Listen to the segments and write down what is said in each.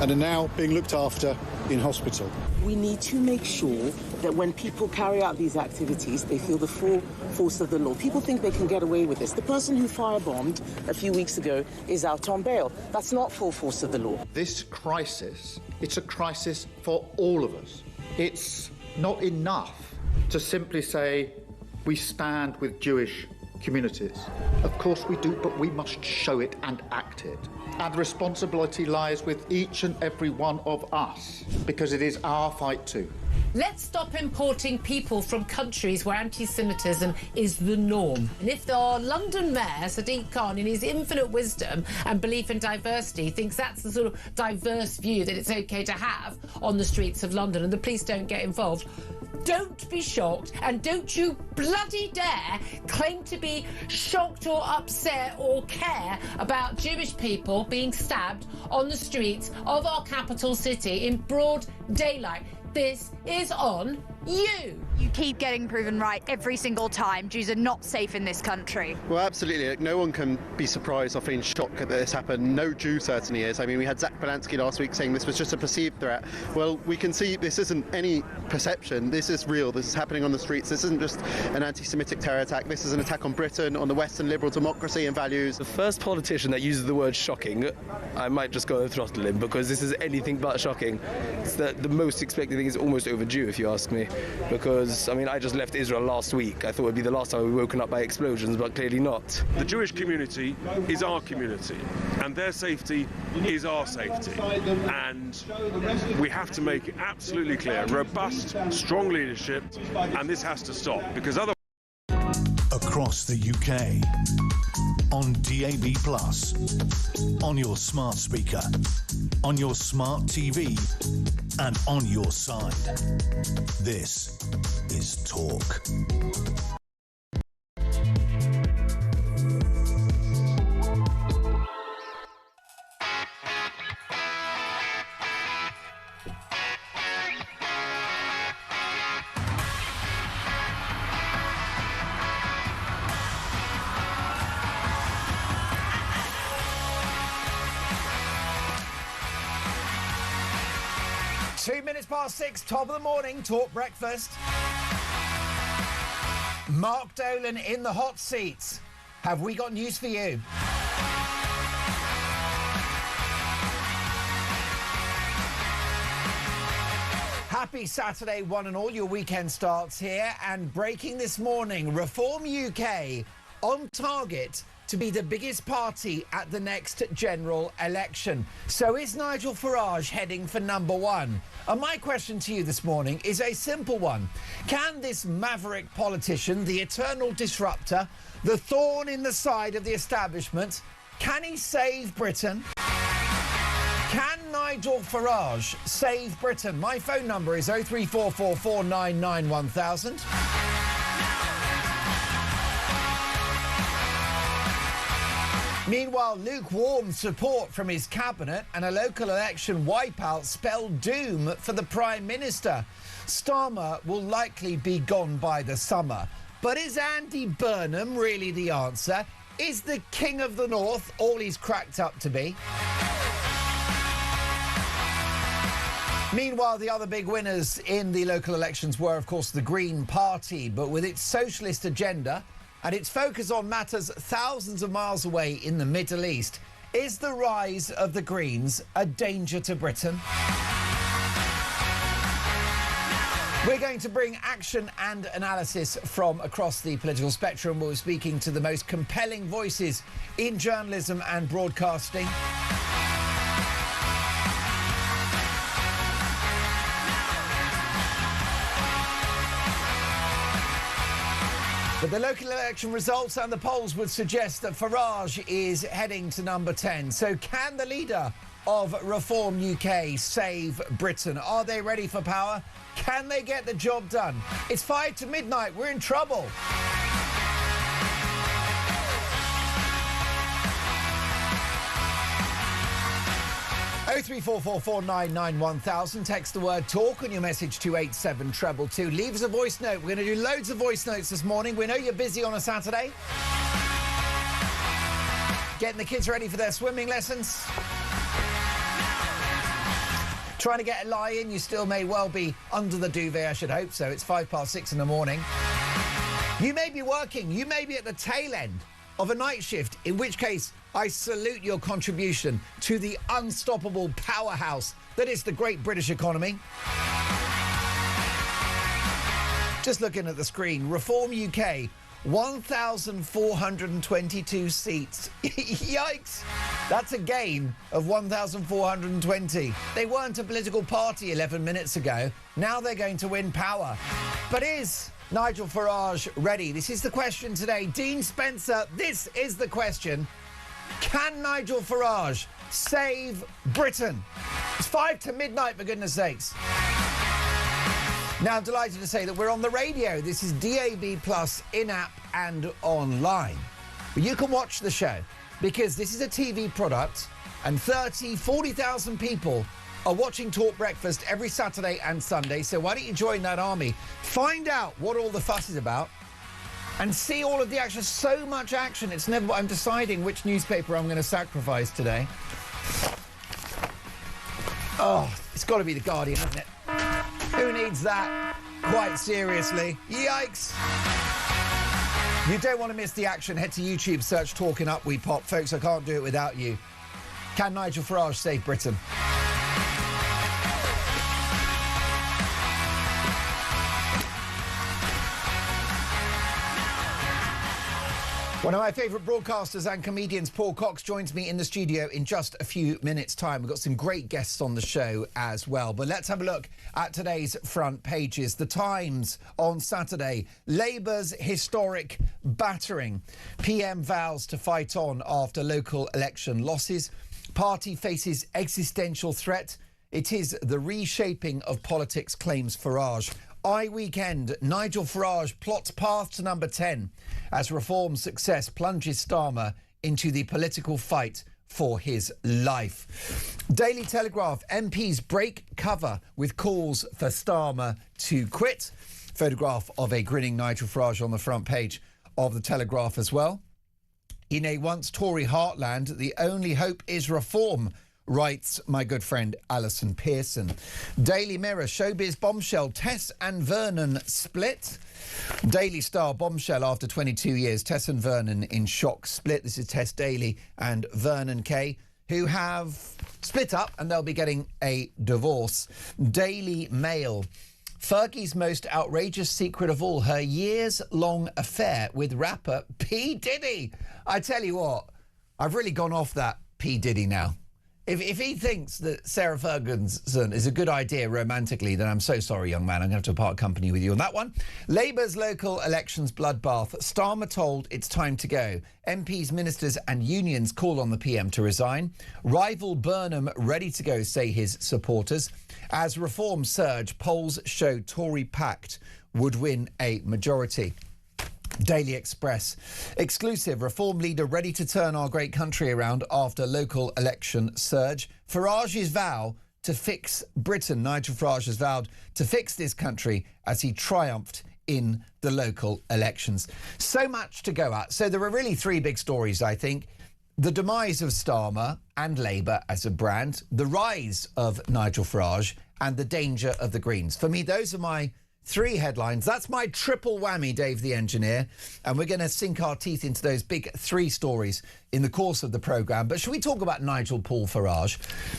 and are now being looked after in hospital. We need to make sure that when people carry out these activities, they feel the full force of the law. People think they can get away with this. The person who firebombed a few weeks ago is out on bail. That's not full force of the law. This crisis, it's a crisis for all of us. It's not enough to simply say we stand with Jewish communities. Of course we do, but we must show it and act it. And the responsibility lies with each and every one of us, because it is our fight too. Let's stop importing people from countries where anti-Semitism is the norm. And if our London Mayor, Sadiq Khan, in his infinite wisdom and belief in diversity, thinks that's the sort of diverse view that it's OK to have on the streets of London and the police don't get involved, don't be shocked, and don't you bloody dare claim to be shocked or upset or care about Jewish people being stabbed on the streets of our capital city in broad daylight. This is on you. You keep getting proven right every single time. Jews are not safe in this country. Well, absolutely. No one can be surprised or feeling shocked that this happened. No Jew certainly is. I mean, we had Zach Balansky last week saying this was just a perceived threat. Well, we can see this isn't any perception. This is real. This is happening on the streets. This isn't just an anti-Semitic terror attack. This is an attack on Britain, on the Western liberal democracy and values. The first politician that uses the word shocking, I might just go and throttle him, because this is anything but shocking. It's the most expected thing is almost overdue, if you ask me, because, I mean, I just left Israel last week. I thought it would be the last time we were woken up by explosions, but clearly not. The Jewish community is our community, and their safety is our safety. And we have to make it absolutely clear, robust, strong leadership, and this has to stop, because otherwise... Across the UK, on DAB+, on your smart speaker, on your smart TV, and on your side. This is Talk. Past 6, top of the morning, Talk Breakfast. Mark Dolan in the hot seat. Have we got news for you? Happy Saturday, one and all. Your weekend starts here. And breaking this morning, Reform UK on target to be the biggest party at the next general election. So is Nigel Farage heading for number one? And my question to you this morning is a simple one. Can this maverick politician, the eternal disruptor, the thorn in the side of the establishment, can he save Britain? Can Nigel Farage save Britain? My phone number is 03444991000. Meanwhile, lukewarm support from his cabinet and a local election wipeout spell doom for the Prime Minister. Starmer will likely be gone by the summer. But is Andy Burnham really the answer? Is the King of the North all he's cracked up to be? Meanwhile, the other big winners in the local elections were, of course, the Green Party, but with its socialist agenda and its focus on matters thousands of miles away in the Middle East, is the rise of the Greens a danger to Britain? We're going to bring action and analysis from across the political spectrum. We're speaking to the most compelling voices in journalism and broadcasting. But the local election results and the polls would suggest that Farage is heading to number 10. So can the leader of Reform UK save Britain? Are they ready for power? Can they get the job done? It's 5 to midnight. We're in trouble. Oh 03444991000. Text the word talk on your message to 87222. Leave us a voice note. We're going to do loads of voice notes this morning. We know you're busy on a Saturday. Getting the kids ready for their swimming lessons. Trying to get a lie in, you still may well be under the duvet, I should hope so. It's 6:05 in the morning. You may be working, you may be at the tail end of a night shift, in which case I salute your contribution to the unstoppable powerhouse that is the great British economy. Just looking at the screen, Reform UK, 1,422 seats. Yikes! That's a gain of 1,420. They weren't a political party 11 minutes ago. Now they're going to win power. But is Nigel Farage ready? This is the question today. Dean Spencer, this is the question. Can Nigel Farage save Britain? It's 5 to midnight, for goodness sakes. Now, I'm delighted to say that we're on the radio. This is DAB+, in-app and online. But you can watch the show because this is a TV product and 40,000 people are watching Talk Breakfast every Saturday and Sunday. So why don't you join that army? Find out what all the fuss is about and see all of the action. So much action. It's never... I'm deciding which newspaper I'm going to sacrifice today. Oh, it's got to be The Guardian, hasn't it? Who needs that? Quite seriously. Yikes! You don't want to miss the action. Head to YouTube, search Talking Up We Pop. Folks, I can't do it without you. Can Nigel Farage save Britain? One of my favourite broadcasters and comedians, Paul Cox, joins me in the studio in just a few minutes' time. We've got some great guests on the show as well. But let's have a look at today's front pages. The Times on Saturday. Labour's historic battering. PM vows to fight on after local election losses. Party faces existential threat. It is the reshaping of politics, claims Farage. Weekend, Nigel Farage plots path to number 10 as Reform success plunges Starmer into the political fight for his life. Daily Telegraph, MPs break cover with calls for Starmer to quit. Photograph of a grinning Nigel Farage on the front page of the Telegraph as well. In a once Tory heartland, the only hope is reform, writes my good friend Alison Pearson. Daily Mirror, showbiz bombshell, Tess and Vernon split. Daily Star, bombshell after 22 years, Tess and Vernon in shock split. This is Tess Daly and Vernon Kay, who have split up and they'll be getting a divorce. Daily Mail, Fergie's most outrageous secret of all, her years-long affair with rapper P. Diddy. I tell you what, I've really gone off that P. Diddy now. If he thinks that Sarah Ferguson is a good idea romantically, then I'm so sorry, young man. I'm going to have to part company with you on that one. Labour's local elections bloodbath. Starmer told it's time to go. MPs, ministers and unions call on the PM to resign. Rival Burnham ready to go, say his supporters. As reform surge, polls show Tory pact would win a majority. Daily Express, exclusive, Reform leader ready to turn our great country around after local election surge. Farage's vow to fix Britain. Nigel Farage has vowed to fix this country as he triumphed in the local elections. So much to go at. So there are really three big stories, I think. The demise of Starmer and Labour as a brand, the rise of Nigel Farage and the danger of the Greens. For me, those are my three headlines. That's my triple whammy, Dave the engineer. And we're going to sink our teeth into those big three stories in the course of the programme. But should we talk about Nigel Paul Farage,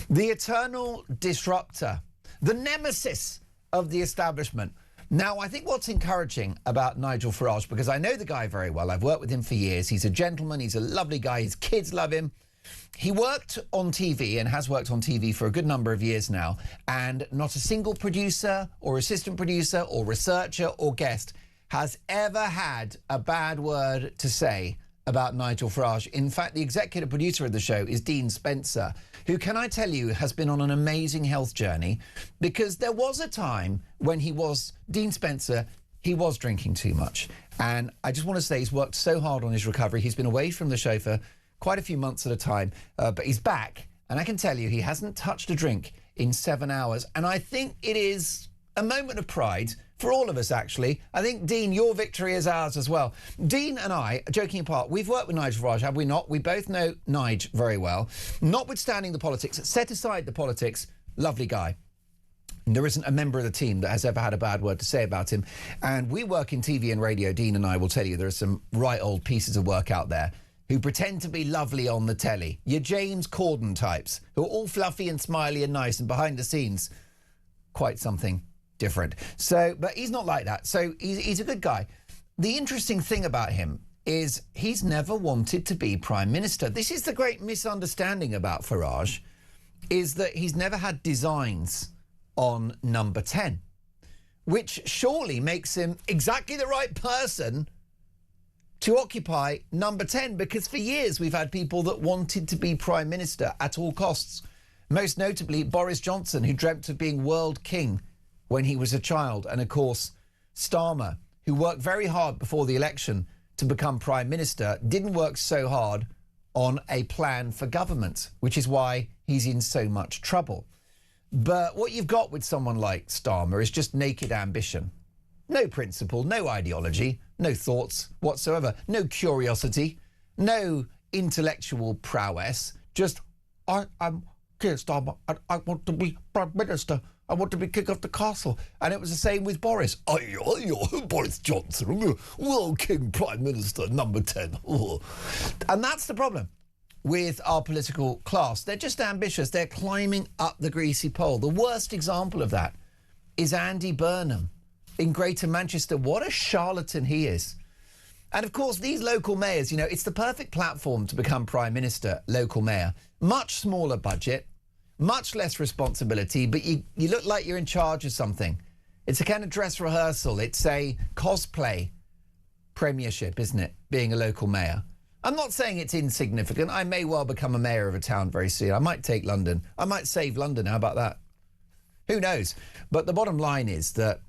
the eternal disruptor, the nemesis of the establishment? Now, I think what's encouraging about Nigel Farage, because I know the guy very well, I've worked with him for years, he's a gentleman, he's a lovely guy, his kids love him. He worked on TV and has worked on TV for a good number of years now, and not a single producer or assistant producer or researcher or guest has ever had a bad word to say about Nigel Farage. In fact, the executive producer of the show is Dean Spencer, who, can I tell you, has been on an amazing health journey, because there was a time when Dean Spencer, he was drinking too much. And I just want to say he's worked so hard on his recovery. He's been away from the show for quite a few months at a time, but he's back, and I can tell you he hasn't touched a drink in 7 hours, and I think it is a moment of pride for all of us, actually. I think, Dean, your victory is ours as well. Dean and I, joking apart, we've worked with Nigel Farage, have we not? We both know Nige very well. Notwithstanding the politics, set aside the politics, lovely guy. There isn't a member of the team that has ever had a bad word to say about him. And we work in TV and radio. Dean and I will tell you there are some right old pieces of work out there who pretend to be lovely on the telly. Your James Corden types, who are all fluffy and smiley and nice, and behind the scenes, quite something different. So, but he's not like that. So he's a good guy. The interesting thing about him is he's never wanted to be Prime Minister. This is the great misunderstanding about Farage, is that he's never had designs on number 10, which surely makes him exactly the right person to occupy number 10, because for years we've had people that wanted to be Prime Minister at all costs. Most notably Boris Johnson, who dreamt of being world king when he was a child. And of course, Starmer, who worked very hard before the election to become Prime Minister, didn't work so hard on a plan for government, which is why he's in so much trouble. But what you've got with someone like Starmer is just naked ambition. No principle, no ideology, no thoughts whatsoever, no curiosity, no intellectual prowess. Just, I'm Keir Starmer, I want to be Prime Minister. I want to be king of the castle. And it was the same with Boris. Boris Johnson, world king, Prime Minister, number 10. And that's the problem with our political class. They're just ambitious. They're climbing up the greasy pole. The worst example of that is Andy Burnham in Greater Manchester. What a charlatan he is. And of course, these local mayors, you know, it's the perfect platform to become Prime Minister, local mayor. Much smaller budget, much less responsibility, but you look like you're in charge of something. It's a kind of dress rehearsal. It's a cosplay premiership, isn't it, being a local mayor? I'm not saying it's insignificant. I may well become a mayor of a town very soon. I might take London. I might save London. How about that? Who knows? But the bottom line is that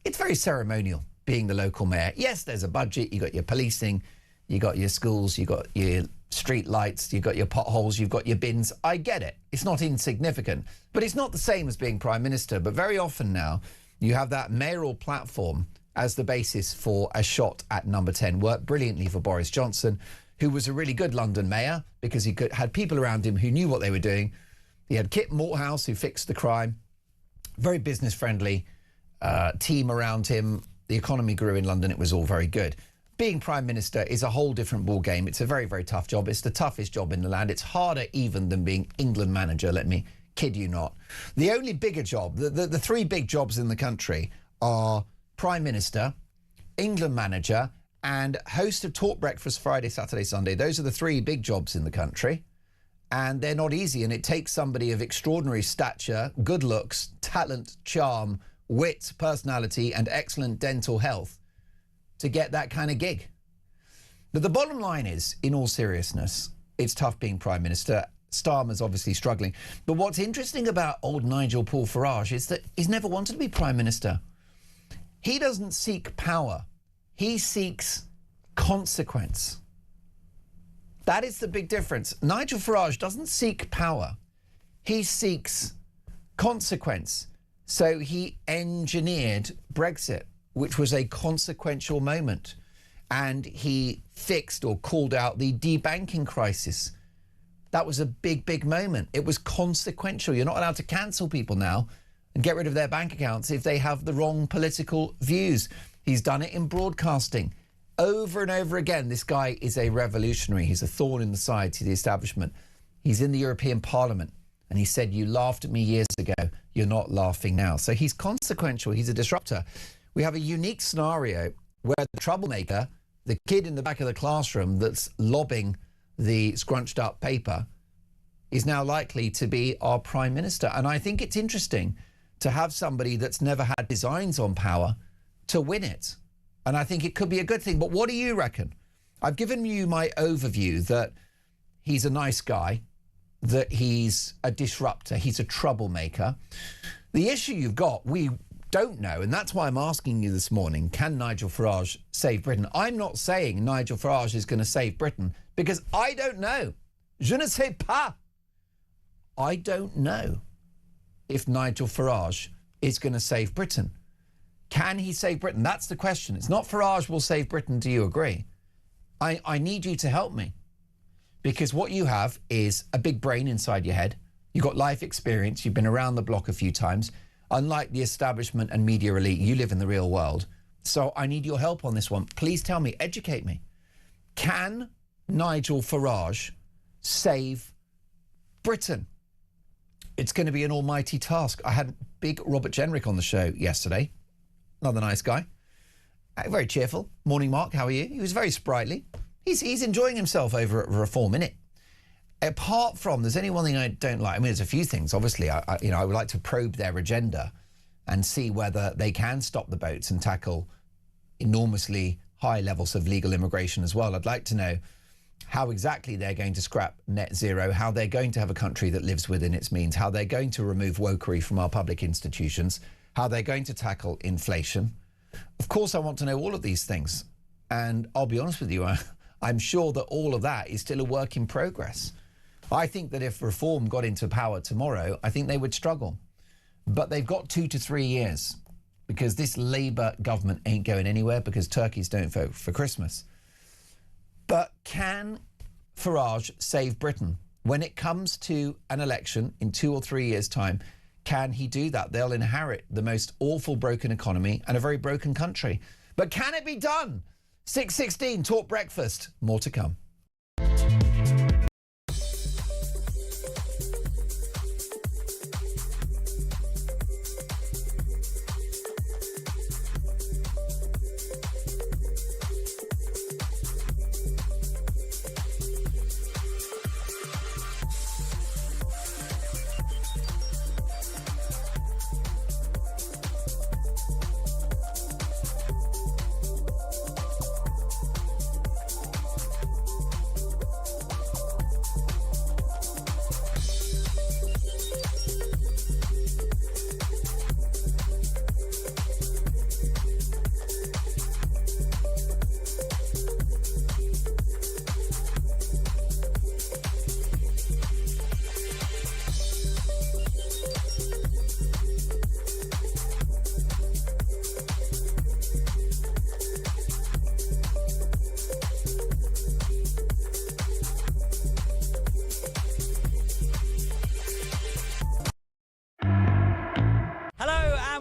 it's very ceremonial being the local mayor. Yes, there's a budget. You got your policing, you got your schools, you got your street lights, you got your potholes, you've got your bins. I get it. It's not insignificant, but it's not the same as being Prime Minister. But very often now, you have that mayoral platform as the basis for a shot at number 10. Worked brilliantly for Boris Johnson, who was a really good London mayor because he had people around him who knew what they were doing. He had Kit Morehouse, who fixed the crime. Very business-friendly team around him. The economy grew in London. It was all very good. Being Prime Minister is a whole different ball game. It's a very, very tough job. It's the toughest job in the land. It's harder even than being England manager, let me kid you not. The only bigger job, the three big jobs in the country are Prime Minister, England manager, and host of Talk Breakfast Friday, Saturday, Sunday. Those are the three big jobs in the country. And they're not easy. And it takes somebody of extraordinary stature, good looks, talent, charm, wit, personality, and excellent dental health to get that kind of gig. But the bottom line is, in all seriousness, it's tough being Prime Minister. Starmer's obviously struggling. But what's interesting about old Nigel Paul Farage is that he's never wanted to be Prime Minister. He doesn't seek power. He seeks consequence. That is the big difference. Nigel Farage doesn't seek power. He seeks consequence. So he engineered Brexit, which was a consequential moment. And he fixed or called out the debanking crisis. That was a big, big moment. It was consequential. You're not allowed to cancel people now and get rid of their bank accounts if they have the wrong political views. He's done it in broadcasting. Over and over again, this guy is a revolutionary. He's a thorn in the side to the establishment. He's in the European Parliament. And he said, you laughed at me years ago. You're not laughing now. So he's consequential. He's a disruptor. We have a unique scenario where the troublemaker, the kid in the back of the classroom that's lobbing the scrunched up paper, is now likely to be our Prime Minister. And I think it's interesting to have somebody that's never had designs on power to win it. And I think it could be a good thing. But what do you reckon? I've given you my overview that he's a nice guy, that he's a disruptor, he's a troublemaker. The issue you've got, we don't know, and that's why I'm asking you this morning, can Nigel Farage save Britain? I'm not saying Nigel Farage is going to save Britain because I don't know. Je ne sais pas. I don't know if Nigel Farage is going to save Britain. Can he save Britain? That's the question. It's not Farage will save Britain. Do you agree? I need you to help me. Because what you have is a big brain inside your head. You've got life experience. You've been around the block a few times. Unlike the establishment and media elite, you live in the real world. So I need your help on this one. Please tell me, educate me. Can Nigel Farage save Britain? It's going to be an almighty task. I had big Robert Jenrick on the show yesterday. Another nice guy. Very cheerful. Morning, Mark. How are you? He was very sprightly. He's enjoying himself over at Reform, innit? Apart from, there's only one thing I don't like. I mean, there's a few things. Obviously, I would like to probe their agenda and see whether they can stop the boats and tackle enormously high levels of legal immigration as well. I'd like to know how exactly they're going to scrap net zero, how they're going to have a country that lives within its means, how they're going to remove wokery from our public institutions, how they're going to tackle inflation. Of course, I want to know all of these things. And I'll be honest with you, I'm sure that all of that is still a work in progress. I think that if Reform got into power tomorrow, I think they would struggle. But they've got 2 to 3 years, because this Labour government ain't going anywhere, because turkeys don't vote for Christmas. But can Farage save Britain? When it comes to an election in 2 or 3 years' time, can he do that? They'll inherit the most awful broken economy and a very broken country. But can it be done? 6:16, Talk Breakfast. More to come.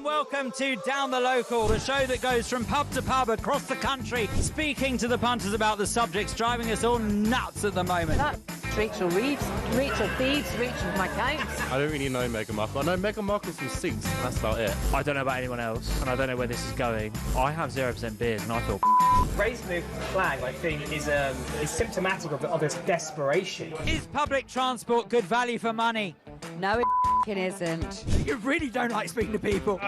Welcome to Down the Local, the show that goes from pub to pub across the country, speaking to the punters about the subjects driving us all nuts at the moment. That's Rachel Reeves, Rachel Thieves, Rachel McCounts. I don't really know Meghan Markle. I know Meghan Markle's from Suits, and that's about it. I don't know about anyone else, and I don't know where this is going. I have 0% beard, and I feel raising the flag, I think, is symptomatic of its desperation. Is public transport good value for money? No, it isn't. You really don't like speaking to people.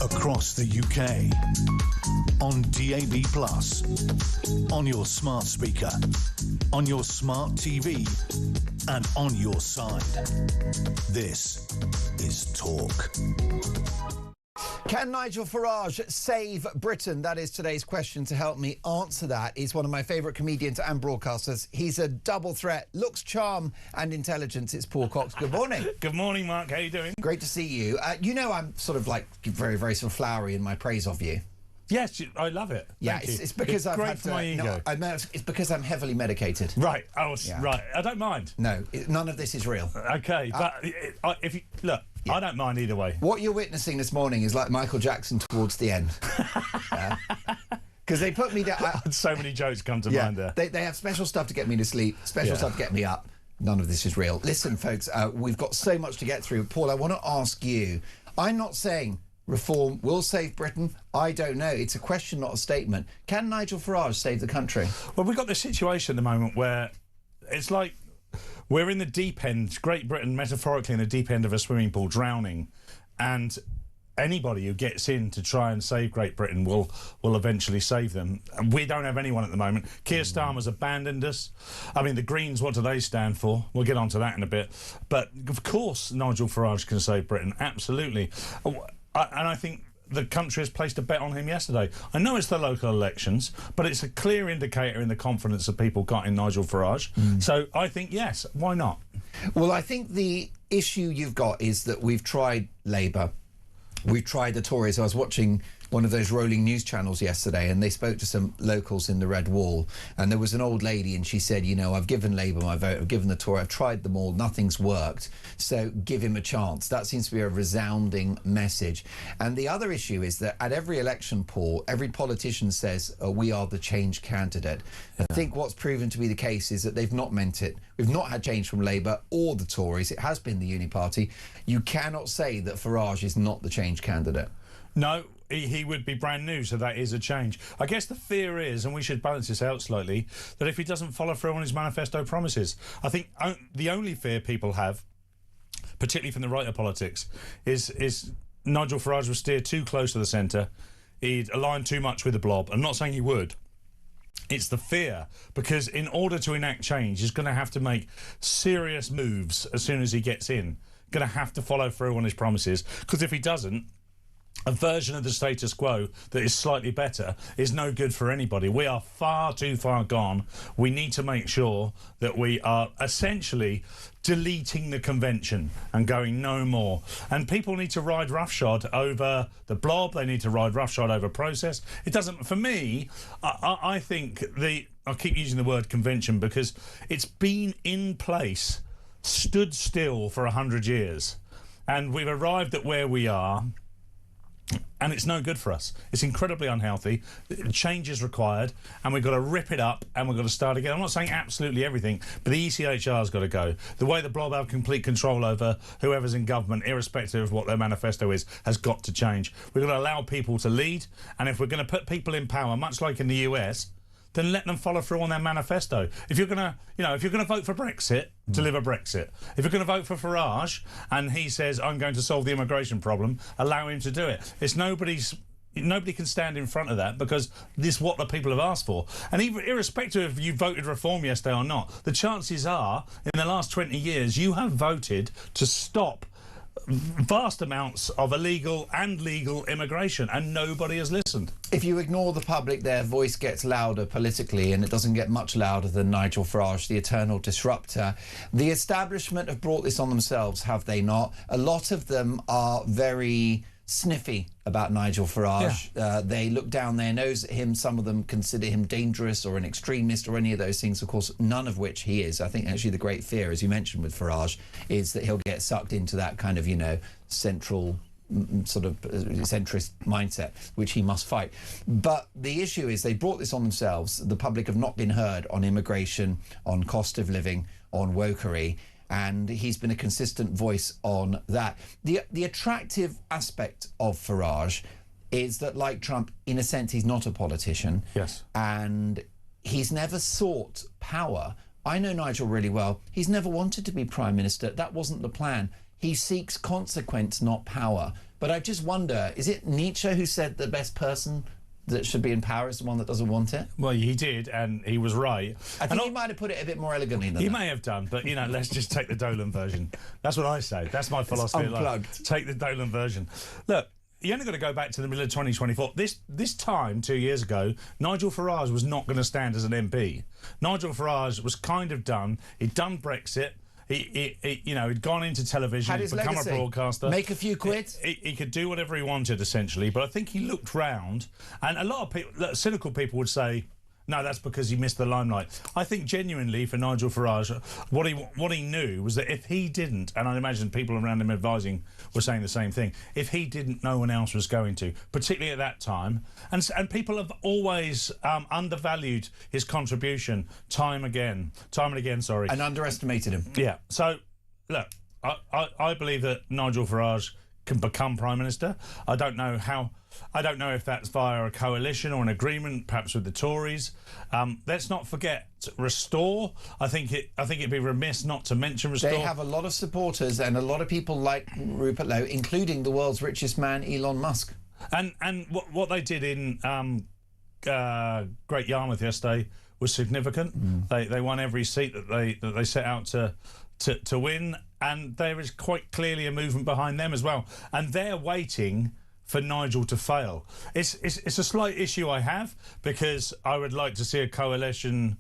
Across the UK, on DAB+, on your smart speaker, on your smart TV, and on your side. This is Talk. Can Nigel Farage save Britain? That is today's question. To help me answer that is one of my favourite comedians and broadcasters. He's a double threat, looks, charm and intelligence. It's Paul Cox. Good morning. Good morning, Mark. How you doing? Great to see you. You know I'm sort of like very, very sort of flowery in my praise of you. Yes, I love it. Yeah, it's because I've great had for my ego. No, it's because I'm heavily medicated. Right. Right. I don't mind. No, none of this is real. Okay, but if you look, yeah. I don't mind either way. What you're witnessing this morning is like Michael Jackson towards the end. Because they put me down. So many jokes come to mind there. They have special stuff to get me to sleep, special stuff to get me up. None of this is real. Listen, folks, we've got so much to get through. Paul, I want to ask you, I'm not saying Reform will save Britain. I don't know. It's a question, not a statement. Can Nigel Farage save the country? Well, we've got this situation at the moment where it's like we're in the deep end, Great Britain metaphorically in the deep end of a swimming pool drowning, and anybody who gets in to try and save Great Britain will eventually save them. And we don't have anyone at the moment. Keir Starmer's abandoned us. I mean, the Greens, what do they stand for? We'll get onto that in a bit. But of course Nigel Farage can save Britain, absolutely. And I think the country has placed a bet on him yesterday. I know it's the local elections, but it's a clear indicator in the confidence that people got in Nigel Farage. So I think, yes, why not? Well, I think the issue you've got is that we've tried Labour, we've tried the Tories. I was watching one of those rolling news channels yesterday, and they spoke to some locals in the Red Wall, and there was an old lady, and she said, you know, I've given Labour my vote, I've given the Tory, I've tried them all, nothing's worked, so give him a chance. That seems to be a resounding message. And the other issue is that at every election poll, every politician says, we are the change candidate. I think what's proven to be the case is that they've not meant it. We've not had change from Labour or the Tories. It has been the Uni Party. You cannot say that Farage is not the change candidate. No, he would be brand new, so that is a change. I guess the fear is, and we should balance this out slightly, that if he doesn't follow through on his manifesto promises, I think the only fear people have, particularly from the right of politics, is Nigel Farage will steer too close to the centre, he'd align too much with the blob. I'm not saying he would. It's the fear, because in order to enact change, he's going to have to make serious moves as soon as he gets in. Going to have to follow through on his promises, because if he doesn't, a version of the status quo that is slightly better is no good for anybody. We are far too far gone. We need to make sure that we are essentially deleting the convention and going no more. And people need to ride roughshod over the blob. They need to ride roughshod over process. It doesn't, for me, I think I keep using the word convention because it's been in place, stood still for 100 years. And we've arrived at where we are. And it's no good for us. It's incredibly unhealthy. Change is required, and we've got to rip it up, and we've got to start again. I'm not saying absolutely everything, but the ECHR's got to go. The way the blob have complete control over whoever's in government, irrespective of what their manifesto is, has got to change. We've got to allow people to lead, and if we're going to put people in power, much like in the US, then let them follow through on their manifesto. If you're going to, if you're going to vote for Brexit, deliver Brexit. If you're going to vote for Farage and he says, I'm going to solve the immigration problem, allow him to do it. Nobody can stand in front of that because this is what the people have asked for. And even irrespective if you voted Reform yesterday or not, the chances are, in the last 20 years, you have voted to stop vast amounts of illegal and legal immigration, and nobody has listened. If you ignore the public, their voice gets louder politically, and it doesn't get much louder than Nigel Farage, the eternal disruptor. The establishment have brought this on themselves, have they not? A lot of them are very sniffy about Nigel Farage. Yeah. They look down their nose at him. Some of them consider him dangerous or an extremist or any of those things, of course, none of which he is. I think actually the great fear, as you mentioned with Farage, is that he'll get sucked into that kind of, central sort of centrist mindset, which he must fight. But the issue is they brought this on themselves. The public have not been heard on immigration, on cost of living, on wokery. And he's been a consistent voice on that. The attractive aspect of Farage is that, like Trump, in a sense, he's not a politician. Yes. And he's never sought power. I know Nigel really well. He's never wanted to be Prime Minister. That wasn't the plan. He seeks consequence, not power. But I just wonder, is it Nietzsche who said the best person that should be in power is the one that doesn't want it? Well, he did, and he was right. I think he might have put it a bit more elegantly than that. He may have done, but, let's just take the Dolan version. That's what I say. That's my philosophy. Unplugged. Take the Dolan version. Look, you only got to go back to the middle of 2024. This time, 2 years ago, Nigel Farage was not going to stand as an MP. Nigel Farage was kind of done. He'd done Brexit. He'd gone into television, he'd become legacy. A broadcaster. Make a few quid. He could do whatever he wanted, essentially. But I think he looked round, and a lot of people, cynical people would say, no, that's because he missed the limelight. I think genuinely for Nigel Farage, what he knew was that if he didn't, and I imagine people around him advising were saying the same thing, if he didn't, no one else was going to, particularly at that time. And people have always undervalued his contribution time and again, and underestimated him. Yeah. So, look, I believe that Nigel Farage can become Prime Minister. I don't know if that's via a coalition or an agreement, perhaps with the Tories. Let's not forget Restore. I think it'd be remiss not to mention Restore. They have a lot of supporters and a lot of people like Rupert Lowe, including the world's richest man, Elon Musk. And what they did in Great Yarmouth yesterday was significant. They won every seat that they set out to win, and there is quite clearly a movement behind them as well. And they're waiting for Nigel to fail. It's a slight issue I have, because I would like to see a coalition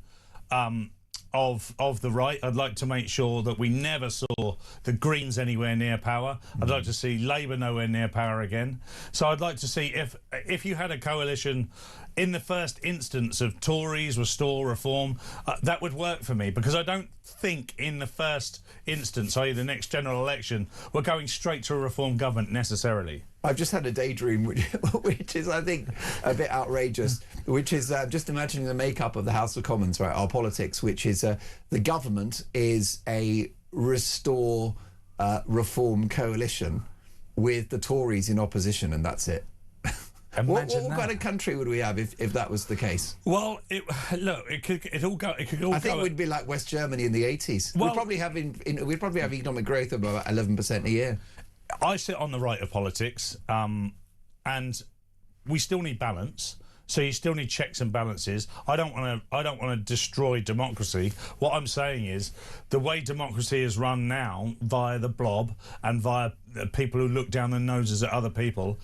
of the right. I'd like to make sure that we never saw the Greens anywhere near power. I'd like to see Labour nowhere near power again. So I'd like to see if you had a coalition in the first instance of Tories, Restore, Reform, that would work for me, because I don't think in the first instance, i.e. the next general election, we're going straight to a Reform government necessarily. I've just had a daydream, which is, I think, a bit outrageous, which is just imagining the makeup of the House of Commons, right, our politics, which is the government is a Restore Reform coalition with the Tories in opposition, and that's it. What kind of country would we have if that was the case? Well, it could all go. I think we'd be like West Germany in the 80s. Well, we'd probably have economic growth of about 11% a year. I sit on the right of politics, and we still need balance. So you still need checks and balances. I don't want to destroy democracy. What I'm saying is the way democracy is run now, via the blob and via people who look down their noses at other people,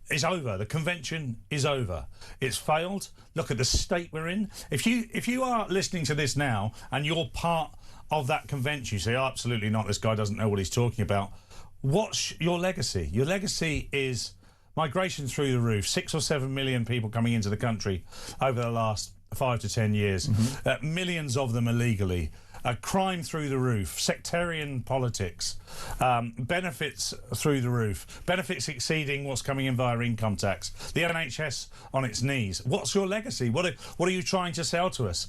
is over. The convention is over. It's failed. Look at the state we're in. If you are listening to this now and you're part of that convention, you say, oh, absolutely not, this guy doesn't know what he's talking about. What's your legacy? Your legacy is migration through the roof. 6 or 7 million people coming into the country over the last 5 to 10 years. Millions of them illegally. Crime through the roof, sectarian politics, benefits through the roof, benefits exceeding what's coming in via income tax, the NHS on its knees. What's your legacy? What are you trying to sell to us?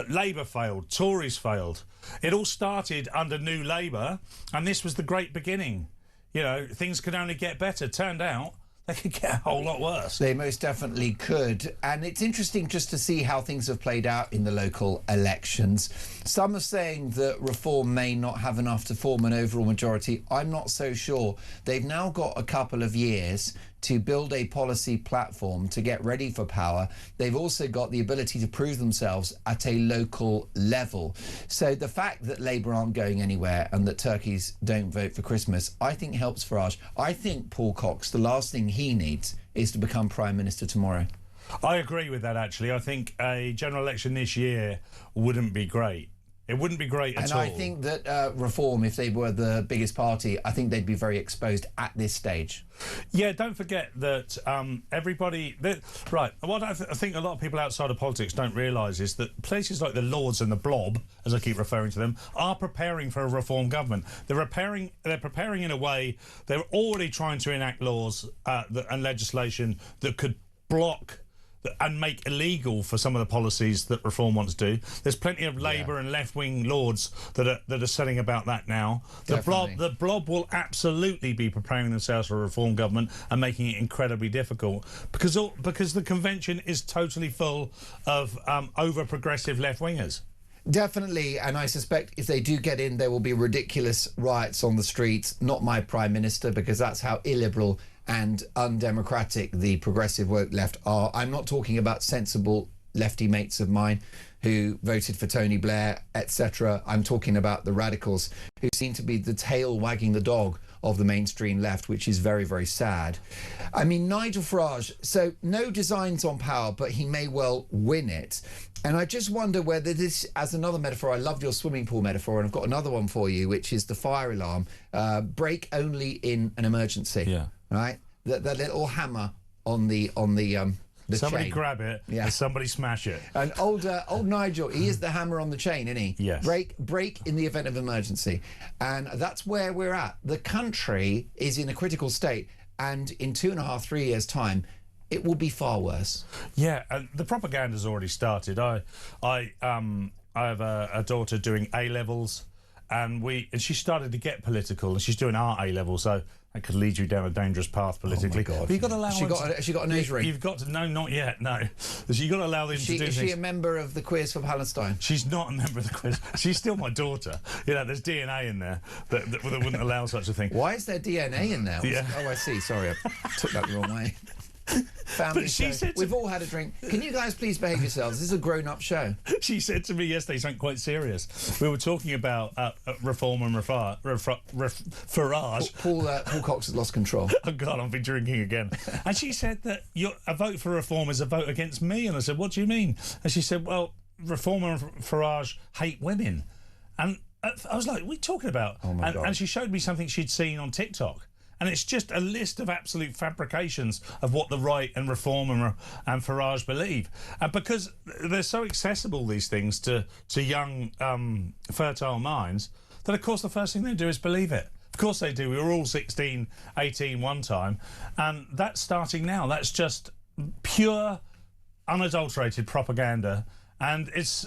Labour failed, Tories failed. It all started under New Labour, and this was the great beginning. You know, things could only get better. Turned out they could get a whole lot worse. They most definitely could. And it's interesting just to see how things have played out in the local elections. Some are saying that Reform may not have enough to form an overall majority. I'm not so sure. They've now got a couple of years to build a policy platform to get ready for power. They've also got the ability to prove themselves at a local level. So the fact that Labour aren't going anywhere and that turkeys don't vote for Christmas, I think helps Farage. I think Paul Cox, the last thing he needs is to become Prime Minister tomorrow. I agree with that, actually. I think a general election this year wouldn't be great. It wouldn't be great at all. And I think that Reform, if they were the biggest party, I think they'd be very exposed at this stage. Yeah, don't forget that everybody... Right, what I think a lot of people outside of politics don't realise is that places like the Lords and the Blob, as I keep referring to them, are preparing for a Reform government. They're preparing in a way... They're already trying to enact laws and legislation that could block and make illegal for some of the policies that Reform wants to do. There's plenty of Labour and left-wing lords that are saying about that now. The blob will absolutely be preparing themselves for a Reform government and making it incredibly difficult because the convention is totally full of over-progressive left-wingers. Definitely, and I suspect if they do get in, there will be ridiculous riots on the streets. Not my Prime Minister, because that's how illiberal and undemocratic the progressive woke left are. I'm not talking about sensible lefty mates of mine who voted for Tony Blair, etc. I'm talking about the radicals who seem to be the tail wagging the dog of the mainstream left, which is very, very sad. I mean, Nigel Farage, so no designs on power, but he may well win it. And I just wonder whether this, as another metaphor, I loved your swimming pool metaphor, and I've got another one for you, which is the fire alarm. Break only in an emergency. Yeah. Right? The little hammer on the somebody chain. Grab it, and somebody smash it. And old Nigel, he is the hammer on the chain, isn't he? Yes. Break in the event of emergency. And that's where we're at. The country is in a critical state, and in 2.5, 3 years' time, it will be far worse. Yeah, the propaganda's already started. I have a daughter doing A-levels, and she started to get political, and she's doing our A-levels, so that could lead you down a dangerous path politically. Oh my God. But you've got to allow has she got a nose ring? You've got to... No, not yet, no. You've got to allow them to do things. Is she a member of the Queers for Palestine? She's not a member of the Queers. She's still my daughter. You know, there's DNA in there that wouldn't allow such a thing. Why is there DNA in there? Yeah. Oh, I see. Sorry, I took that the wrong way. Family But she show. said to- We've all had a drink. Can you guys please behave yourselves? This is a grown-up show. She said to me yesterday something quite serious. We were talking about reform and Farage. Paul Cox has lost control. Oh, God, I've been drinking again. And she said that a vote for reform is a vote against me. And I said, what do you mean? And she said, well, reform and Farage hate women. And I was like, what are you talking about? Oh, my God. And she showed me something she'd seen on TikTok. And it's just a list of absolute fabrications of what the right and reform and Farage believe. And because they're so accessible, these things, to young, fertile minds, that, of course, the first thing they do is believe it. Of course they do. We were all 16, 18 one time. And that's starting now. That's just pure, unadulterated propaganda. And it's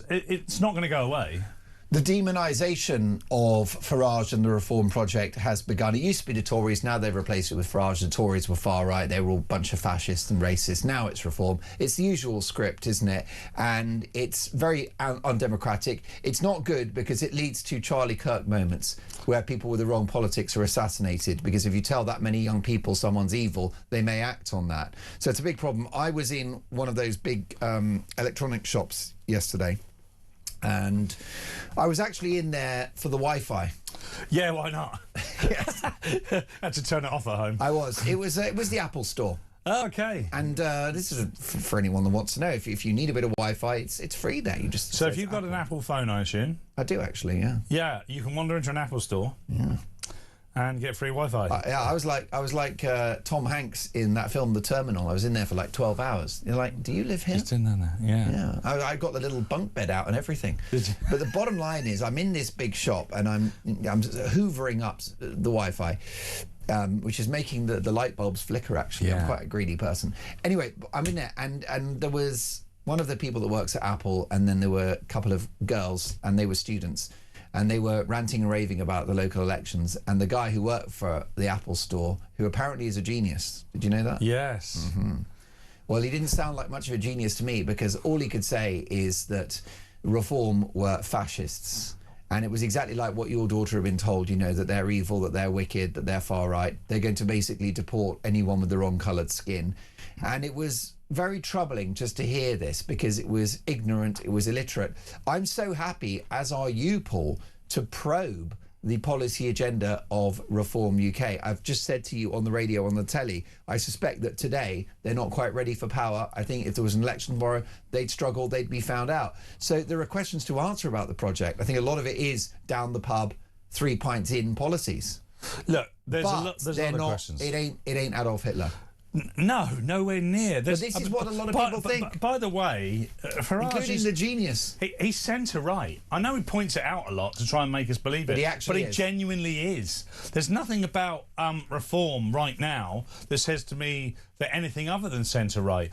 not going to go away. The demonisation of Farage and the Reform Project has begun. It used to be the Tories, now they've replaced it with Farage. The Tories were far right, they were all a bunch of fascists and racists. Now it's Reform. It's the usual script, isn't it? And it's very undemocratic. It's not good because it leads to Charlie Kirk moments where people with the wrong politics are assassinated, because if you tell that many young people someone's evil, they may act on that. So it's a big problem. I was in one of those big electronic shops yesterday, and I was actually in there for the Wi-Fi. Yeah, why not? Yes. Had to turn it off at home. I was. It was the Apple Store. Oh, okay. And this is for anyone that wants to know. If you need a bit of Wi-Fi, it's free there. You just So if you've got an Apple phone, I assume. I do actually. Yeah. Yeah, you can wander into an Apple store. Yeah. And get free Wi-Fi. Yeah, I was like Tom Hanks in that film, The Terminal. I was in there for like 12 hours. You're like, do you live here? Just in there, yeah. Yeah. I got the little bunk bed out and everything. Did you? But the bottom line is, I'm in this big shop and I'm hoovering up the Wi-Fi, which is making the light bulbs flicker. Actually, Yeah. I'm quite a greedy person. Anyway, I'm in there and there was one of the people that works at Apple, and then there were a couple of girls, and they were students. And they were ranting and raving about the local elections. And the guy who worked for the Apple Store, who apparently is a genius. Did you know that? Yes. Mm-hmm. Well, he didn't sound like much of a genius to me, because all he could say is that Reform were fascists. And it was exactly like what your daughter had been told, you know, that they're evil, that they're wicked, that they're far right. They're going to basically deport anyone with the wrong coloured skin. And it was very troubling just to hear this, because it was ignorant, it was illiterate. I'm so happy, as are you, Paul, to probe the policy agenda of Reform UK. I've just said to you on the radio, on the telly, I suspect that today they're not quite ready for power. I think if there was an election tomorrow, they'd struggle, they'd be found out. So there are questions to answer about the project. I think a lot of it is down the pub, 3 pints in policies. Look, there's but a lot of questions. It ain't Adolf Hitler. No, nowhere near. But this is what a lot of people think. By the way, Farage including is the genius. He's centre-right. I know he points it out a lot to try and make us believe it, but he genuinely is. There's nothing about Reform right now that says to me that anything other than centre-right.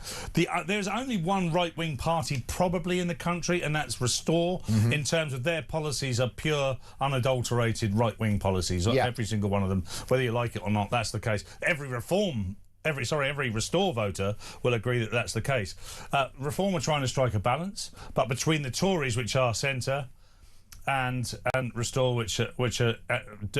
There's only one right-wing party probably in the country, and that's Restore. Mm-hmm. In terms of their policies, are pure, unadulterated right-wing policies. Yeah. Every single one of them, whether you like it or not, that's the case. Every Restore voter will agree that that's the case. Reform are trying to strike a balance, but between the Tories, which are centre, and Restore, which are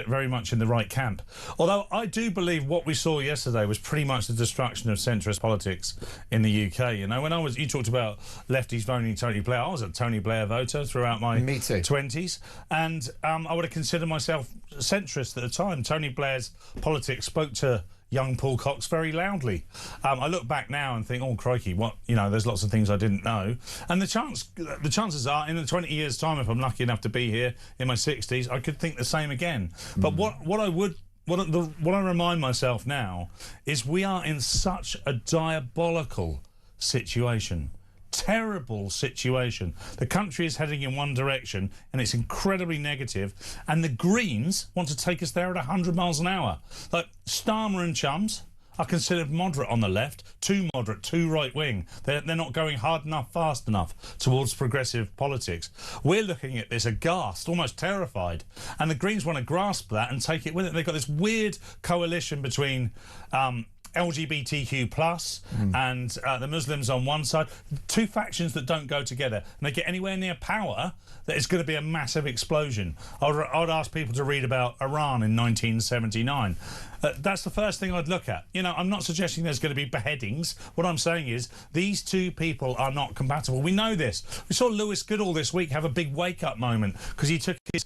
very much in the right camp. Although I do believe what we saw yesterday was pretty much the destruction of centrist politics in the UK. You know, you talked about lefties voting Tony Blair. I was a Tony Blair voter throughout my 20s, and I would have considered myself centrist at the time. Tony Blair's politics spoke to young Paul Cox very loudly. I look back now and think, oh crikey, what, you know, there's lots of things I didn't know. And the chances are, in 20 years' time, if I'm lucky enough to be here in my 60s, I could think the same again. But what I remind myself now is we are in such a diabolical situation. Terrible situation. The country is heading in one direction and it's incredibly negative, and the Greens want to take us there at 100 miles an hour. Like Starmer and Chums are considered moderate on the left, too moderate, too right-wing. They're not going hard enough, fast enough towards progressive politics. We're looking at this aghast, almost terrified, and the Greens want to grasp that and take it with it. They've got this weird coalition between LGBTQ+ and the Muslims on one side, two factions that don't go together, and they get anywhere near power, that it's going to be a massive explosion. I'd ask people to read about Iran in 1979. That's the first thing I'd look at. You know, I'm not suggesting there's going to be beheadings. What I'm saying is these two people are not compatible. We know this. We saw Lewis Goodall this week have a big wake-up moment because he took his,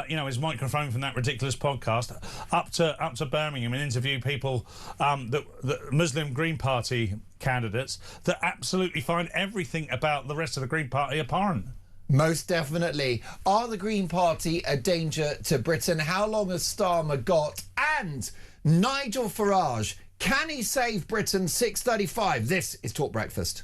his microphone from that ridiculous podcast up to Birmingham and interviewed people, the Muslim Green Party candidates that absolutely find everything about the rest of the Green Party abhorrent. Most definitely. Are the Green Party a danger to Britain? How long has Starmer got? And Nigel Farage, can he save Britain? 6:35. This is Talk Breakfast.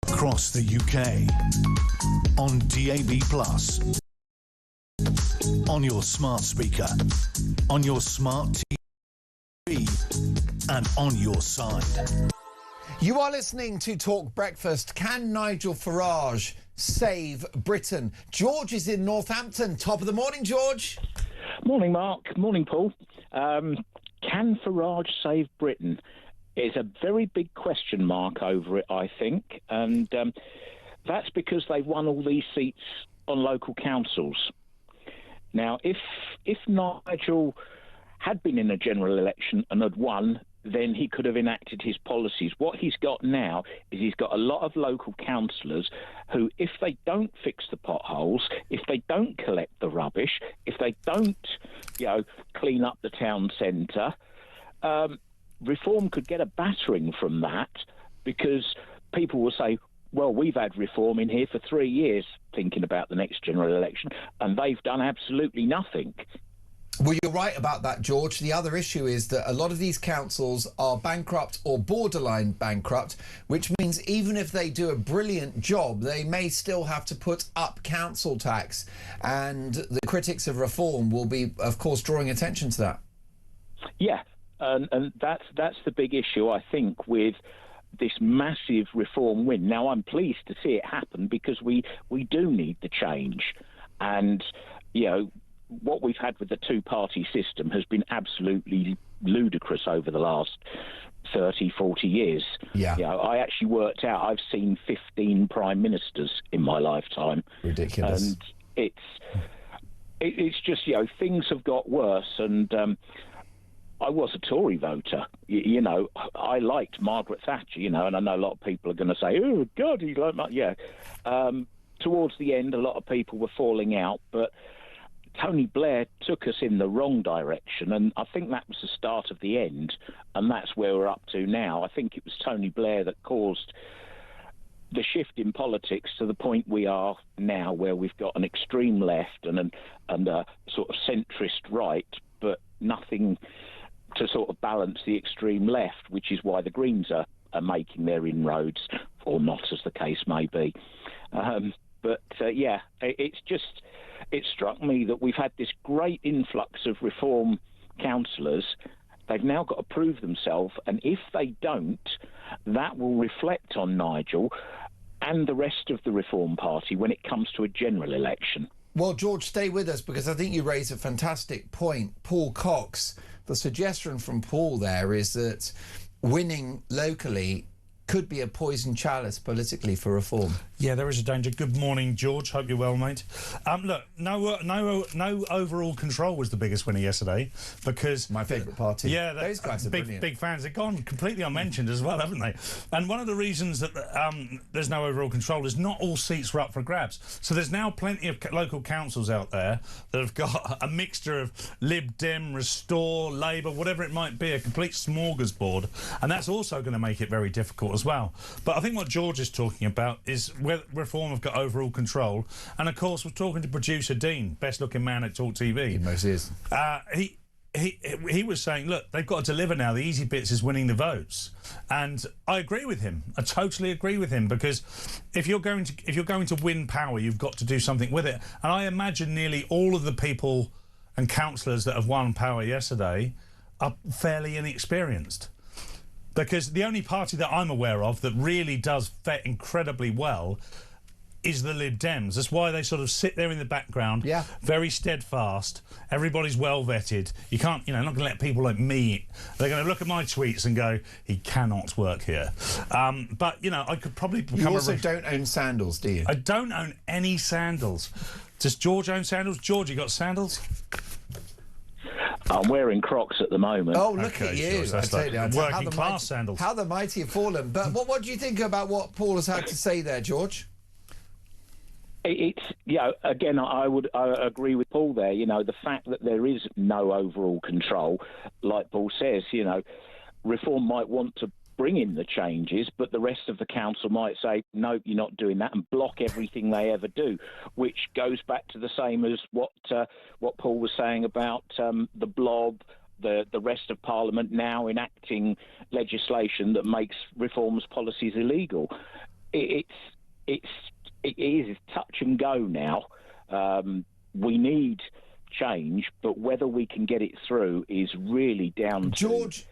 Across the UK, on DAB+, on your smart speaker, on your smart TV, and on your side. You are listening to Talk Breakfast. Can Nigel Farage save Britain? George is in Northampton. Top of the morning, George. Morning, Mark. Morning, Paul. Can Farage save Britain? Is a very big question mark over it, I think, and that's because they've won all these seats on local councils. Now, if Nigel had been in a general election and had won, then he could have enacted his policies. What he's got now is he's got a lot of local councillors who, if they don't fix the potholes, if they don't collect the rubbish, if they don't, clean up the town centre, Reform could get a battering from that, because people will say, well, we've had Reform in here for 3 years thinking about the next general election, and they've done absolutely nothing. Well, you're right about that, George. The other issue is that a lot of these councils are bankrupt or borderline bankrupt, which means even if they do a brilliant job, they may still have to put up council tax. And the critics of Reform will be, of course, drawing attention to that. Yeah. And that's the big issue, I think, with this massive Reform win. Now, I'm pleased to see it happen because we do need the change. And, what we've had with the two-party system has been absolutely ludicrous over the last 30, 40 years. Yeah. I actually worked out I've seen 15 prime ministers in my lifetime. Ridiculous. And it's just, things have got worse. And I was a Tory voter. I liked Margaret Thatcher, and I know a lot of people are going to say, oh, God, he's like that. Yeah. Towards the end, a lot of people were falling out, but Tony Blair took us in the wrong direction, and I think that was the start of the end, and that's where we're up to now. I think it was Tony Blair that caused the shift in politics to the point we are now, where we've got an extreme left and a sort of centrist right, but nothing to sort of balance the extreme left, which is why the Greens are making their inroads, or not, as the case may be. It struck me that we've had this great influx of Reform councillors. They've now got to prove themselves, and if they don't, that will reflect on Nigel and the rest of the Reform Party when it comes to a general election. Well, George, stay with us, because I think you raise a fantastic point. Paul Cox, the suggestion from Paul there is that winning locally could be a poison chalice politically for reform. Yeah, there is a danger. Good morning, George. Hope you're well, mate. Look, no overall control was the biggest winner yesterday because my favourite party. Yeah, those guys are brilliant. Big fans. They've gone completely unmentioned as well, haven't they? And one of the reasons that there's no overall control is not all seats were up for grabs. So there's now plenty of local councils out there that have got a mixture of Lib Dem, Restore, Labour, whatever it might be, a complete smorgasbord, and that's also going to make it very difficult as well. But I think what George is talking about is where Reform have got overall control, and of course we're talking to producer Dean, best looking man at talkTV. He most is. He was saying, look, they've got to deliver now. The easy bits is winning the votes, and I agree with him. I totally agree with him, because if you're going to win power, you've got to do something with it. And I imagine nearly all of the people and councillors that have won power yesterday are fairly inexperienced, because the only party that I'm aware of that really does fit incredibly well is the Lib Dems. That's why they sort of sit there in the background, very steadfast. Everybody's well vetted. You can't, not going to let people like me. They're going to look at my tweets and go, "He cannot work here." But I could probably become. You also don't own sandals, do you? I don't own any sandals. Does George own sandals? George, you got sandals? I'm wearing Crocs at the moment. Oh, look at you! George, that's working class sandals. How the mighty have fallen. But what do you think about what Paul has had to say there, George? It's again, I agree with Paul there. The fact that there is no overall control, like Paul says, Reform might want to bring in the changes, but the rest of the council might say, no, you're not doing that, and block everything they ever do, which goes back to the same as what Paul was saying about the blob, the rest of Parliament now enacting legislation that makes Reform's policies illegal. It is touch and go now. We need change, but whether we can get it through is really down George.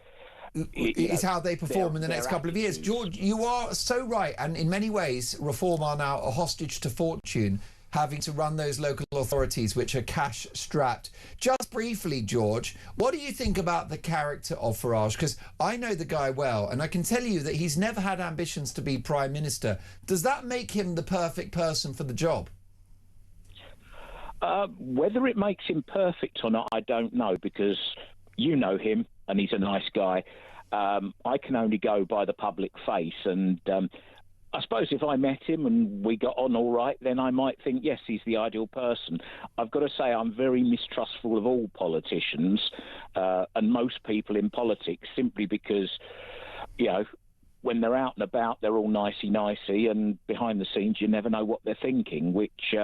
Is how they perform in the next couple of years. George, you are so right, and in many ways, Reform are now a hostage to fortune, having to run those local authorities which are cash-strapped. Just briefly, George, what do you think about the character of Farage? Because I know the guy well, and I can tell you that he's never had ambitions to be Prime Minister. Does that make him the perfect person for the job? Whether it makes him perfect or not, I don't know, because you know him, and he's a nice guy. I can only go by the public face, and I suppose if I met him and we got on all right, then I might think, yes, he's the ideal person. I've got to say I'm very mistrustful of all politicians and most people in politics, simply because, when they're out and about, they're all nicey-nicey, and behind the scenes, you never know what they're thinking, which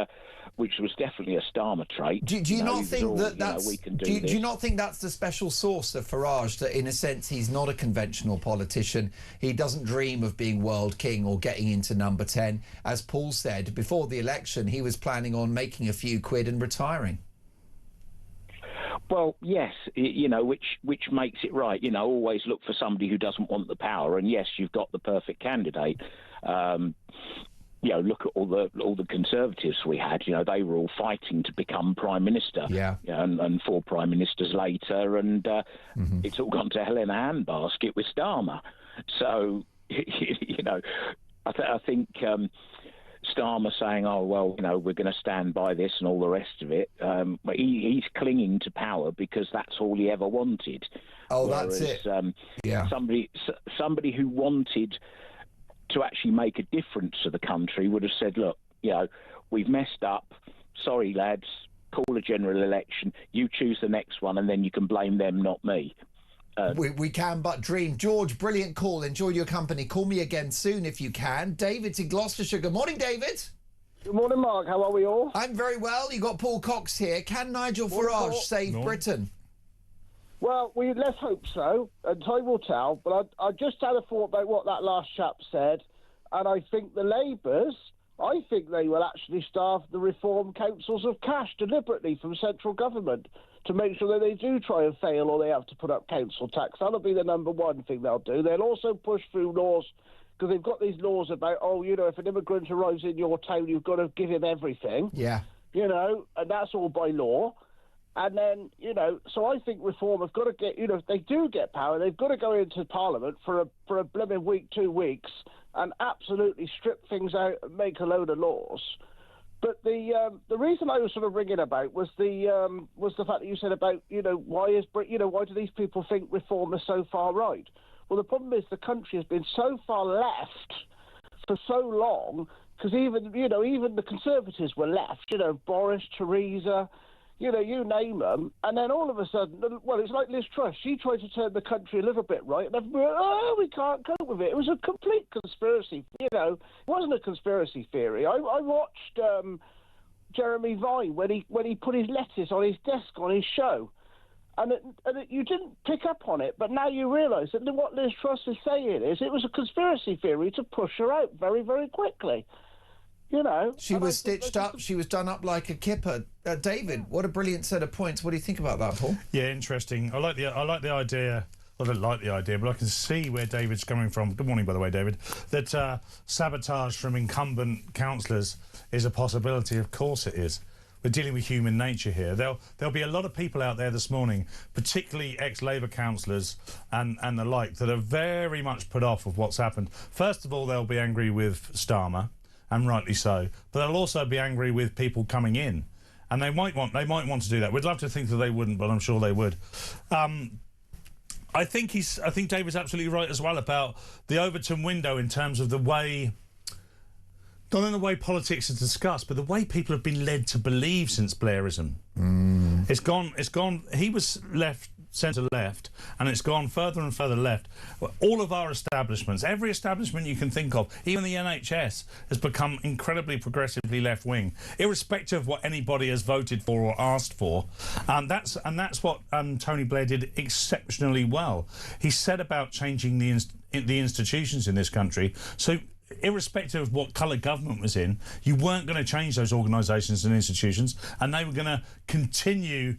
was definitely a Starmer trait. Do you not think that's? Do you not think that's the special sauce of Farage? That in a sense he's not a conventional politician. He doesn't dream of being world king or getting into number 10. As Paul said before the election, he was planning on making a few quid and retiring. Well, yes, which makes it right. Always look for somebody who doesn't want the power. And yes, you've got the perfect candidate. Look at all the Conservatives we had. They were all fighting to become Prime Minister. And 4 Prime Ministers later, and it's all gone to hell in a handbasket with Starmer. So, I think Starmer saying, "Oh well, we're going to stand by this" and all the rest of it. But he's clinging to power because that's all he ever wanted. Oh, whereas, that's it. Somebody who wanted to actually make a difference to the country would have said, "Look, we've messed up. Sorry, lads. Call a general election. You choose the next one, and then you can blame them, not me." We can but dream. George, brilliant call. Enjoy your company. Call me again soon if you can. David's in Gloucestershire. Good morning, David. Good morning, Mark. How are we all? I'm very well. You got Paul Cox here. Can Nigel Farage save Britain? Well, let's hope so, and time will tell. But I just had a thought about what that last chap said, and I think the Labours, I think they will actually starve the Reform councils of cash deliberately from central government to make sure that they do try and fail, or they have to put up council tax. That'll be the number one thing they'll do. They'll also push through laws, because they've got these laws about, if an immigrant arrives in your town, you've got to give him everything. Yeah. And that's all by law. And then, so I think Reform have got to get, if they do get power, they've got to go into Parliament for a blooming week, 2 weeks, and absolutely strip things out and make a load of laws. But the reason I was sort of ringing about was the fact that you said about, why do these people think Reform is so far right? Well, the problem is the country has been so far left for so long, because even the Conservatives were left, Boris, Theresa, you name them, and then all of a sudden, well, it's like Liz Truss. She tried to turn the country a little bit right, and everybody went, oh, we can't cope with it. It was a complete conspiracy. It wasn't a conspiracy theory. I watched Jeremy Vine when he put his letters on his desk on his show, and you didn't pick up on it, but now you realise that what Liz Truss is saying is it was a conspiracy theory to push her out very, very quickly. She was stitched up. She was done up like a kipper. David, what a brilliant set of points. What do you think about that, Paul? Yeah, interesting. I like the idea. I don't like the idea, but I can see where David's coming from. Good morning, by the way, David. That sabotage from incumbent councillors is a possibility. Of course it is. We're dealing with human nature here. There'll be a lot of people out there this morning, particularly ex-Labour councillors and the like, that are very much put off of what's happened. First of all, they'll be angry with Starmer, and rightly so. But they'll also be angry with people coming in, and they might want to do that. We'd love to think that they wouldn't, but I'm sure they would. I think David's absolutely right as well about the Overton window in terms of the way, not in the way politics is discussed, but the way people have been led to believe since Blairism. It's gone. He was left, centre left, and it's gone further and further left. All of our establishments, every establishment you can think of, even the NHS, has become incredibly progressively left wing, irrespective of what anybody has voted for or asked for. That's what Tony Blair did exceptionally well. He said about changing the institutions in this country. So, irrespective of what colour government was in, you weren't going to change those organisations and institutions, and they were going to continue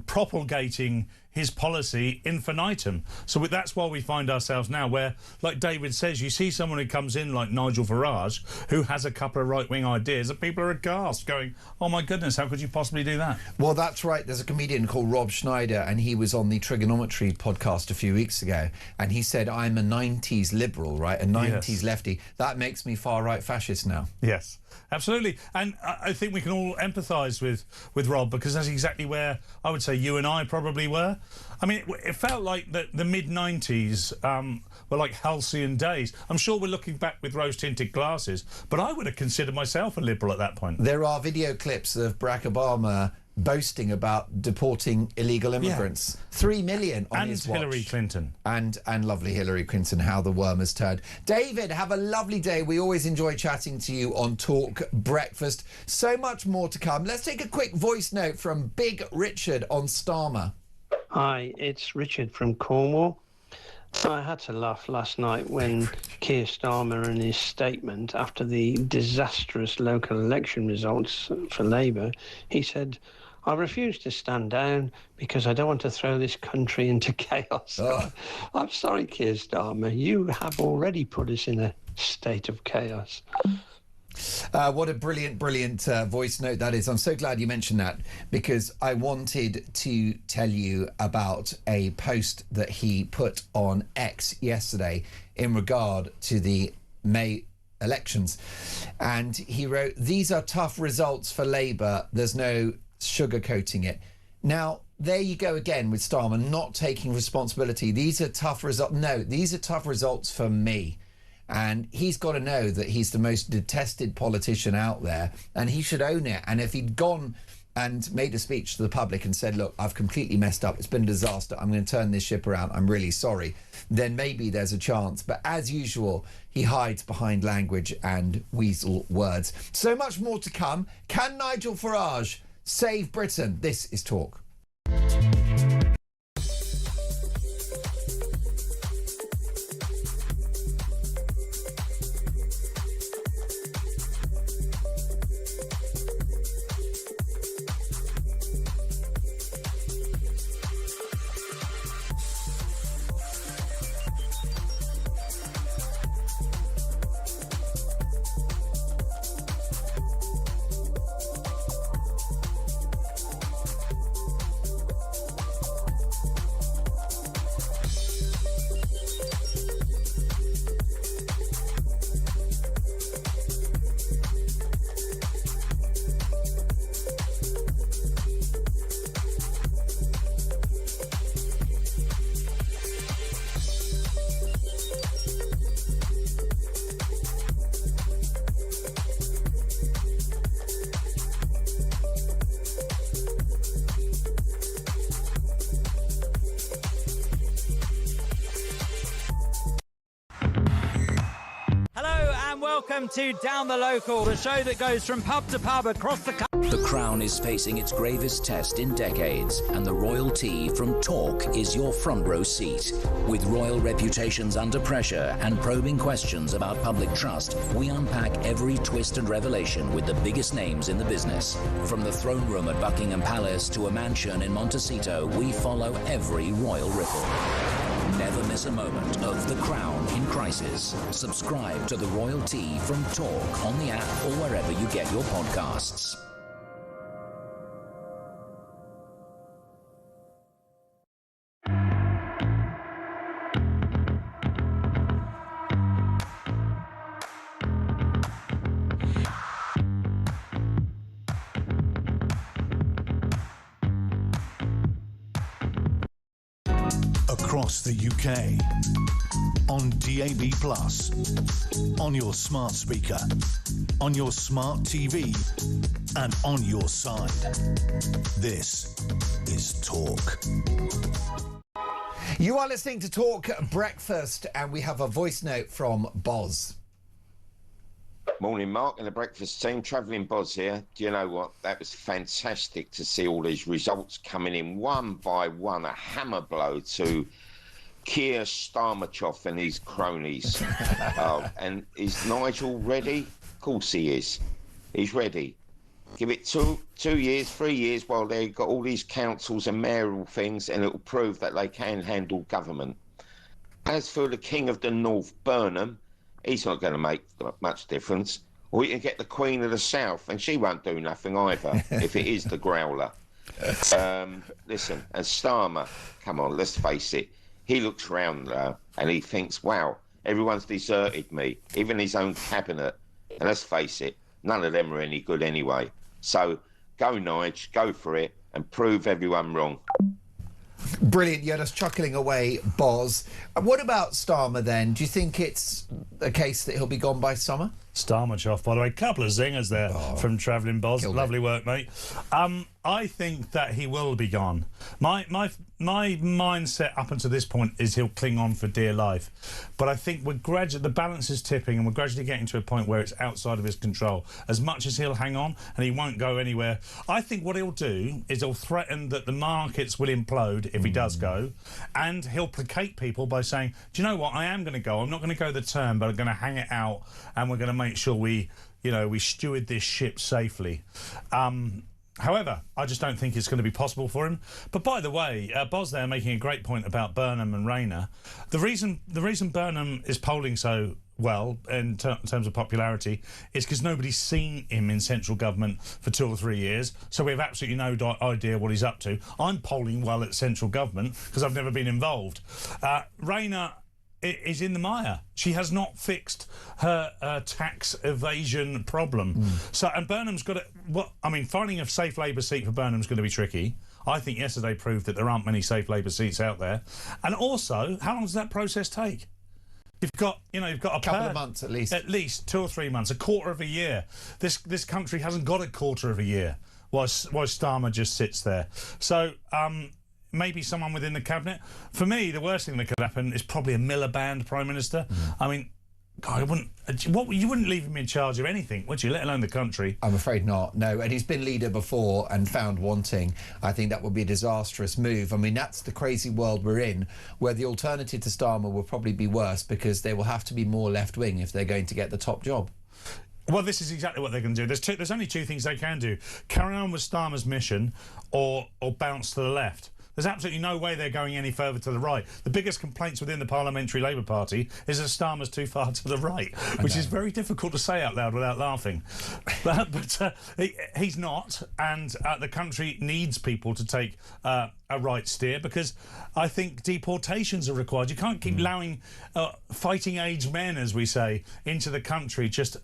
propagating his policy infinitum. So that's why we find ourselves now where, like David says, you see someone who comes in like Nigel Farage, who has a couple of right-wing ideas, and people are aghast, going, oh my goodness, how could you possibly do that? Well, that's right. There's a comedian called Rob Schneider, and he was on the Trigonometry podcast a few weeks ago, and he said, I'm a 90s liberal, right? A 90s lefty. That makes me far-right fascist now. Yes, absolutely. And I think we can all empathise with Rob, because that's exactly where I would say you and I probably were. I mean, it felt like the mid-90s were like halcyon days. I'm sure we're looking back with rose-tinted glasses, but I would have considered myself a liberal at that point. There are video clips of Barack Obama boasting about deporting illegal immigrants. 3 million on his watch. And Hillary Clinton. And lovely Hillary Clinton, how the worm has turned. David, have a lovely day. We always enjoy chatting to you on Talk Breakfast. So much more to come. Let's take a quick voice note from Big Richard on Starmer. Hi, it's Richard from Cornwall. I had to laugh last night when Keir Starmer, in his statement after the disastrous local election results for Labour, he said, I refuse to stand down because I don't want to throw this country into chaos. Oh. I'm sorry, Keir Starmer, you have already put us in a state of chaos. What a brilliant voice note that is. I'm so glad you mentioned that, because I wanted to tell you about a post that he put on X yesterday in regard to the May elections. And he wrote, these are tough results for Labour. There's no sugarcoating it. Now, there you go again with Starmer not taking responsibility. These are tough results. No, these are tough results for me. And he's got to know that he's the most detested politician out there, and he should own it. And if he'd gone and made a speech to the public and said, look, I've completely messed up, it's been a disaster, I'm going to turn this ship around, I'm really sorry, then maybe there's a chance. But as usual, he hides behind language and weasel words. So much more to come. Can Nigel Farage save Britain? This is Talk. Welcome to Down the Local, the show that goes from pub to pub across the country. The Crown is facing its gravest test in decades, and the Royal Tea from Talk is your front row seat. With royal reputations under pressure and probing questions about public trust, we unpack every twist and revelation with the biggest names in the business. From the throne room at Buckingham Palace to a mansion in Montecito, we follow every royal ripple. Never miss a moment of The Crown in crisis. Subscribe to the Royal Tea from Talk on the app or wherever you get your podcasts. Across the UK, on DAB+, on your smart speaker, on your smart TV, and on your side. This is Talk. You are listening to Talk Breakfast, and we have a voice note from Boz. Morning, Mark and the breakfast team. Travelling Boz here. Do you know what? That was fantastic to see all these results coming in one by one. A hammer blow to Keir Starmer and his cronies. And is Nigel ready? Of course he is. He's ready. Give it two years, 3 years while they've got all these councils and mayoral things, and it'll prove that they can handle government. As for the King of the North, Burnham, he's not going to make much difference. Or you can get the Queen of the South, and she won't do nothing either, if it is the growler. Listen, and Starmer, come on, let's face it. He looks round now, and he thinks, wow, everyone's deserted me, even his own cabinet. And let's face it, none of them are any good anyway. So go, Nige, go for it, and prove everyone wrong. Brilliant. You had us chuckling away, Boz. What about Starmer then? Do you think it's a case that he'll be gone by summer? Starmer off, by the way. Couple of zingers there from Travelling Boz. Lovely work, mate. I think that he will be gone. My mindset up until this point is he'll cling on for dear life. But I think the balance is tipping, and we're gradually getting to a point where it's outside of his control. As much as he'll hang on, and he won't go anywhere, I think what he'll do is he'll threaten that the markets will implode if he does go, and he'll placate people by saying, do you know what, I am going to go. I'm not going to go the term, but I'm going to hang it out, and we're going to make sure we steward this ship safely. However, I just don't think it's going to be possible for him. But by the way, Boz there making a great point about Burnham and Rayner. The reason Burnham is polling so well in terms of popularity is because nobody's seen him in central government for 2 or 3 years, so we have absolutely no idea what he's up to. I'm polling well at central government because I've never been involved. Rayner is in the mire. She has not fixed her tax evasion problem. So, and Burnham's got finding a safe Labour seat for Burnham's going to be tricky. I think yesterday proved that there aren't many safe Labour seats out there. And also, how long does that process take? You've got a couple of months at least. At least 2 or 3 months, a quarter of a year. This country hasn't got a quarter of a year. While Starmer just sits there. So, maybe someone within the cabinet. For me, the worst thing that could happen is probably a Miliband Prime Minister. I mean, God, you wouldn't leave him in charge of anything, would you, let alone the country? I'm afraid not, no. And he's been leader before and found wanting. I think that would be a disastrous move. I mean, that's the crazy world we're in, where the alternative to Starmer will probably be worse because they will have to be more left-wing if they're going to get the top job. Well, this is exactly what they're going to do. There's only 2 things they can do. Carry on with Starmer's mission or bounce to the left. There's absolutely no way they're going any further to the right. The biggest complaints within the Parliamentary Labour Party is that Starmer's too far to the right, which is very difficult to say out loud without laughing. But he's not, and the country needs people to take a right steer, because I think deportations are required. You can't keep allowing fighting-age men, as we say, into the country just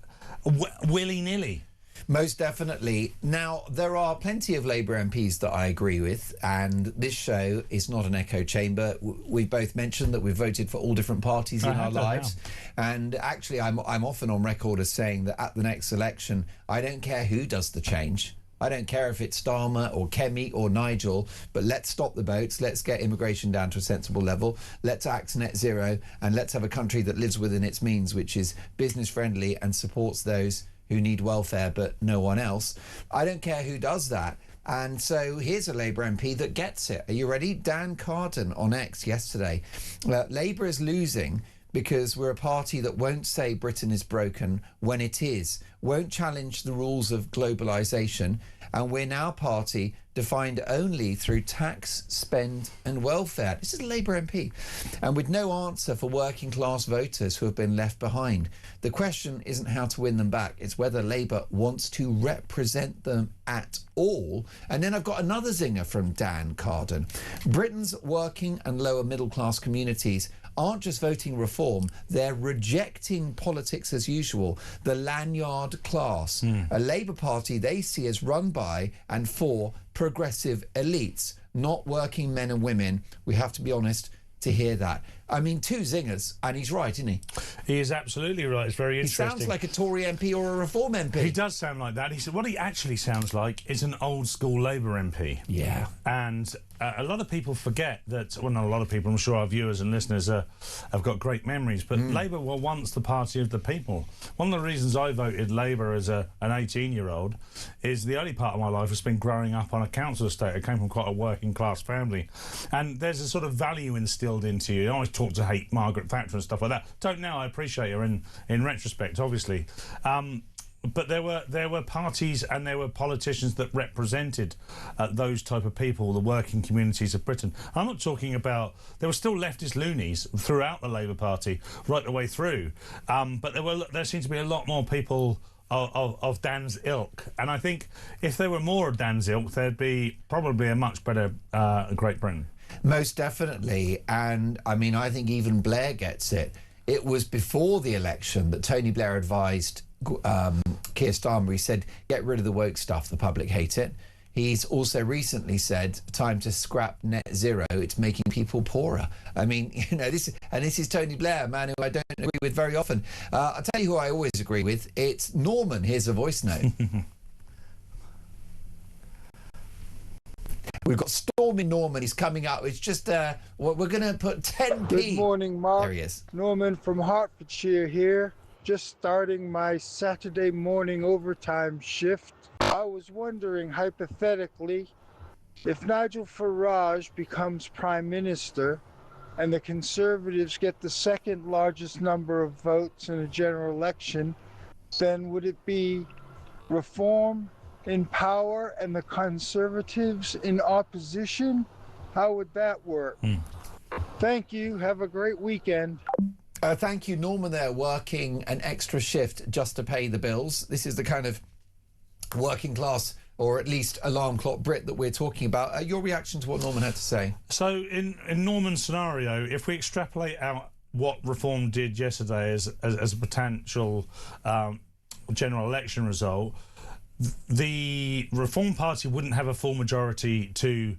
willy-nilly. Most definitely. Now, there are plenty of Labour MPs that I agree with, and this show is not an echo chamber. We both mentioned that we've voted for all different parties in our lives, and actually I'm often on record as saying that at the next election, I don't care who does the change. I don't care if it's Starmer or Kemi or Nigel, but let's stop the boats, let's get immigration down to a sensible level, let's act net zero, and let's have a country that lives within its means, which is business friendly and supports those who need welfare but no one else. I don't care who does that. And so here's a Labour MP that gets it. Are you ready? Dan Carden on X yesterday. Labour is losing because we're a party that won't say Britain is broken when it is, won't challenge the rules of globalisation, and we're now a party defined only through tax, spend and welfare. This is a Labour MP. And with no answer for working class voters who have been left behind. The question isn't how to win them back, it's whether Labour wants to represent them at all. And then I've got another zinger from Dan Carden. Britain's working and lower middle class communities aren't just voting reform, they're rejecting politics as usual, the lanyard class, a Labour Party they see as run by and for progressive elites, not working men and women. We have to be honest to hear that. I mean, two zingers, and he's right, isn't he? He is absolutely right. It's very interesting. He sounds like a Tory MP or a Reform MP. He does sound like that. What he actually sounds like is an old-school Labour MP. Yeah. And a lot of people forget that, well, not a lot of people, I'm sure our viewers and listeners have got great memories, but Labour were once the party of the people. One of the reasons I voted Labour as an 18-year-old is the early part of my life has been growing up on a council estate. I came from quite a working-class family. And there's a sort of value instilled into you. I always talk to hate Margaret Thatcher and stuff like that. Don't now, I appreciate her in retrospect, obviously. But there were parties and there were politicians that represented those type of people, the working communities of Britain. I'm not talking about... There were still leftist loonies throughout the Labour Party, right the way through. But there seemed to be a lot more people of Dan's ilk. And I think if there were more of Dan's ilk, there'd be probably a much better Great Britain. Most definitely. And, I mean, I think even Blair gets it. It was before the election that Tony Blair advised Keir Starmer. He said, get rid of the woke stuff, the public hate it. He's also recently said, time to scrap net zero, it's making people poorer. I mean, you know, this is Tony Blair, a man who I don't agree with very often. I'll tell you who I always agree with. It's Norman. Here's a voice note. We've got Stormy Norman. He's coming up. It's just, we're going to put 10p. Good morning, Mark. There he is. Norman from Hertfordshire here. Just starting my Saturday morning overtime shift. I was wondering, hypothetically, if Nigel Farage becomes Prime Minister and the Conservatives get the second largest number of votes in a general election, then would it be Reform in power and the Conservatives in opposition? How would that work? Thank you. Have a great weekend. Thank you, Norman, there, working an extra shift just to pay the bills. This is the kind of working class, or at least alarm clock Brit that we're talking about. Your reaction to what Norman had to say? So in Norman's scenario, if we extrapolate out what Reform did yesterday as a potential general election result, the Reform Party wouldn't have a full majority to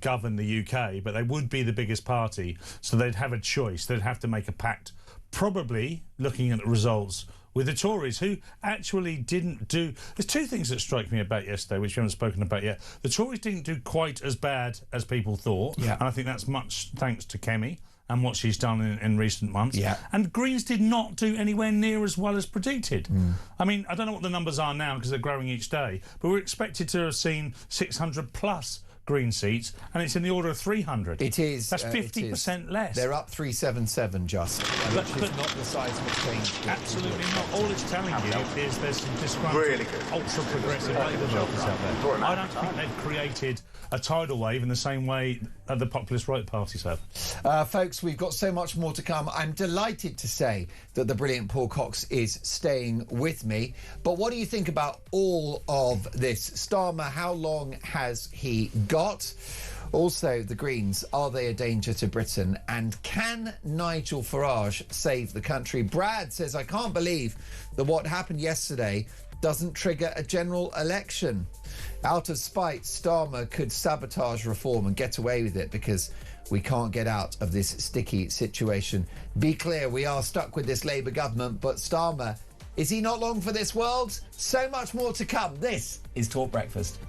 govern the UK, but they would be the biggest party, so they'd have a choice. They'd have to make a pact, probably looking at the results, with the Tories, who actually didn't do... There's two things that strike me about yesterday, which we haven't spoken about yet. The Tories didn't do quite as bad as people thought, and I think that's much thanks to Kemi and what she's done in recent months. Yeah. And Greens did not do anywhere near as well as predicted. I mean, I don't know what the numbers are now because they're growing each day, but we're expected to have seen 600 plus Green seats, and it's in the order of 300. It is. That's 50% less. They're up 377 just, which is not the seismic change. Absolutely not. All it's telling you is there's some disgruntled, ultra-progressive Labour voters out there. I don't think they've created a tidal wave in the same way the populist right parties have. Folks, we've got so much more to come. I'm delighted to say that the brilliant Paul Cox is staying with me. But what do you think about all of this? Starmer, how long has he got? Also, the Greens, are they a danger to Britain? And can Nigel Farage save the country? Brad says, I can't believe that what happened yesterday doesn't trigger a general election. Out of spite, Starmer could sabotage Reform and get away with it because we can't get out of this sticky situation. Be clear, we are stuck with this Labour government, but Starmer Is he not long for this world? So much more to come. This is Talk Breakfast.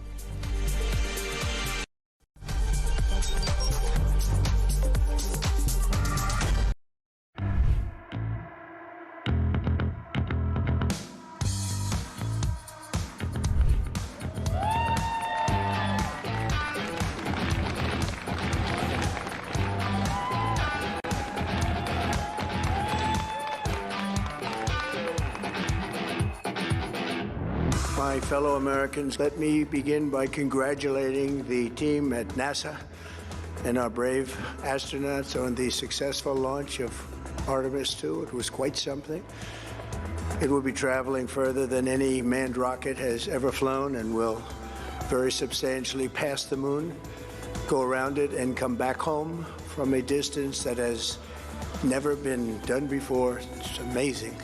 My fellow Americans, let me begin by congratulating the team at NASA and our brave astronauts on the successful launch of Artemis 2. It was quite something. It will be traveling further than any manned rocket has ever flown and will very substantially pass the moon, go around it, and come back home from a distance that has never been done before. It's amazing.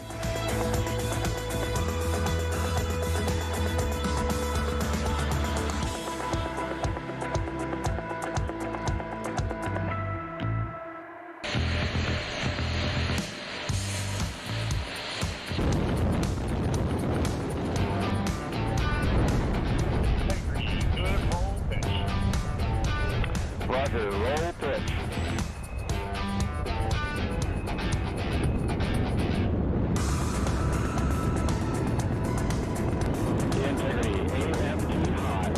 Roger, roll pitch. Integrity, AMT high.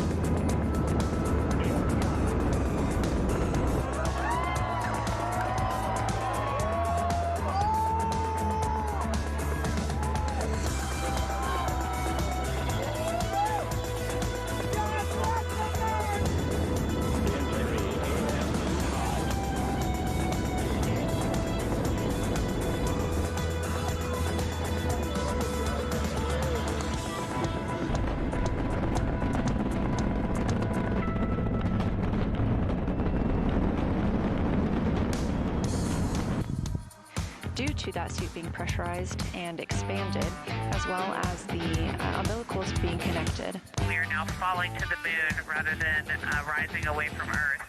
Due to that suit being pressurized and expanded, as well as the umbilicals being connected. We are now falling to the moon rather than rising away from Earth.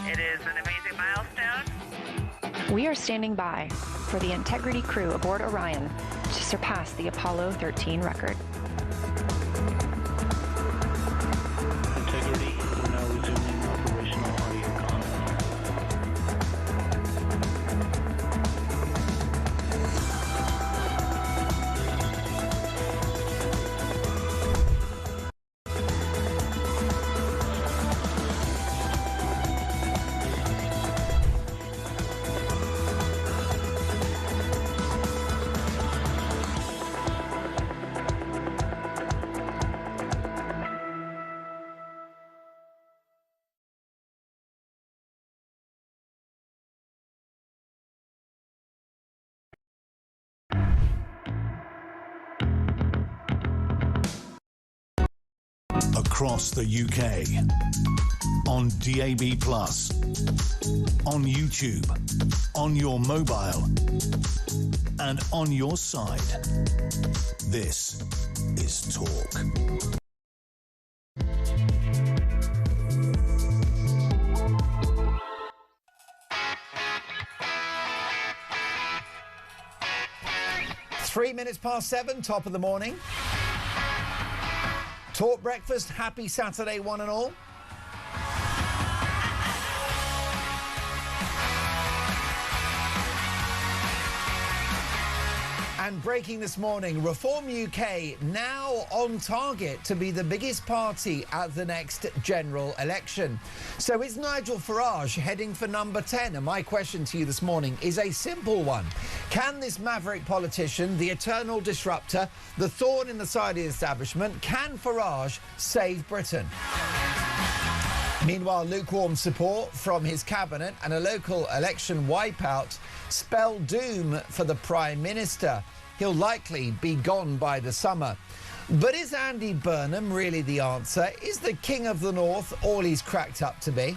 It is an amazing milestone. We are standing by for the Integrity crew aboard Orion to surpass the Apollo 13 record. Integrity, we're now resuming operational audio contact. Across the UK, on DAB+, on YouTube, on your mobile, and on your side. This is Talk. Three minutes past 7, top of the morning. Talk Breakfast, happy Saturday one and all. And breaking this morning, Reform UK now on target to be the biggest party at the next general election. So is Nigel Farage heading for number 10? And my question to you this morning is a simple one. Can this maverick politician, the eternal disruptor, the thorn in the side of the establishment, can Farage save Britain? Meanwhile, lukewarm support from his cabinet and a local election wipeout spell doom for the Prime Minister. He'll likely be gone by the summer. But is Andy Burnham really the answer? Is the King of the North all he's cracked up to be?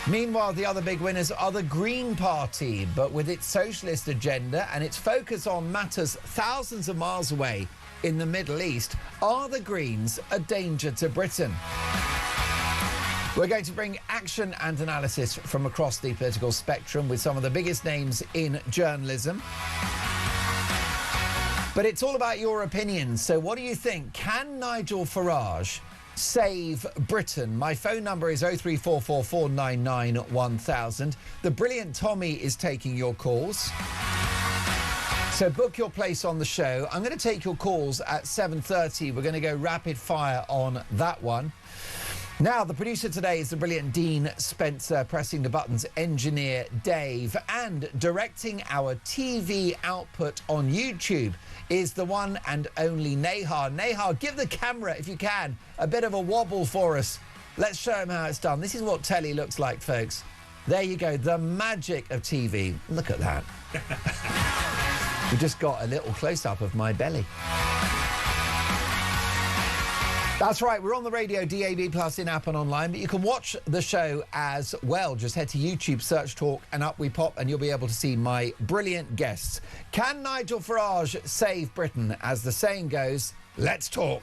Meanwhile, the other big winners are the Green Party, but with its socialist agenda and its focus on matters thousands of miles away in the Middle East, are the Greens a danger to Britain? We're going to bring action and analysis from across the political spectrum with some of the biggest names in journalism. But it's all about your opinions. So what do you think? Can Nigel Farage save Britain? My phone number is 03444991000. The brilliant Tommy is taking your calls. So book your place on the show. I'm going to take your calls at 7:30. We're going to go rapid fire on that one. Now, the producer today is the brilliant Dean Spencer, pressing the buttons, engineer Dave, and directing our TV output on YouTube is the one and only Nahar. Nahar, give the camera, if you can, a bit of a wobble for us. Let's show him how it's done. This is what telly looks like, folks. There you go, the magic of TV. Look at that. We just got a little close-up of my belly. That's right, we're on the radio, DAB+, in-app and online, but you can watch the show as well. Just head to YouTube, search Talk, and up we pop, and you'll be able to see my brilliant guests. Can Nigel Farage save Britain? As the saying goes, let's talk.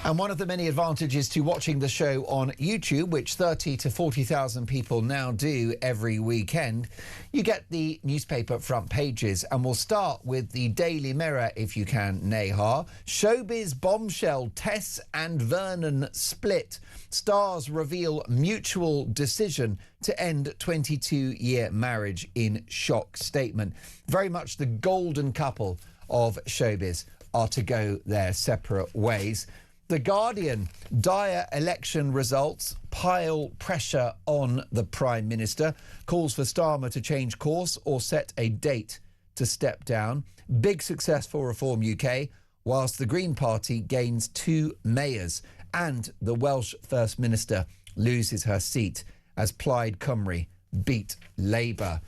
And one of the many advantages to watching the show on YouTube, which 30 to 40,000 people now do every weekend, you get the newspaper front pages. And we'll start with the Daily Mirror, if you can, Nahar. Showbiz bombshell, Tess and Vernon split. Stars reveal mutual decision to end 22-year marriage in shock statement. Very much the golden couple of showbiz are to go their separate ways. The Guardian, dire election results pile pressure on the Prime Minister. Calls for Starmer to change course or set a date to step down. Big success for Reform UK, whilst the Green Party gains 2 mayors. And the Welsh First Minister loses her seat as Plaid Cymru beat Labour.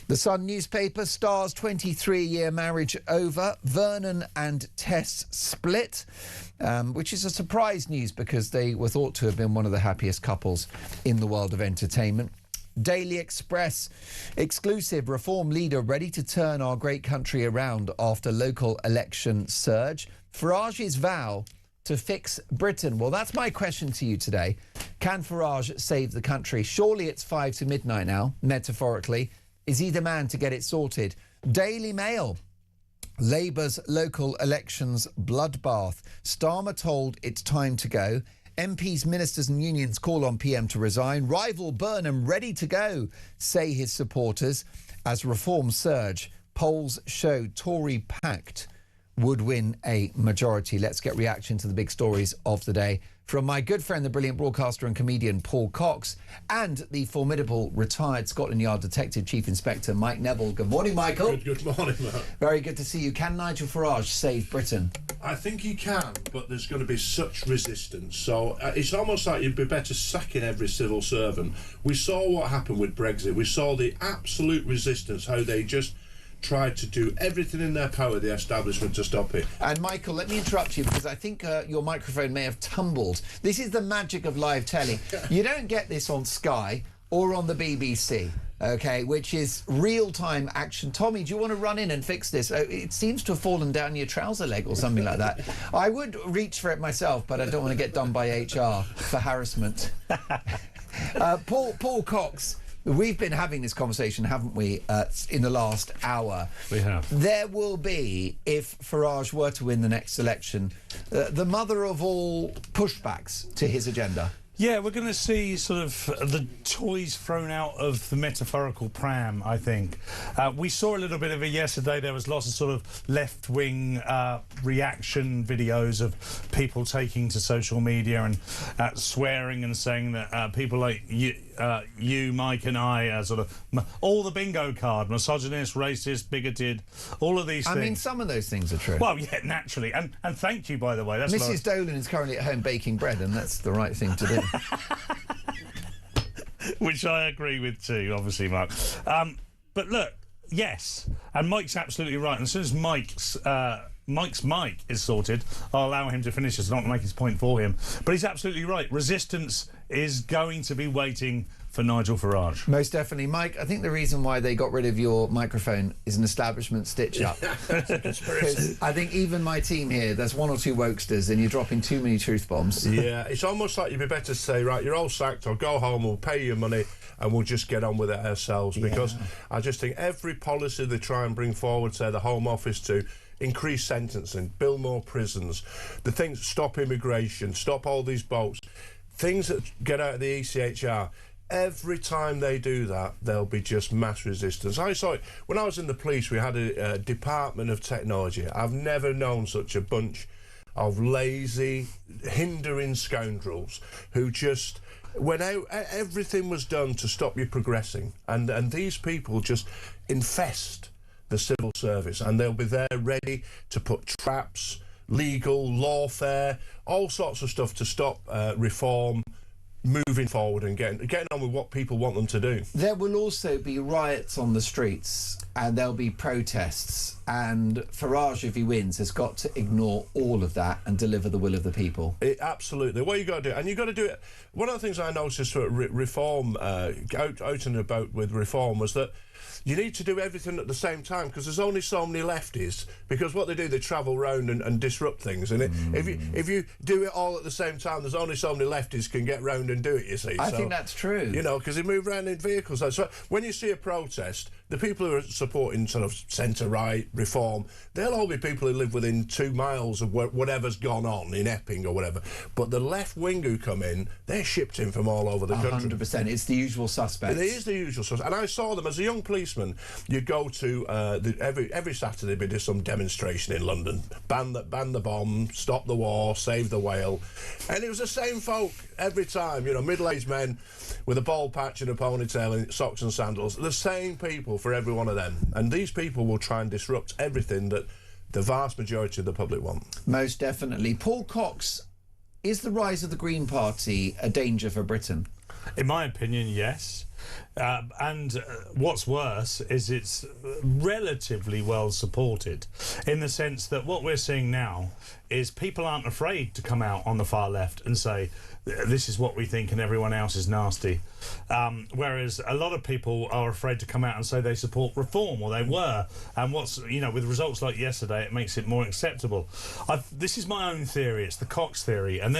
The Sun newspaper, Stars 23-year marriage over. Vernon and Tess split, which is a surprise news because they were thought to have been one of the happiest couples in the world of entertainment. Daily Express, exclusive, Reform leader ready to turn our great country around after local election surge. Farage's vow to fix Britain. Well, that's my question to you today. Can Farage save the country? Surely it's 5 to midnight now, metaphorically. Is he the man to get it sorted? Daily Mail. Labour's local elections bloodbath. Starmer told it's time to go. MPs, ministers and unions call on PM to resign. Rival Burnham ready to go, say his supporters. As Reform surge, polls show Tory pact would win a majority. Let's get reaction to the big stories of the day from my good friend, the brilliant broadcaster and comedian Paul Cox, and the formidable retired Scotland Yard Detective Chief Inspector Mike Neville. Good morning, Michael. Good morning, Mark. Very good to see you. Can Nigel Farage save Britain? I think he can, but there's going to be such resistance. So it's almost like you'd be better sacking every civil servant. We saw what happened with Brexit. We saw the absolute resistance, how they just tried to do everything in their power, the establishment, to stop it. And Michael, let me interrupt you because I think your microphone may have tumbled. This is the magic of live telly. You don't get this on Sky or on the BBC, okay, which is real-time action. Tommy, do you want to run in and fix this? It seems to have fallen down your trouser leg or something like that. I would reach for it myself, but I don't want to get done by HR for harassment. Paul Cox, we've been having this conversation, haven't we, in the last hour. We have. There will be, if Farage were to win the next election, the mother of all pushbacks to his agenda. Yeah, we're going to see sort of the toys thrown out of the metaphorical pram, I think. We saw a little bit of it yesterday. There was lots of sort of left-wing reaction videos of people taking to social media and swearing and saying that people like you, Mike and I are sort of all the bingo card, misogynist, racist, bigoted, all of these things. I mean, some of those things are true. Well, yeah, naturally. And thank you, by the way. That's Mrs. Dolan is currently at home baking bread, and that's the right thing to do. Which I agree with too, obviously, Mark. But look, yes, and Mike's absolutely right. And as soon as Mike's mic is sorted, I'll allow him to finish this, not make his point for him. But he's absolutely right. Resistance is going to be waiting for Nigel Farage. Most definitely. Mike, I think the reason why they got rid of your microphone is an establishment stitch-up. I think even my team here, there's one or two wokesters and you're dropping too many truth bombs. Yeah, it's almost like you'd be better to say, right, you're all sacked, or go home, we'll pay you money and we'll just get on with it ourselves. Because I just think every policy they try and bring forward, say the Home Office, to increase sentencing, build more prisons, the things, stop immigration, stop all these boats, things that get out of the ECHR, every time they do that, there'll be just mass resistance. I saw it when I was in the police. We had a Department of Technology. I've never known such a bunch of lazy, hindering scoundrels who just went out. Everything was done to stop you progressing, and these people just infest the civil service, and they'll be there ready to put traps, legal, lawfare, all sorts of stuff to stop reform moving forward and getting on with what people want them to do. There will also be riots on the streets and there'll be protests, and Farage, if he wins, has got to ignore all of that and deliver the will of the people. Absolutely. What you got to do, and you've got to do it. One of the things I noticed for reform, out and about with reform, was that you need to do everything at the same time, because there's only so many lefties. Because what they do, they travel around and disrupt things. And if you do it all at the same time, there's only so many lefties can get round and do it, you see. I think that's true. You know, because they move around in vehicles. So when you see a protest, the people who are supporting sort of centre-right reform, they'll all be people who live within 2 miles of whatever's gone on in Epping or whatever. But the left wing who come in, they're shipped in from all over the country. 100%. It's the usual suspects. It is the usual suspects. And I saw them as a young policeman. You go to every Saturday there'd be some demonstration in London. Ban the bomb, stop the war, save the whale. And it was the same folk every time, you know, middle-aged men with a bald patch and a ponytail and socks and sandals. The same people for every one of them. And these people will try and disrupt everything that the vast majority of the public want. Most definitely. Paul Cox, is the rise of the Green Party a danger for Britain? In my opinion, yes. And what's worse is it's relatively well supported, in the sense that what we're seeing now is people aren't afraid to come out on the far left and say this is what we think and everyone else is nasty, whereas a lot of people are afraid to come out and say they support reform, or they were. And what's, you know, with results like yesterday, it makes it more acceptable. This is my own theory. It's the Cox theory, and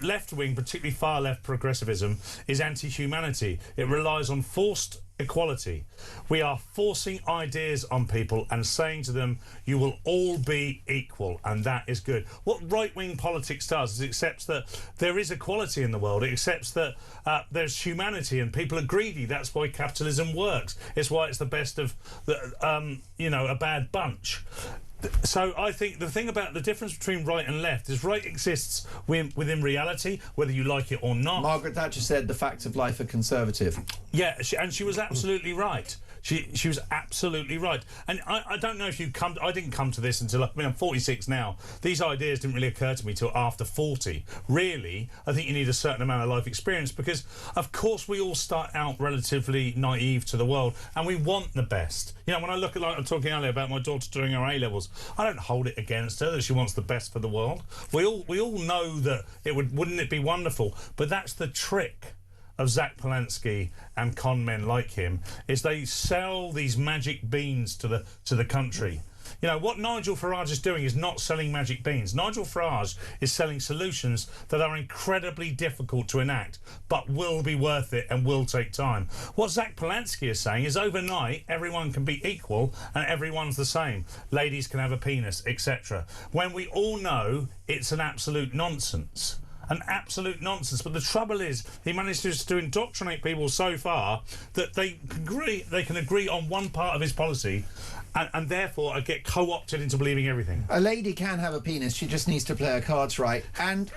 left wing, particularly far left progressivism, is anti-humanity. It relies on forced equality. We are forcing ideas on people and saying to them, you will all be equal, and that is good. What right-wing politics does is it accepts that there is equality in the world. It accepts that there's humanity and people are greedy. That's why capitalism works. It's why it's the best of the, you know, a bad bunch. So I think the thing about the difference between right and left is right exists within reality, whether you like it or not. Margaret Thatcher said the facts of life are conservative. Yeah, and she was absolutely right. She was absolutely right. And I don't know if you come... I didn't come to this until... I mean, I'm 46 now. These ideas didn't really occur to me till after 40. Really, I think you need a certain amount of life experience, because, of course, we all start out relatively naive to the world, and we want the best. You know, when I look at, like I'm talking earlier about my daughter doing her A-levels, I don't hold it against her that she wants the best for the world. We all know that wouldn't it be wonderful? But that's the trick of Zach Polanski and con men like him, is they sell these magic beans to the country. You know, what Nigel Farage is doing is not selling magic beans. Nigel Farage is selling solutions that are incredibly difficult to enact, but will be worth it and will take time. What Zach Polanski is saying is overnight everyone can be equal and everyone's the same. Ladies can have a penis, etc. When we all know it's an absolute nonsense. An absolute nonsense. But the trouble is, he manages to indoctrinate people so far that they can agree on one part of his policy, and therefore get co-opted into believing everything. A lady can have a penis, she just needs to play her cards right. And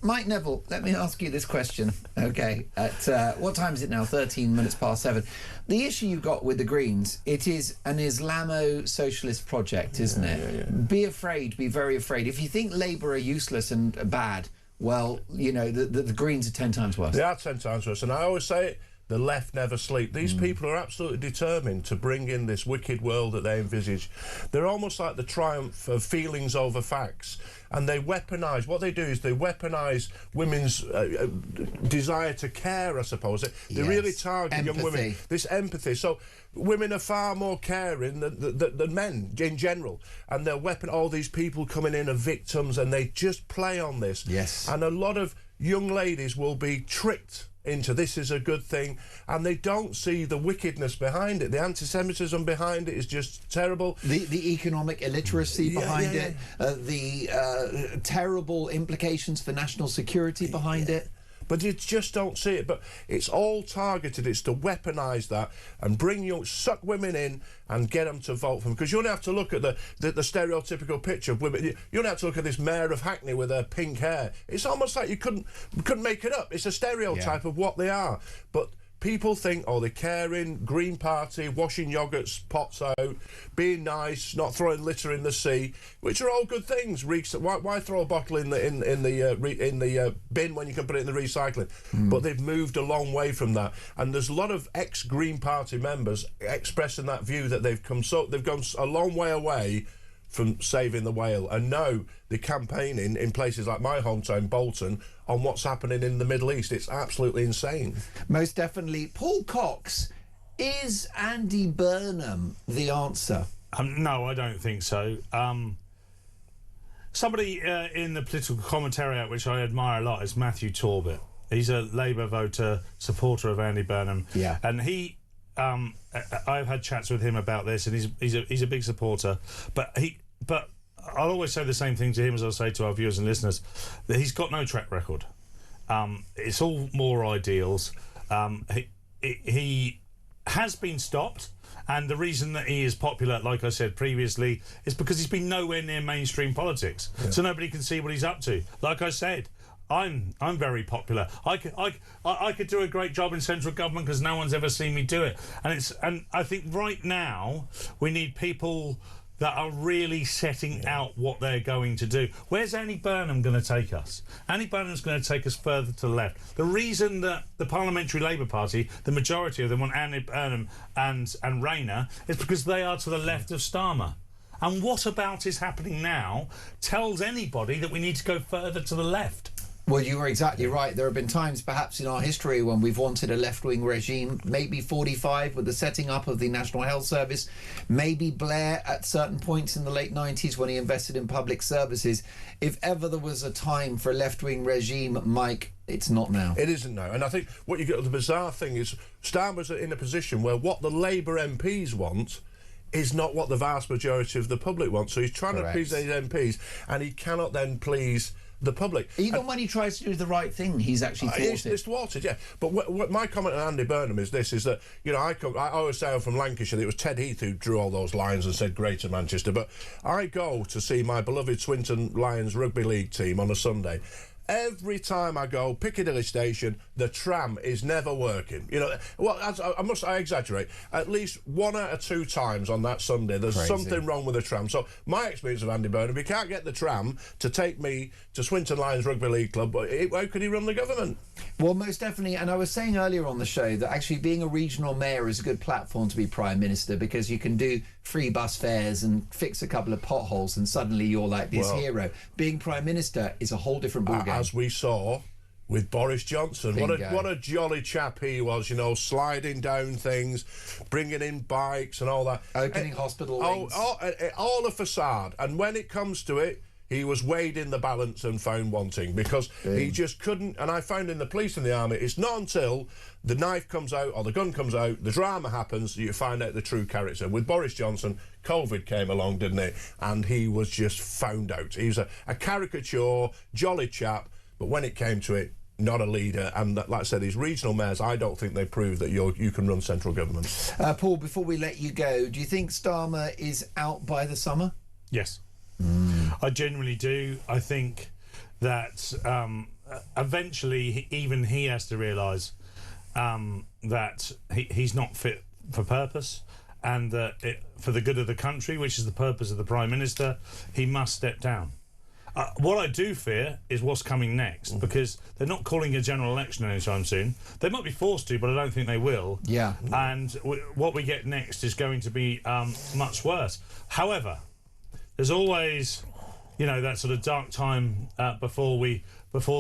Mike Neville, let me ask you this question. Okay, at what time is it now? 13 minutes past 7. The issue you've got with the Greens, it is an Islamo-socialist project, isn't it? Yeah. Be afraid, be very afraid. If you think Labour are useless and bad, well, you know, the Greens are 10 times worse. They are 10 times worse, and I always say it, the left never sleep. These people are absolutely determined to bring in this wicked world that they envisage. They're almost like the triumph of feelings over facts. and they weaponise. What they do is they weaponise women's desire to care, I suppose. They really target young women. This empathy. So women are far more caring than men in general, and they'll weapon all these people coming in are victims, and they just play on this. Yes. And a lot of young ladies will be tricked into this is a good thing, and they don't see the wickedness behind it. The anti-Semitism behind it is just terrible. The economic illiteracy behind it, the terrible implications for national security behind it. But you just don't see it. But it's all targeted. It's to weaponise that and suck women in and get them to vote for them. Because you only have to look at the stereotypical picture of women. You only have to look at this mayor of Hackney with her pink hair. It's almost like you couldn't make it up. It's a stereotype of what they are. But people think, oh, they're caring, Green Party, washing yogurt's pots out, being nice, not throwing litter in the sea, which are all good things. Why throw a bottle in the bin when you can put it in the recycling? But they've moved a long way from that, and there's a lot of ex-Green Party members expressing that view that they've gone a long way away from saving the whale, and now they're campaigning in places like my hometown, Bolton, on what's happening in the Middle East. It's absolutely insane. Most definitely. Paul Cox, is Andy Burnham the answer? No, I don't think so. Somebody in the political commentariat, which I admire a lot, is Matthew Torbett. He's a Labour voter, supporter of Andy Burnham. Yeah. And he... I've had chats with him about this, and he's a big supporter. But I'll always say the same thing to him as I'll say to our viewers and listeners, that he's got no track record. It's all more ideals. He has been stopped, and the reason that he is popular, like I said previously, is because he's been nowhere near mainstream politics, so nobody can see what he's up to. Like I said, I'm very popular. I could do a great job in central government because no one's ever seen me do it. And I think right now we need people that are really setting out what they're going to do. Where's Andy Burnham going to take us? Andy Burnham's going to take us further to the left. The reason that the Parliamentary Labour Party, the majority of them want Andy Burnham and Rayner, is because they are to the left of Starmer. And what about is happening now tells anybody that we need to go further to the left. Well, you were exactly right. There have been times, perhaps in our history, when we've wanted a left-wing regime, maybe 45 with the setting up of the National Health Service, maybe Blair at certain points in the late 90s when he invested in public services. If ever there was a time for a left-wing regime, Mike, it's not now. It isn't now. And I think what you get, the bizarre thing is, Starmer's in a position where what the Labour MPs want is not what the vast majority of the public wants. So he's trying to please his MPs, and he cannot then please the public. Even when he tries to do the right thing, he's actually thwarted. It's thwarted, yeah. But what my comment on Andy Burnham is this, is that, you know, I always say I'm from Lancashire. It was Ted Heath who drew all those lines and said Greater Manchester. But I go to see my beloved Swinton Lions Rugby League team on a Sunday. Every time I go, Piccadilly Station, the tram is never working. You know, well, I exaggerate. At least 1 out of 2 times on that Sunday, there's something wrong with the tram. So my experience of Andy Burnham, he can't get the tram to take me to Swinton Lions Rugby League Club, but how could he run the government? Well, most definitely. And I was saying earlier on the show that actually being a regional mayor is a good platform to be Prime Minister, because you can do free bus fares and fix a couple of potholes, and suddenly you're like this hero. Being Prime Minister is a whole different ballgame. As we saw with Boris Johnson. What a jolly chap he was, you know, sliding down things, bringing in bikes and all that. Opening hospital wings. All a facade. And when it comes to it, he was weighed in the balance and found wanting, because he just couldn't. And I found in the police and the army, it's not until the knife comes out or the gun comes out, the drama happens, you find out the true character. With Boris Johnson, COVID came along, didn't it? And he was just found out. He was a caricature, jolly chap, but when it came to it, not a leader. And like I said, these regional mayors, I don't think they prove that you can run central government. Paul, before we let you go, do you think Starmer is out by the summer? Yes. I genuinely do. I think that eventually even he has to realise that he's not fit for purpose, and that for the good of the country, which is the purpose of the Prime Minister, he must step down. What I do fear is what's coming next, because they're not calling a general election anytime soon. They might be forced to, but I don't think they will. Yeah. And what we get next is going to be much worse. However, there's always you know, that sort of dark time before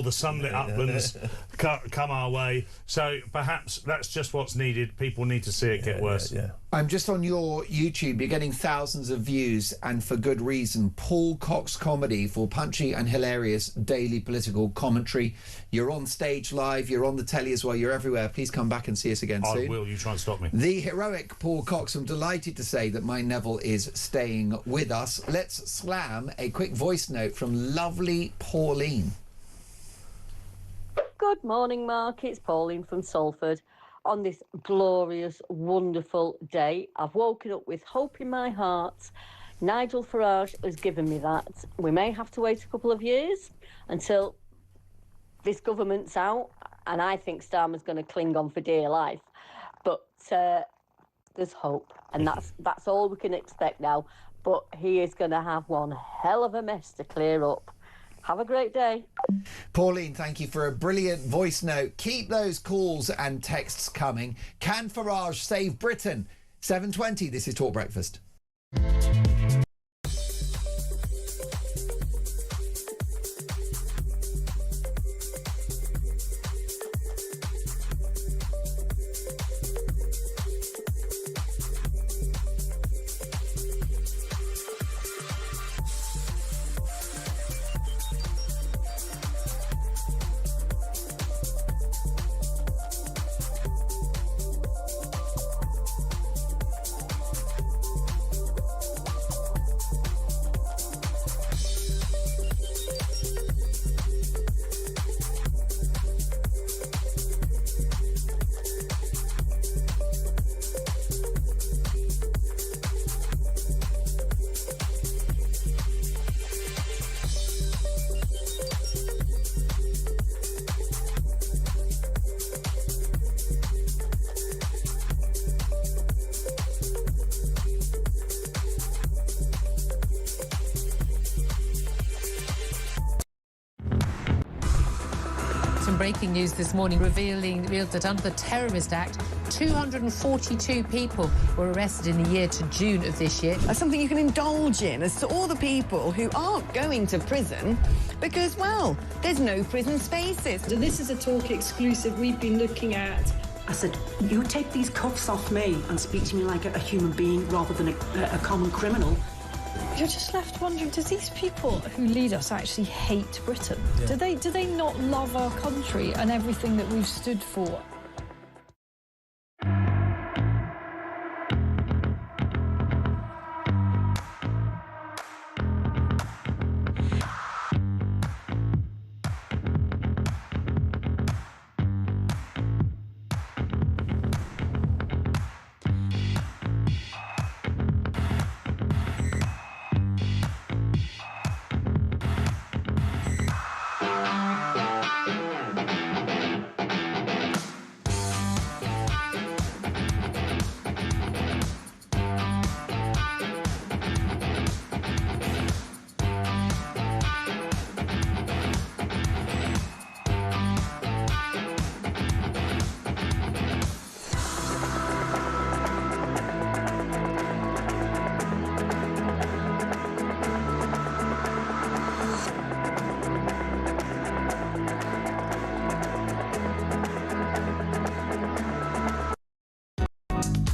the sunlit uplands come our way. So perhaps that's just what's needed. People need to see it get worse. I'm just on your YouTube. You're getting thousands of views, and for good reason. Paul Cox Comedy for punchy and hilarious daily political commentary. You're on stage live. You're on the telly as well. You're everywhere. Please come back and see us again soon. I will. You try and stop me. The heroic Paul Cox. I'm delighted to say that my Neville is staying with us. Let's slam a quick voice note from lovely Pauline. Good morning, Mark. It's Pauline from Salford. On this glorious, wonderful day, I've woken up with hope in my heart. Nigel Farage has given me that. We may have to wait a couple of years until this government's out, and I think Starmer's going to cling on for dear life. But there's hope, and that's all we can expect now. But he is going to have one hell of a mess to clear up. Have a great day. Pauline, thank you for a brilliant voice note. Keep those calls and texts coming. Can Farage save Britain? 7:20, this is Talk Breakfast. Breaking news this morning revealed that under the Terrorist Act, 242 people were arrested in the year to June of this year. That's something you can indulge in as to all the people who aren't going to prison because, well, there's no prison spaces. So this is a Talk exclusive we've been looking at. I said, you take these cuffs off me and speak to me like a human being rather than a common criminal. You're just left wondering, does these people who lead us actually hate Britain? Yeah. Do they not love our country and everything that we've stood for?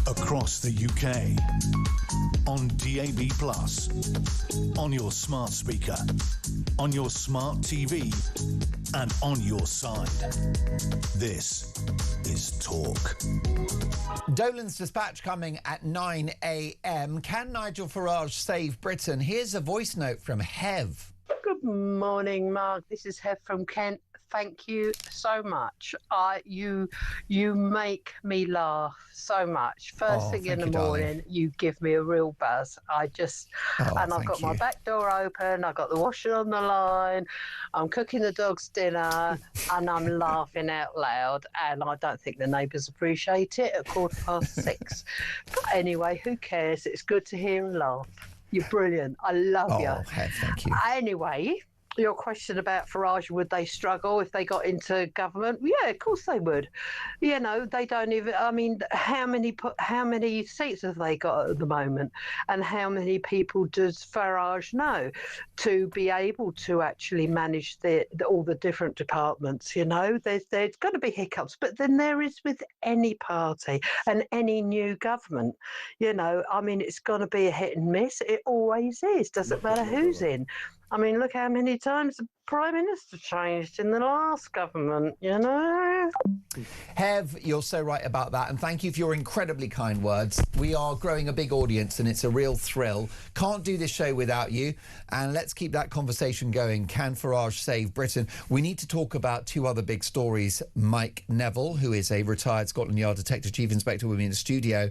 Across the UK, on DAB+, on your smart speaker, on your smart TV, and on your side. This is Talk. Dolan's dispatch coming at 9 a.m. Can Nigel Farage save Britain? Here's a voice note from Hev. Good morning, Mark. This is Hev from Kent. Thank you so much. You make me laugh so much. First thing in the morning, you give me a real buzz. I've got my back door open. I've got the washing on the line. I'm cooking the dog's dinner, and I'm laughing out loud. And I don't think the neighbours appreciate it at 6:15. But anyway, who cares? It's good to hear and laugh. You're brilliant. I love you. Hev, thank you. Anyway, your question about Farage, would they struggle if they got into government? Yeah, of course they would. You know, they don't even. I mean, how many seats have they got at the moment, and how many people does Farage know to be able to actually manage all the different departments? You know, there's going to be hiccups, but then there is with any party and any new government. You know, I mean, it's going to be a hit and miss. It always is. Doesn't matter who's in. I mean, look how many times the Prime Minister changed in the last government, you know? Hev, you're so right about that, and thank you for your incredibly kind words. We are growing a big audience, and it's a real thrill. Can't do this show without you, and let's keep that conversation going. Can Farage save Britain? We need to talk about two other big stories. Mike Neville, who is a retired Scotland Yard Detective Chief Inspector, with me in the studio.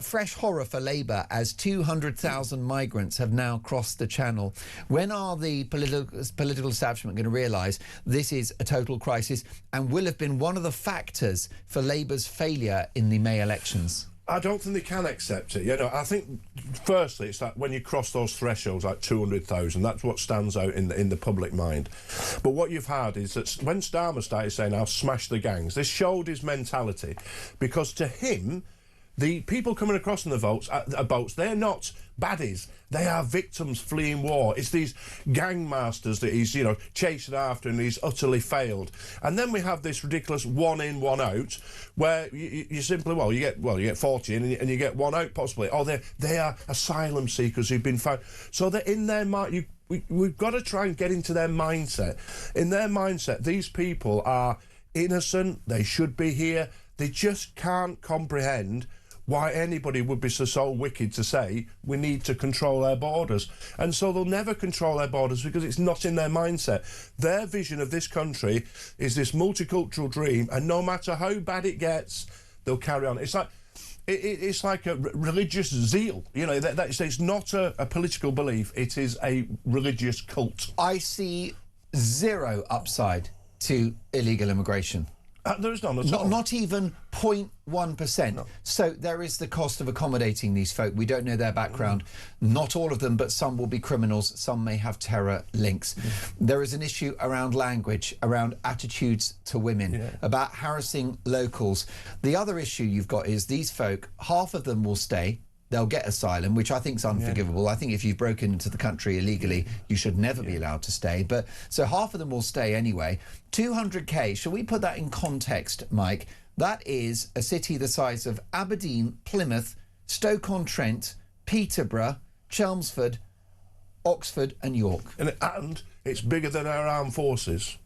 Fresh horror for Labour as 200,000 migrants have now crossed the Channel. When are the political establishment going to realise this is a total crisis and will have been one of the factors for Labour's failure in the May elections? I don't think they can accept it. You know, I think, firstly, it's like when you cross those thresholds, like 200,000, that's what stands out in the public mind. But what you've had is that when Starmer started saying, I'll smash the gangs, this showed his mentality, because to him, the people coming across in the boats, they're not baddies. They are victims fleeing war. It's these gang masters that he's, you know, chasing after, and he's utterly failed. And then we have this ridiculous one in, one out, where you simply, you get 40 in and you get one out possibly. Oh, they are asylum seekers who've been found. So they're in their mind. We've got to try and get into their mindset. In their mindset, these people are innocent. They should be here. They just can't comprehend why anybody would be so wicked to say we need to control our borders. And so they'll never control their borders because it's not in their mindset. Their vision of this country is this multicultural dream, and no matter how bad it gets, they'll carry on. It's like a religious zeal. You know, it's not a political belief, it is a religious cult. I see zero upside to illegal immigration. There is none at all. Not even 0.1%. No. So there is the cost of accommodating these folk. We don't know their background. Not all of them, but some will be criminals. Some may have terror links. There is an issue around language, around attitudes to women, about harassing locals. The other issue you've got is these folk, half of them will stay. They'll get asylum, which I think is unforgivable. I think if you've broken into the country illegally, you should never be allowed to stay. But so half of them will stay anyway. 200k, shall we put that in context, Mike? That is a city the size of Aberdeen, Plymouth, Stoke-on-Trent, Peterborough, Chelmsford, Oxford and York. And it's bigger than our armed forces.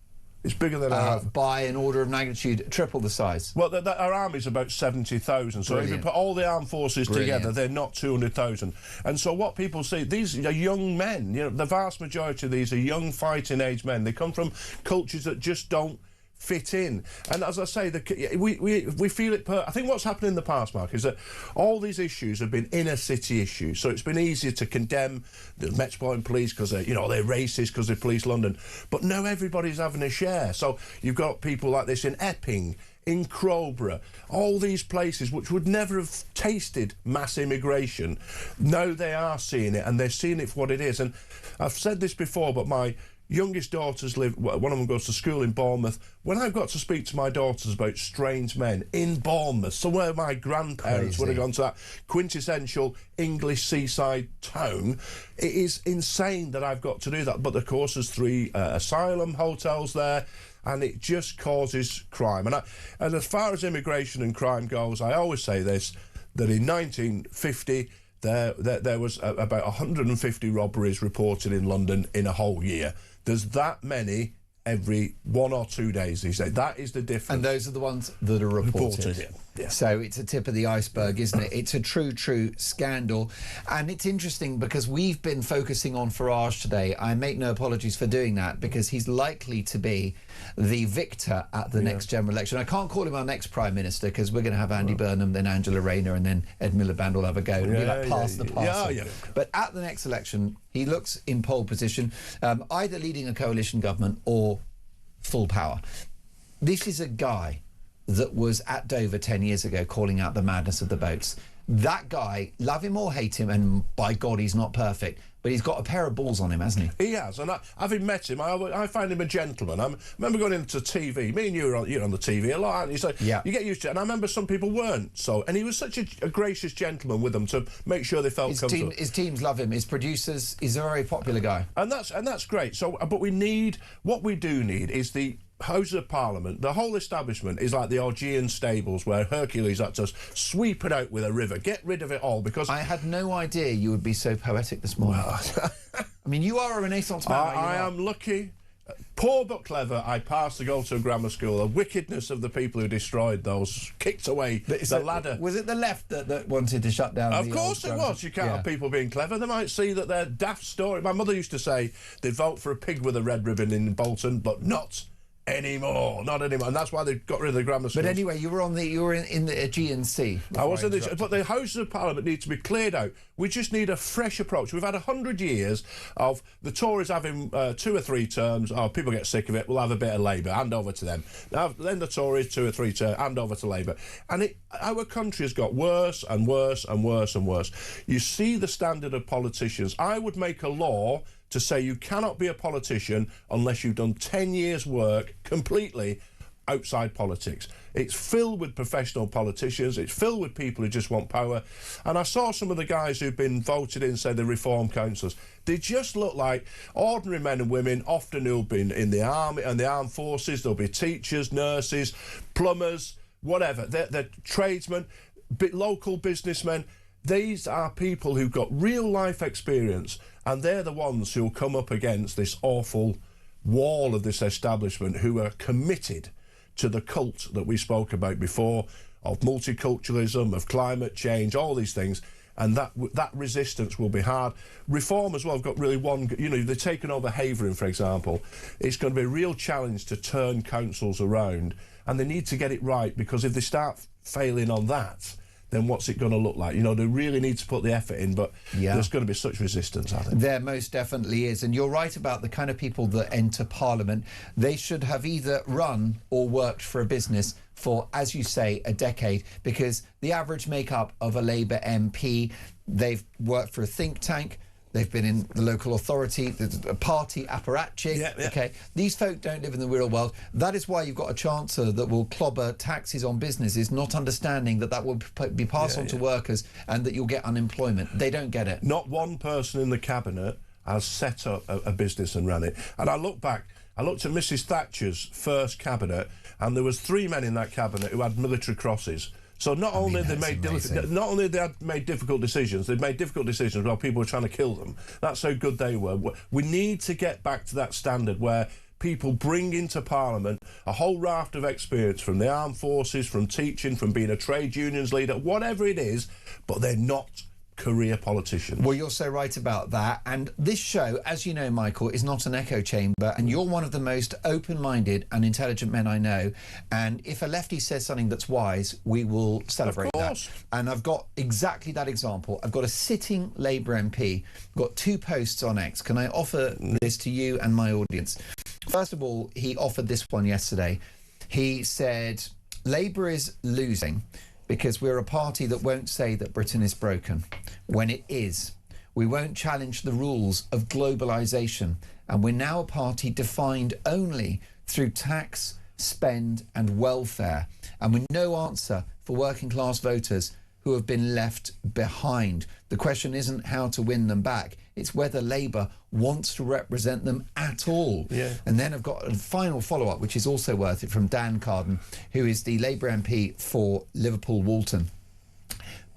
It's bigger than our... By an order of magnitude, triple the size. Well, our army's about 70,000. So if you put all the armed forces together, they're not 200,000. And so what people see, these are young men. You know, the vast majority of these are young fighting age men. They come from cultures that just don't fit in. And as I say, we feel it. I think what's happened in the past, Mark, is that all these issues have been inner city issues. So it's been easier to condemn the Metropolitan Police because they're racist because they police London. But now everybody's having a share. So you've got people like this in Epping, in Crowborough, all these places which would never have tasted mass immigration. Now they are seeing it, and they're seeing it for what it is. And I've said this before, but my youngest daughters one of them goes to school in Bournemouth. When I've got to speak to my daughters about strange men in Bournemouth, somewhere my grandparents would have gone to, that quintessential English seaside town, it is insane that I've got to do that. But of course there's 3 asylum hotels there, and it just causes crime. And as far as immigration and crime goes, I always say this, that in 1950 there was about 150 robberies reported in London in a whole year. There's that many every 1 or 2 days these days. That is the difference. And those are the ones that are reported. Yeah. So it's a tip of the iceberg, isn't it? It's a true scandal. And it's interesting because we've been focusing on Farage today. I make no apologies for doing that because he's likely to be the victor at the next general election. I can't call him our next Prime Minister because we're going to have Andy Burnham, then Angela Rayner, and then Ed Miliband will have a go. It'll be like pass the parcel. But at the next election, he looks in pole position, either leading a coalition government or full power. This is a guy that was at Dover 10 years ago calling out the madness of the boats. That guy, love him or hate him, and by God, he's not perfect, but he's got a pair of balls on him, hasn't he? He has, and having met him, I find him a gentleman. I remember going into TV. Me and you you're on the TV a lot, aren't you? So yeah. You get used to it. And I remember some people weren't. So, and he was such a gracious gentleman with them to make sure they felt comfortable. His teams love him. His producers, he's a very popular guy, and that's great. So, but what we do need is the Houses of Parliament. The whole establishment is like the Augean stables where Hercules had to sweep it out with a river. Get rid of it all, because I had no idea you would be so poetic this morning. I mean, you are a Renaissance man. I am lucky. Poor but clever, I passed to go to a grammar school. The wickedness of the people who destroyed those, kicked away the ladder. Was it the left that wanted to shut down? Of course it was. You can't have people being clever. They might see that they're daft story. My mother used to say they'd vote for a pig with a red ribbon in Bolton, but not anymore. Not anymore. And that's why they got rid of the grammar schools. But anyway, you were in the Aegean Sea. I was in the, but the Houses of Parliament need to be cleared out. We just need a fresh approach. We've had 100 years of the Tories having 2 or 3 terms. Oh, people get sick of it. We'll have a bit of Labour. Hand over to them. Now, then the Tories 2 or 3 terms. Hand over to Labour. And our country has got worse and worse and worse and worse. You see the standard of politicians. I would make a law to say you cannot be a politician unless you've done 10 years' work completely outside politics. It's filled with professional politicians. It's filled with people who just want power. And I saw some of the guys who've been voted in, say, the reform councillors. They just look like ordinary men and women, often who've been in the army and the armed forces. There'll be teachers, nurses, plumbers, whatever. They're tradesmen, local businessmen. These are people who've got real life experience, and they're the ones who'll come up against this awful wall of this establishment, who are committed to the cult that we spoke about before, of multiculturalism, of climate change, all these things, and that resistance will be hard. Reform as well, got really they're taking over Havering, for example. It's going to be a real challenge to turn councils around, and they need to get it right, because if they start failing on that, then what's it going to look like? They really need to put the effort in, but there's going to be such resistance, I think. There most definitely is, and you're right about the kind of people that enter Parliament. They should have either run or worked for a business for, as you say, a decade, because the average makeup of a Labour MP, they've worked for a think tank, they've been in the local authority, the party apparatchik. Yeah. Okay, these folk don't live in the real world. That is why you've got a chancellor that will clobber taxes on businesses, not understanding that will be passed on to workers and that you'll get unemployment. They don't get it. Not one person in the cabinet has set up a business and ran it. And I looked at Mrs Thatcher's first cabinet, and there was 3 men in that cabinet who had military crosses. So not only they made difficult decisions, they'd made difficult decisions while people were trying to kill them. That's how good they were. We need to get back to that standard where people bring into Parliament a whole raft of experience from the armed forces, from teaching, from being a trade unions leader, whatever it is, but they're not career politicians. Well, you're so right about that. And this show, as you know, Michael, is not an echo chamber, and you're one of the most open-minded and intelligent men I know. And if a lefty says something that's wise, we will celebrate that. And I've got exactly that example. I've got a sitting Labour MP, got 2 posts on X. Can I offer this to you and my audience? First of all, he offered this one yesterday. He said, Labour is losing because we're a party that won't say that Britain is broken when it is. We won't challenge the rules of globalisation, and we're now a party defined only through tax, spend and welfare, and with no answer for working class voters who have been left behind. The question isn't how to win them back, it's whether Labour wants to represent them at all. And then I've got a final follow-up, which is also worth it, from Dan Carden, who is the Labour MP for Liverpool Walton.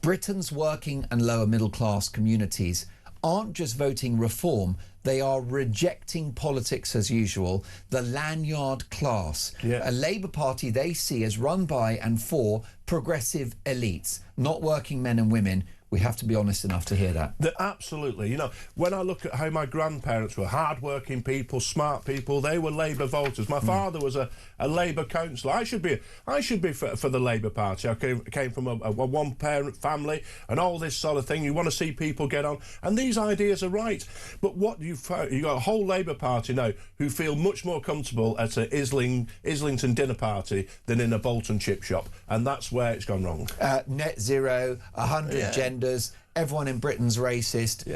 Britain's working and lower middle class communities aren't just voting reform, they are rejecting politics as usual, the lanyard class, a Labour Party they see as run by and for progressive elites, not working men and women We have to be honest enough to hear that. Absolutely. You know, when I look at how my grandparents were hard-working people, smart people, they were Labour voters. My father was a Labour councillor. I should be for the Labour Party. I came from a one-parent family and all this sort of thing. You want to see people get on, and these ideas are right. But what you got a whole Labour Party now who feel much more comfortable at an Islington dinner party than in a Bolton chip shop, and that's where it's gone wrong. Net zero, 100 genders, everyone in Britain's racist,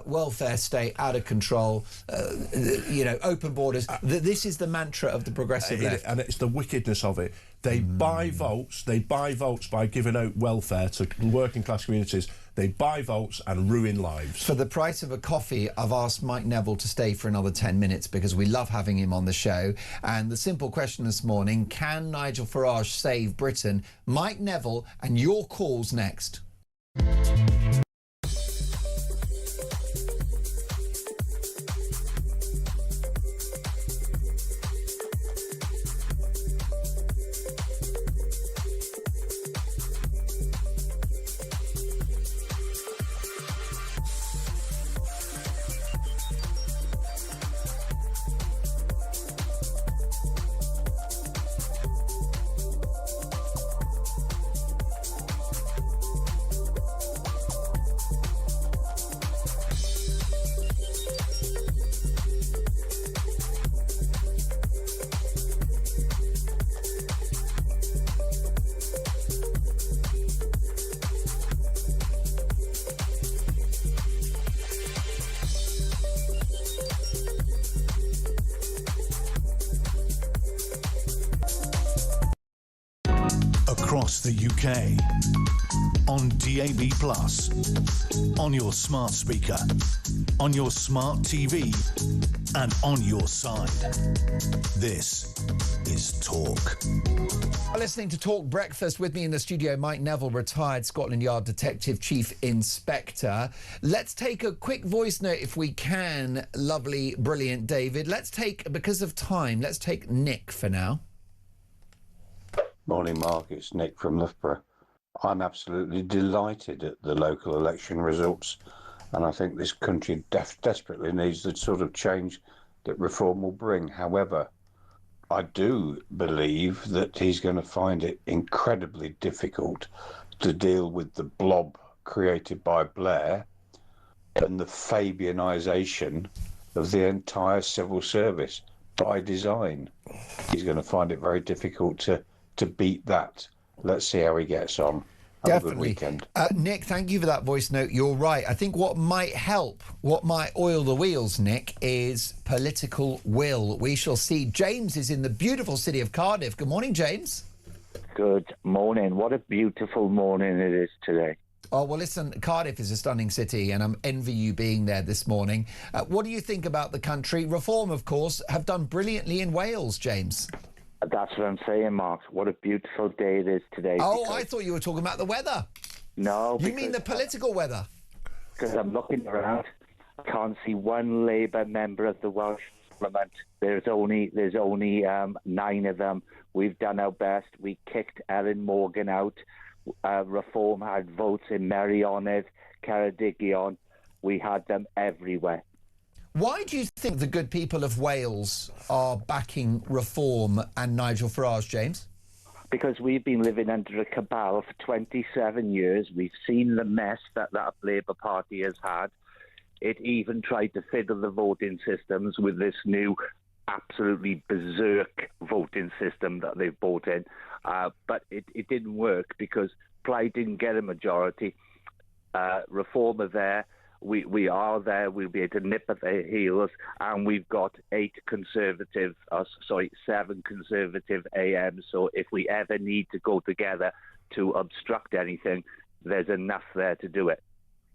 welfare state out of control, open borders. This is the mantra of the progressive left. And it's the wickedness of it. They buy votes. They buy votes by giving out welfare to working class communities. They buy votes and ruin lives. For the price of a coffee, I've asked Mike Neville to stay for another 10 minutes because we love having him on the show. And the simple question this morning, can Nigel Farage save Britain? Mike Neville and your calls next. Across the UK, on DAB+, on your smart speaker, on your smart TV, and on your side. This is Talk. Listening to Talk Breakfast. With me in the studio, Mike Neville, retired Scotland Yard Detective Chief Inspector. Let's take a quick voice note if we can, lovely, brilliant David. Because of time, let's take Nick for now. Morning, Mark. It's Nick from Loughborough. I'm absolutely delighted at the local election results, and I think this country desperately needs the sort of change that reform will bring. However, I do believe that he's going to find it incredibly difficult to deal with the blob created by Blair and the Fabianisation of the entire civil service by design. He's going to find it very difficult to beat that. Let's see how he gets on. Have a good weekend. Nick, thank you for that voice note. You're right. I think what might help, what might oil the wheels, Nick, is political will. We shall see. James is in the beautiful city of Cardiff. Good morning, James. Good morning. What a beautiful morning it is today. Oh, well, listen, Cardiff is a stunning city, and I envy you being there this morning. What do you think about the country? Reform, of course, have done brilliantly in Wales, James. That's what I'm saying, Mark. What a beautiful day it is today. Oh, I thought you were talking about the weather. No. You mean the political weather? Because I'm looking around. I can't see one Labour member of the Welsh Parliament. There's only 9 of them. We've done our best. We kicked Ellen Morgan out. Reform had votes in Meirionydd, Ceredigion. We had them everywhere. Why do you think the good people of Wales are backing Reform and Nigel Farage, James? Because we've been living under a cabal for 27 years. We've seen the mess that Labour Party has had. It even tried to fiddle the voting systems with this new absolutely berserk voting system that they've brought in. But it didn't work because Plaid didn't get a majority. Reform are there. We are there. We'll be able to nip at their heels, and we've got 7 Conservative AMs. So if we ever need to go together to obstruct anything, there's enough there to do it.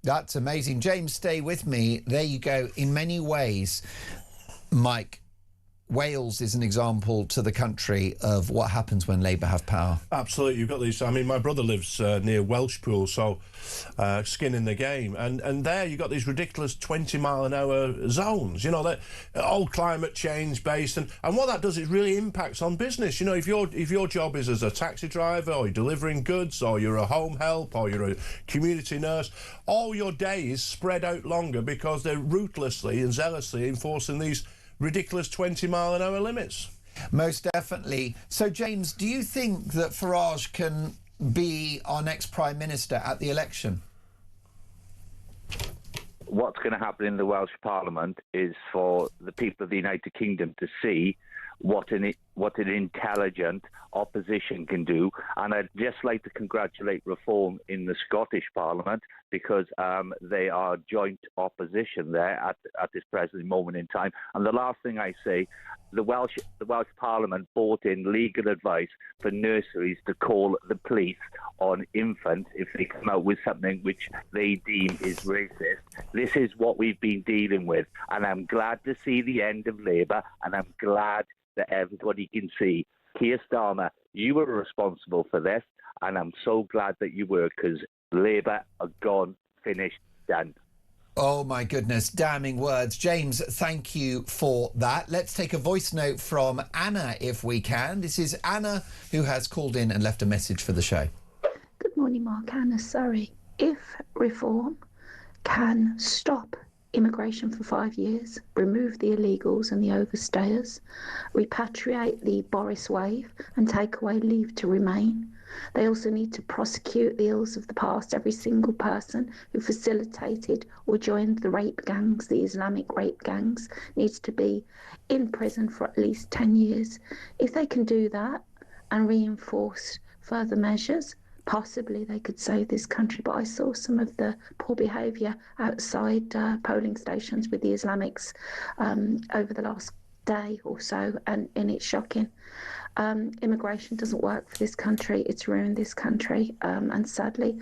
That's amazing. James, stay with me. There you go. In many ways, Mike, Wales is an example to the country of what happens when Labour have power. Absolutely, you've got these. I mean, my brother lives near Welshpool, so skin in the game, and there you've got these ridiculous 20-mile-an-hour zones. You know, that all climate change based, and what that does is really impacts on business. You know, if your job is as a taxi driver, or you're delivering goods, or you're a home help, or you're a community nurse, all your days spread out longer because they're ruthlessly and zealously enforcing these ridiculous 20-mile-an-hour limits. Most definitely. So, James, do you think that Farage can be our next Prime Minister at the election? What's going to happen in the Welsh Parliament is for the people of the United Kingdom to see what an intelligent opposition can do. And I'd just like to congratulate Reform in the Scottish Parliament, because they are joint opposition there at this present moment in time. And the last thing I say, the Welsh Parliament brought in legal advice for nurseries to call the police on infants if they come out with something which they deem is racist. This is what we've been dealing with, and I'm glad to see the end of Labour, and I'm glad that everybody can see, Keir Starmer, you were responsible for this, and I'm so glad that you were, because Labour are gone, finished, done. Oh, my goodness, damning words. James, thank you for that. Let's take a voice note from Anna, if we can. This is Anna, who has called in and left a message for the show. Good morning, Mark. Anna, sorry. If Reform can stop immigration for 5 years, remove the illegals and the overstayers, repatriate the Boris wave and take away leave to remain. They also need to prosecute the ills of the past. Every single person who facilitated or joined the rape gangs, the Islamic rape gangs, needs to be in prison for at least 10 years. If they can do that and reinforce further measures, possibly they could save this country. But I saw some of the poor behaviour outside polling stations with the Islamics over the last day or so, and it's shocking. Immigration doesn't work for this country. It's ruined this country, and sadly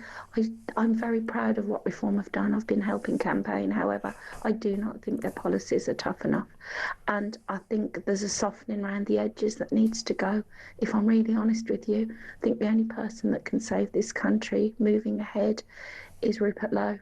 I'm very proud of what Reform have done. I've been helping campaign. However, I do not think their policies are tough enough, and I think there's a softening around the edges that needs to go. If I'm really honest with you, I think the only person that can save this country moving ahead is Rupert Lowe.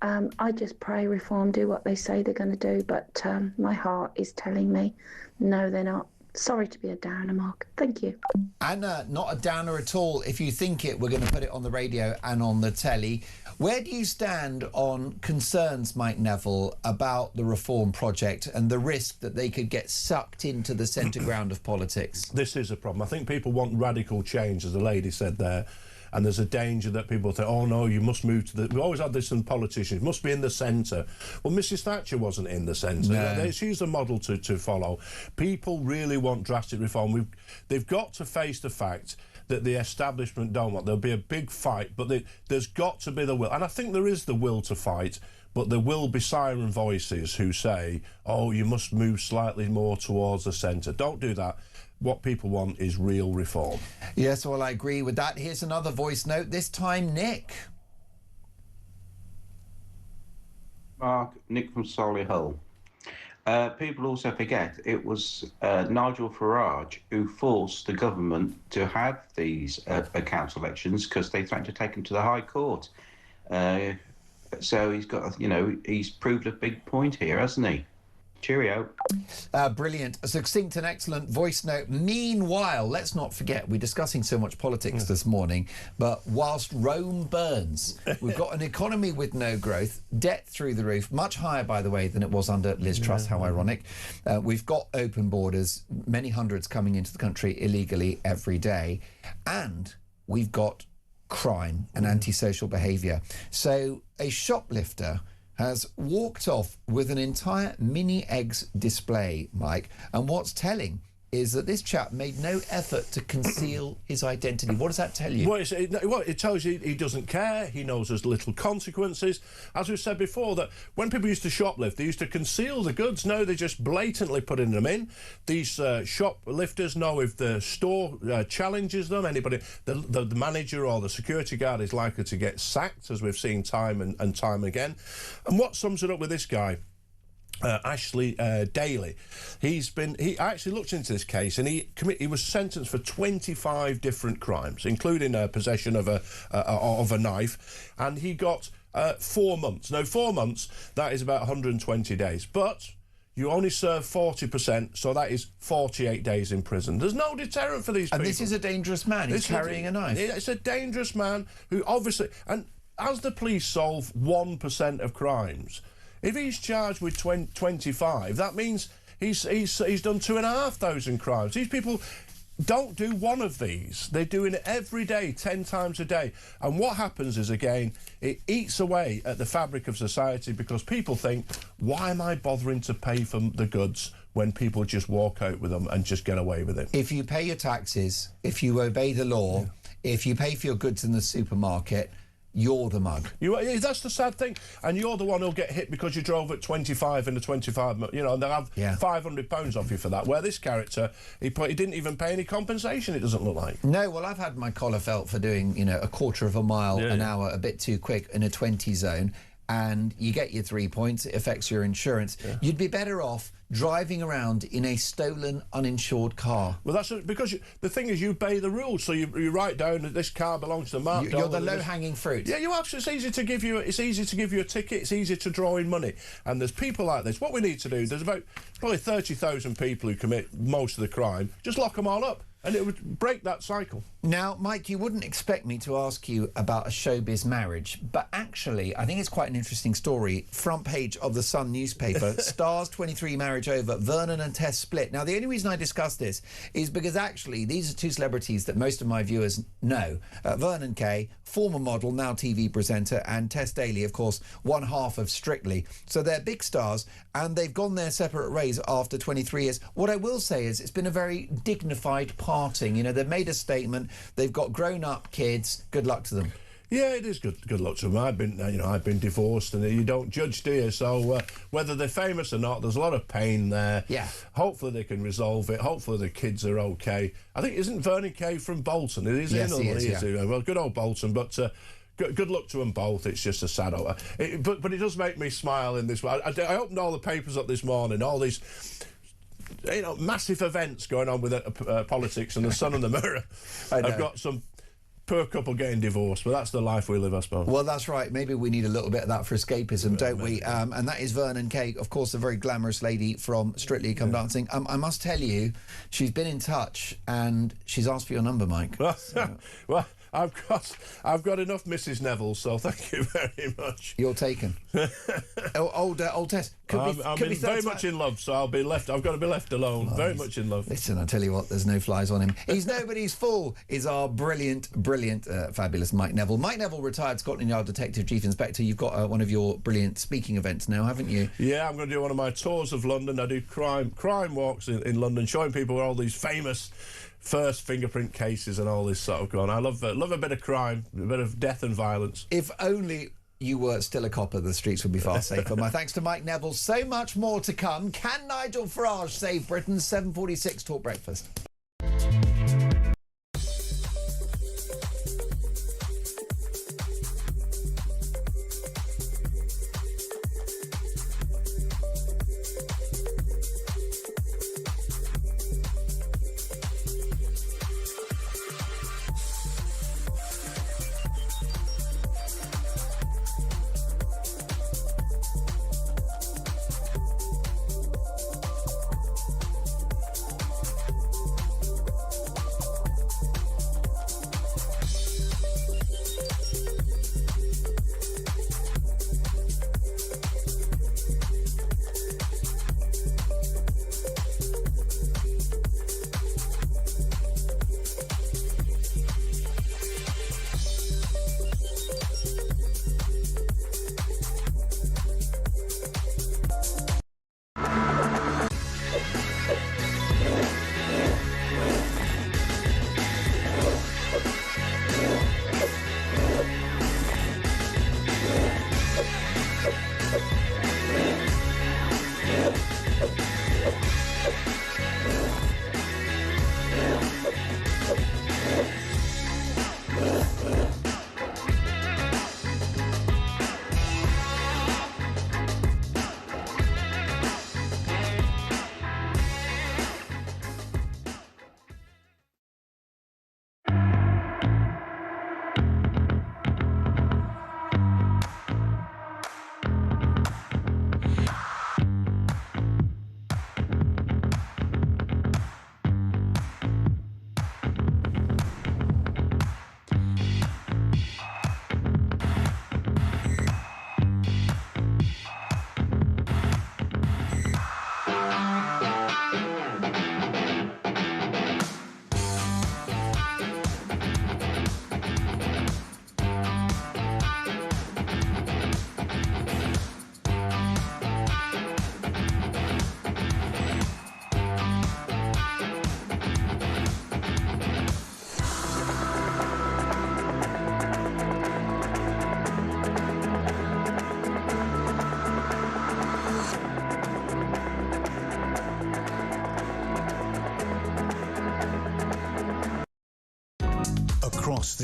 I just pray Reform do what they say they're going to do, but my heart is telling me no, they're not. Sorry to be a downer, Mark. Thank you. Anna, not a downer at all. If you think it, we're going to put it on the radio and on the telly. Where do you stand on concerns, Mike Neville, about the Reform project and the risk that they could get sucked into the centre ground of politics? This is a problem. I think people want radical change, as the lady said there. And there's a danger that people think, oh no, you must move to the... We've always had this in politicians, must be in the centre. Well, Mrs Thatcher wasn't in the centre. No. She's a model to follow. People really want drastic reform. They've got to face the fact that the establishment don't want. There'll be a big fight, but there's got to be the will. And I think there is the will to fight, but there will be siren voices who say, oh, you must move slightly more towards the centre. Don't do that. What people want is real reform. Yes, well, I agree with that. Here's another voice note, this time Nick. Mark, Nick from Solihull. People also forget it was Nigel Farage who forced the government to have these council elections because they threatened to take him to the High Court. So he's got, he's proved a big point here, hasn't he? Cheerio. Brilliant. A succinct and excellent voice note. Meanwhile, let's not forget, we're discussing so much politics this morning, but whilst Rome burns, we've got an economy with no growth, debt through the roof, much higher, by the way, than it was under Liz Truss, how ironic. We've got open borders, many hundreds coming into the country illegally every day, and we've got crime and antisocial behaviour. So a shoplifter has walked off with an entire mini eggs display, Mike, and what's telling is that this chap made no effort to conceal his identity. What does that tell you? Well, it tells you he doesn't care. He knows there's little consequences. As we've said before, that when people used to shoplift, they used to conceal the goods. Now they're just blatantly putting them in. These shoplifters know if the store challenges them, anybody, the manager or the security guard is likely to get sacked, as we've seen time and time again. And what sums it up with this guy? Ashley Daly. He actually looked into this case, and he was sentenced for 25 different crimes, including possession of a knife, and he got 4 months. Now, 4 months, that is about 120 days, but you only serve 40%, so that is 48 days in prison. There's no deterrent for these people. And this is a dangerous man. He's carrying a knife. It's a dangerous man who obviously... And as the police solve 1% of crimes, if he's charged with 25, that means he's done 2,500 crimes. These people don't do one of these. They're doing it every day, 10 times a day. And what happens is, again, it eats away at the fabric of society, because people think, why am I bothering to pay for the goods when people just walk out with them and just get away with it? If you pay your taxes, if you obey the law, if you pay for your goods in the supermarket, you're the mug. That's the sad thing. And you're the one who'll get hit because you drove at 25 in a 25, you know, and they'll have £500 off you for that. Where this character, he didn't even pay any compensation, it doesn't look like. No, well, I've had my collar felt for doing, you know, a quarter of a mile an hour a bit too quick in a 20 zone, and you get your 3 points. It affects your insurance. You'd be better off driving around in a stolen, uninsured car. Well, that's because the thing is, you obey the rules. So you write down that this car belongs to Mark Dolan. You're the low-hanging fruit. Yeah, you actually. It's easy to give you. It's easy to give you a ticket. It's easy to draw in money. And there's people like this. What we need to do. There's about probably 30,000 people who commit most of the crime. Just lock them all up, and it would break that cycle. Now, Mike, you wouldn't expect me to ask you about a showbiz marriage, but actually, I think it's quite an interesting story. Front page of the Sun newspaper, Stars 23 marriage over, Vernon and Tess split. Now, the only reason I discuss this is because actually these are two celebrities that most of my viewers know. Vernon Kay, former model, now TV presenter, and Tess Daly, of course, one half of Strictly. So they're big stars, and they've gone their separate ways after 23 years. What I will say is it's been a very dignified parting. You know, they've made a statement. They've got grown-up kids. Good luck to them. Yeah, it is good luck to them. I've been divorced, and you don't judge, do you? So whether they're famous or not, there's a lot of pain there. Yeah. Hopefully they can resolve it. Hopefully the kids are okay. I think, isn't Vernon Kay from Bolton? Yes, he is. Well, good old Bolton, but good luck to them both. It's just a sad hour. But it does make me smile in this way. I opened all the papers up this morning, all these, you know, massive events going on with politics, and the Sun and the Mirror have got some poor couple getting divorced, but that's the life we live, I suppose. Well, that's right. Maybe we need a little bit of that for escapism, don't we? And that is Vernon Kay, of course, a very glamorous lady from Strictly Come Dancing. I must tell you, she's been in touch and she's asked for your number, Mike. Well, I've got enough Mrs. Neville, so thank you very much. You're taken. old Tess. I'm very much in love, so I'll be left. I've got to be left alone. Oh, very much in love. Listen, I tell you what, there's no flies on him. He's nobody's fool. Is our brilliant, fabulous Mike Neville. Mike Neville, retired Scotland Yard Detective Chief Inspector. You've got one of your brilliant speaking events now, haven't you? Yeah, I'm going to do one of my tours of London. I do crime walks in London, showing people where all these famous first fingerprint cases and all this sort of going. I love a bit of crime, a bit of death and violence. If only you were still a copper, the streets would be far safer. My thanks to Mike Neville. So much more to come. Can Nigel Farage save Britain? 7:46 Talk Breakfast.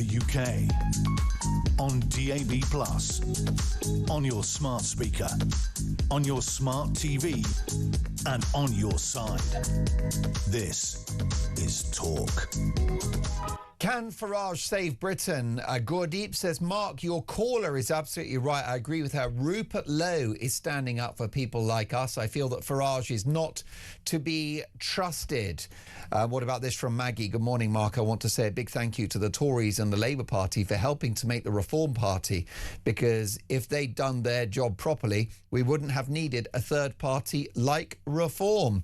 the UK. On DAB+, on your smart speaker, on your smart TV, and on your side. This is Talk. Can Farage save Britain? Gurdeep says, Mark, your caller is absolutely right. I agree with her. Rupert Lowe is standing up for people like us. I feel that Farage is not to be trusted. What about this from Maggie? Good morning, Mark. I want to say a big thank you to the Tories and the Labour Party for helping to make the Reform Party, because if they'd done their job properly, we wouldn't have needed a third party like Reform.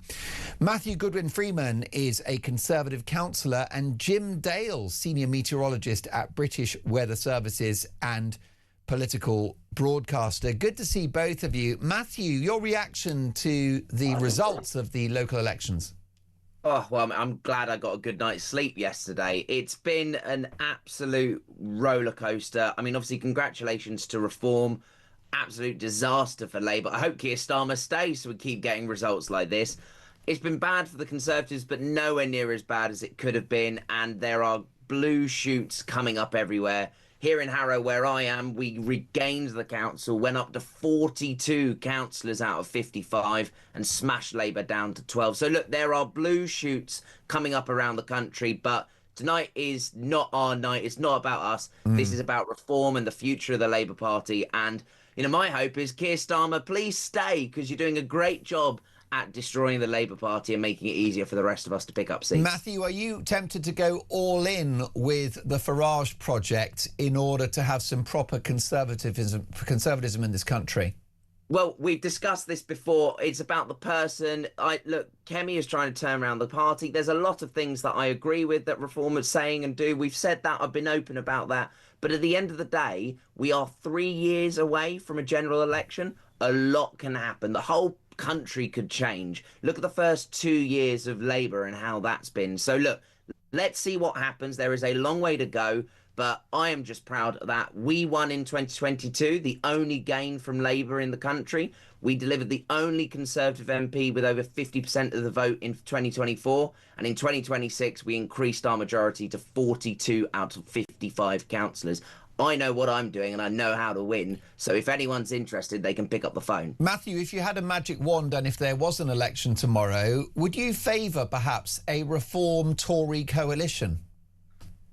Matthew Goodwin Freeman is a Conservative councillor, and Jim Dale, senior meteorologist at British Weather Services and political broadcaster. Good to see both of you. Matthew, your reaction to the results of the local elections? Oh, well, I'm glad I got a good night's sleep yesterday. It's been an absolute roller coaster. I mean, obviously, congratulations to Reform. Absolute disaster for Labour. I hope Keir Starmer stays so we keep getting results like this. It's been bad for the Conservatives, but nowhere near as bad as it could have been. And there are blue shoots coming up everywhere. Here in Harrow, where I am, we regained the council, went up to 42 councillors out of 55 and smashed Labour down to 12. So, look, there are blue shoots coming up around the country, but tonight is not our night. It's not about us. This is about Reform and the future of the Labour Party. And, you know, my hope is, Keir Starmer, please stay, because you're doing a great job at destroying the Labour Party and making it easier for the rest of us to pick up seats. Matthew, are you tempted to go all in with the Farage project in order to have some proper conservatism in this country? Well, we've discussed this before. It's about the person. Look, Kemi is trying to turn around the party. There's a lot of things that I agree with that Reform is saying and do. We've said that. I've been open about that. But at the end of the day, we are 3 years away from a general election. A lot can happen. The whole country could change. Look at the first 2 years of Labour and how that's been. So look, let's see what happens. There is a long way to go, but I am just proud that we won in 2022, the only gain from Labour in the country. We delivered the only Conservative MP with over 50% of the vote in 2024. And in 2026, we increased our majority to 42 out of 55 councillors. I know what I'm doing and I know how to win. So if anyone's interested, they can pick up the phone. Matthew, if you had a magic wand and if there was an election tomorrow, would you favour perhaps a Reform Tory coalition?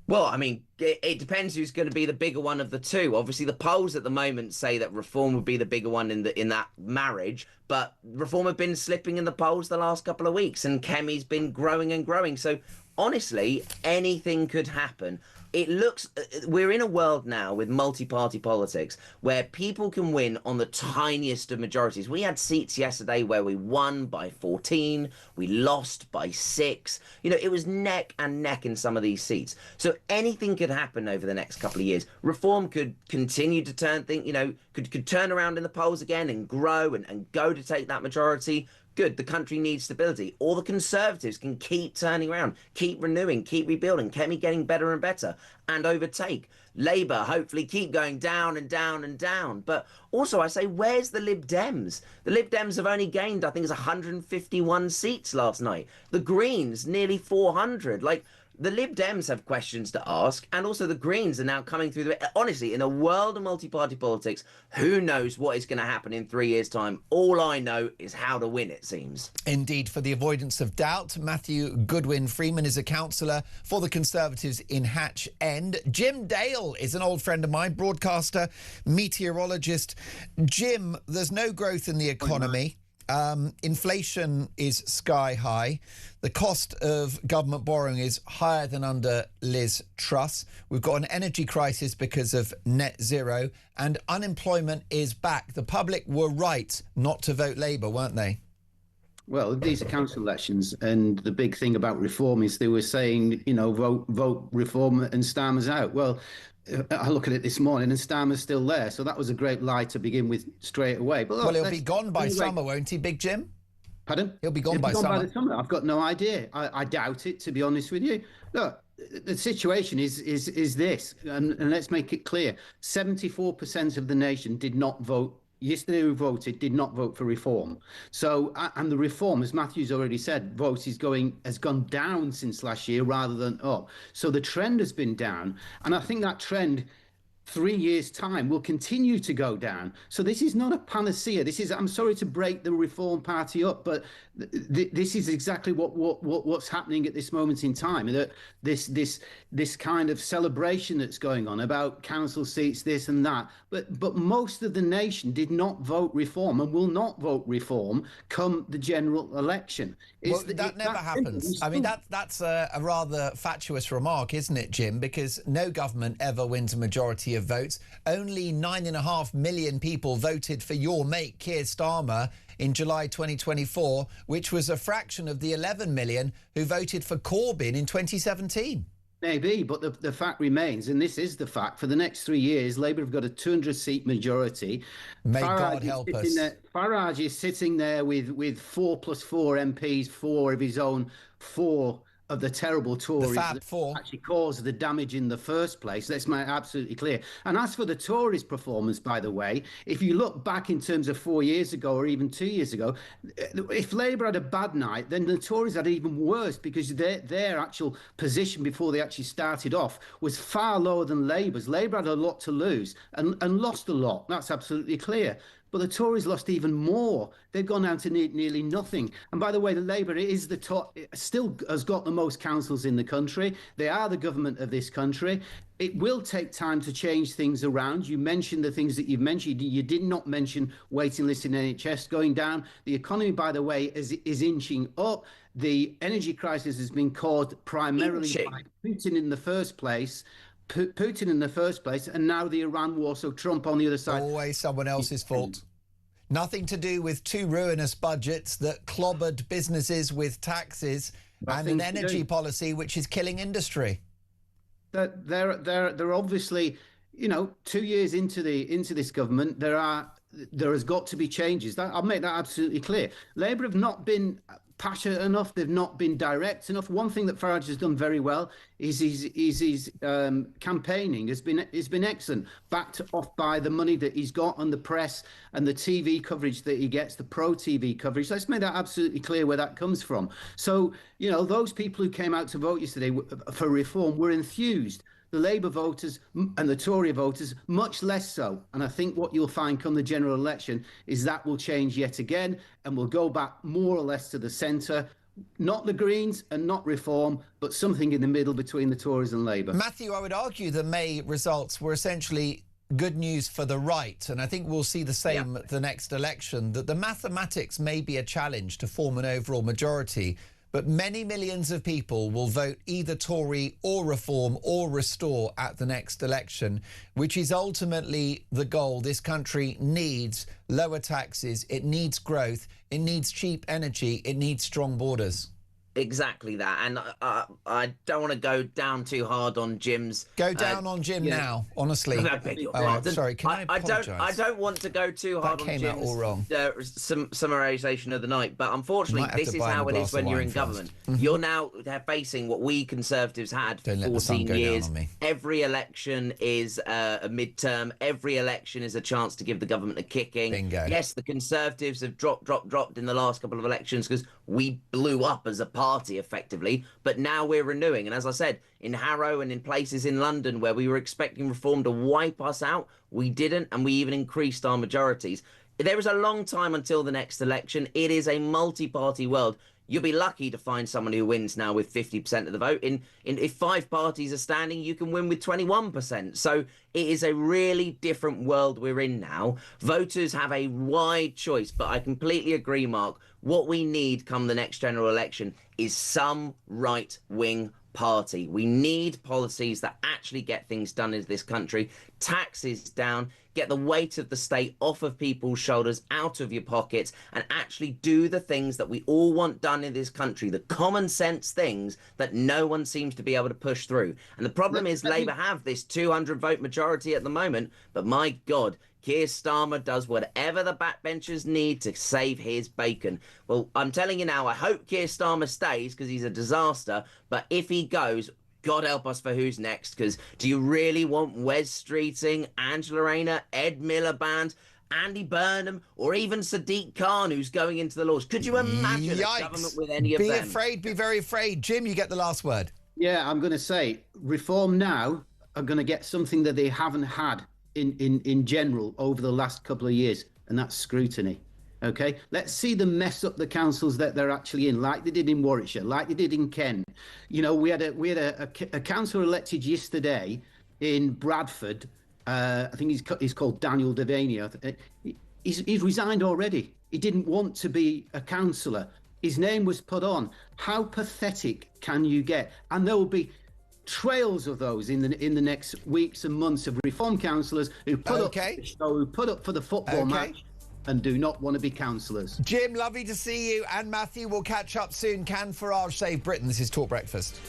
Well, I mean, it depends who's going to be the bigger one of the two. Obviously, the polls at the moment say that Reform would be the bigger one in that marriage, but Reform have been slipping in the polls the last couple of weeks, and Kemi's been growing and growing. So honestly, anything could happen. It looks, we're in a world now with multi-party politics where people can win on the tiniest of majorities. We had seats yesterday where we won by 14, we lost by 6. You know, it was neck and neck in some of these seats. So anything could happen over the next couple of years. Reform could continue to could turn around in the polls again and grow and go to take that majority. Good, the country needs stability. All the Conservatives can keep turning around, keep renewing, keep rebuilding, Kemi getting better and better, and overtake. Labour hopefully keep going down and down and down. But also I say, where's the Lib Dems? The Lib Dems have only gained, I think it's 151 seats last night. The Greens, nearly 400. Like, the Lib Dems have questions to ask, and also the Greens are now coming through. Honestly, in a world of multi-party politics, who knows what is going to happen in 3 years' time? All I know is how to win, it seems. Indeed, for the avoidance of doubt, Matthew Goodwin Freeman is a councillor for the Conservatives in Hatch End. Jim Dale is an old friend of mine, broadcaster, meteorologist. Jim, there's no growth in the economy. Inflation is sky high. The cost of government borrowing is higher than under Liz Truss. We've got an energy crisis because of net zero, and unemployment is back. The public were right not to vote Labour, weren't they? Well, these are council elections, and the big thing about Reform is they were saying, you know, vote Reform and Starmer's out. Well, I look at it this morning and Starmer's still there, so that was a great lie to begin with straight away. But look, well, he'll be gone by summer, won't he, Big Jim? Pardon? He'll be gone by summer. By the summer. I've got no idea. I doubt it, to be honest with you. Look, the situation is this, and let's make it clear: 74% of the nation did not vote yesterday who voted did not vote for reform. So, and the reform, as Matthew's already said, has gone down since last year rather than up. So the trend has been down, and I think that trend 3 years' time will continue to go down. So this is not a panacea. I'm sorry to break the Reform Party up, but this is exactly what's happening at this moment in time. That this kind of celebration that's going on about council seats, this and that. But most of the nation did not vote Reform and will not vote Reform come the general election. That never happens. I mean, that's a rather fatuous remark, isn't it, Jim? Because no government ever wins a majority of votes. Only 9.5 million people voted for your mate, Keir Starmer, in July 2024, which was a fraction of the 11 million who voted for Corbyn in 2017. Maybe, but the fact remains, and this is the fact, for the next 3 years, Labour have got a 200-seat majority. May God help us. Farage is sitting there with 4 + 4 MPs, 4 of his own, 4 of the terrible Tories that actually caused the damage in the first place. Let's make it absolutely clear. And as for the Tories' performance, by the way, if you look back in terms of 4 years ago or even 2 years ago, if Labour had a bad night, then the Tories had even worse, because their actual position before they actually started off was far lower than Labour's. Labour had a lot to lose and lost a lot. That's absolutely clear. But the Tories lost even more. They've gone down to nearly nothing. And by the way, the Labour is still has got the most councils in the country. They are the government of this country. It will take time to change things around. You mentioned the things that you've mentioned. You did not mention waiting lists in NHS going down. The economy, by the way, is inching up. The energy crisis has been caused primarily by Putin in the first place. And now the Iran war, so Trump on the other side. Always someone else's fault. Nothing to do with 2 ruinous budgets that clobbered businesses with taxes and an energy policy which is killing industry. They're obviously, 2 years into this government, there has got to be changes. I'll make that absolutely clear. Labour have not been passionate enough. They've not been direct enough. One thing that Farage has done very well is his campaigning has been excellent, backed off by the money that he's got on the press and the TV coverage that he gets, the pro TV coverage. Let's make that absolutely clear where that comes from. So, those people who came out to vote yesterday for reform were enthused. The Labour voters and the Tory voters, much less so. And I think what you'll find come the general election is that will change yet again, and we'll go back more or less to the centre. Not the Greens and not reform, but something in the middle between the Tories and Labour. Matthew, I would argue the May results were essentially good news for the right, and I think we'll see the same at the next election, that the mathematics may be a challenge to form an overall majority, but many millions of people will vote either Tory or Reform or Restore at the next election, which is ultimately the goal. This country needs lower taxes, it needs growth, it needs cheap energy, it needs strong borders. Exactly that, and I don't want to go down too hard on Jim's. Go down on Jim now, honestly. I beg your pardon. Sorry, can I apologise? I don't want to go too hard on Jim's. That came out all wrong. Summarisation of the night, but unfortunately, this is how it is when you're in government. You're now facing what we Conservatives had for 14 years. Every election is a midterm. Every election is a chance to give the government a kicking. Bingo. Yes, the Conservatives have dropped in the last couple of elections because we blew up as a party effectively, but now we're renewing. And as I said, in Harrow and in places in London where we were expecting reform to wipe us out, we didn't, and we even increased our majorities. There is a long time until the next election. It is a multi-party world. You'll be lucky to find someone who wins now with 50% of the vote. If 5 parties are standing, you can win with 21%. So it is a really different world we're in now. Voters have a wide choice, but I completely agree, Mark. What we need come the next general election is some right-wing party. We need policies that actually get things done in this country, taxes down, get the weight of the state off of people's shoulders, out of your pockets, and actually do the things that we all want done in this country, the common sense things that no one seems to be able to push through. And the problem is Labour have this 200 vote majority at the moment, but my God, Keir Starmer does whatever the backbenchers need to save his bacon. Well, I'm telling you now, I hope Keir Starmer stays because he's a disaster, but if he goes, God help us for who's next, because do you really want Wes Streeting, Angela Rayner, Ed Miliband, Andy Burnham, or even Sadiq Khan, who's going into the Lords. Could you imagine a government with any of them? Be afraid, be very afraid. Jim, you get the last word. Yeah, I'm going to say Reform now are going to get something that they haven't had in general over the last couple of years, and that's scrutiny. Okay, let's see them mess up the councils that they're actually in, like they did in Warwickshire, like they did in Kent. You know, we had a councillor elected yesterday in Bradford. I think he's called Daniel Devaney. He's resigned already. He didn't want to be a councillor. His name was put on. How pathetic can you get? And there will be trails of those in the next weeks and months of Reform councillors who put up for the show, who put up for the football match, and do not want to be councillors. Jim, lovely to see you. And Matthew, we'll catch up soon. Can Farage save Britain? This is Talk Breakfast.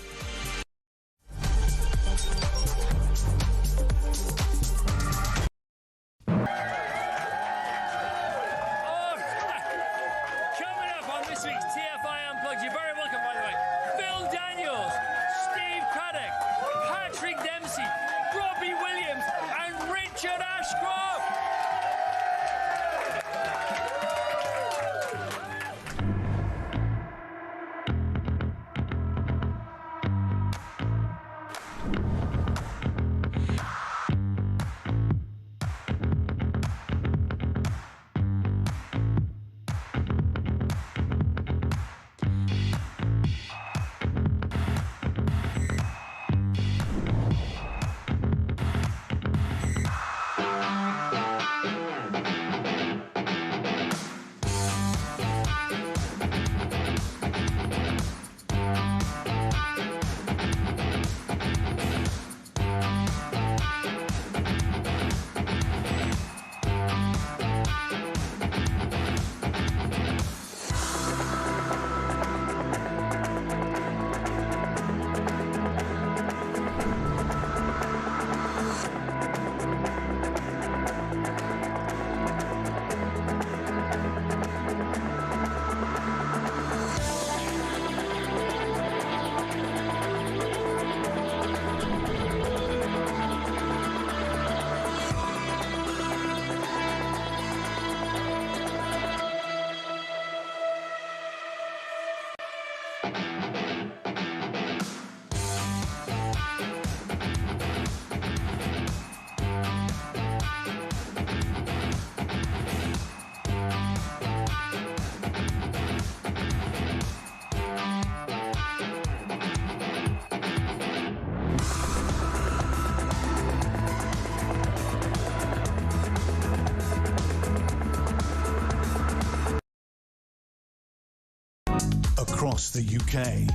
Across the UK,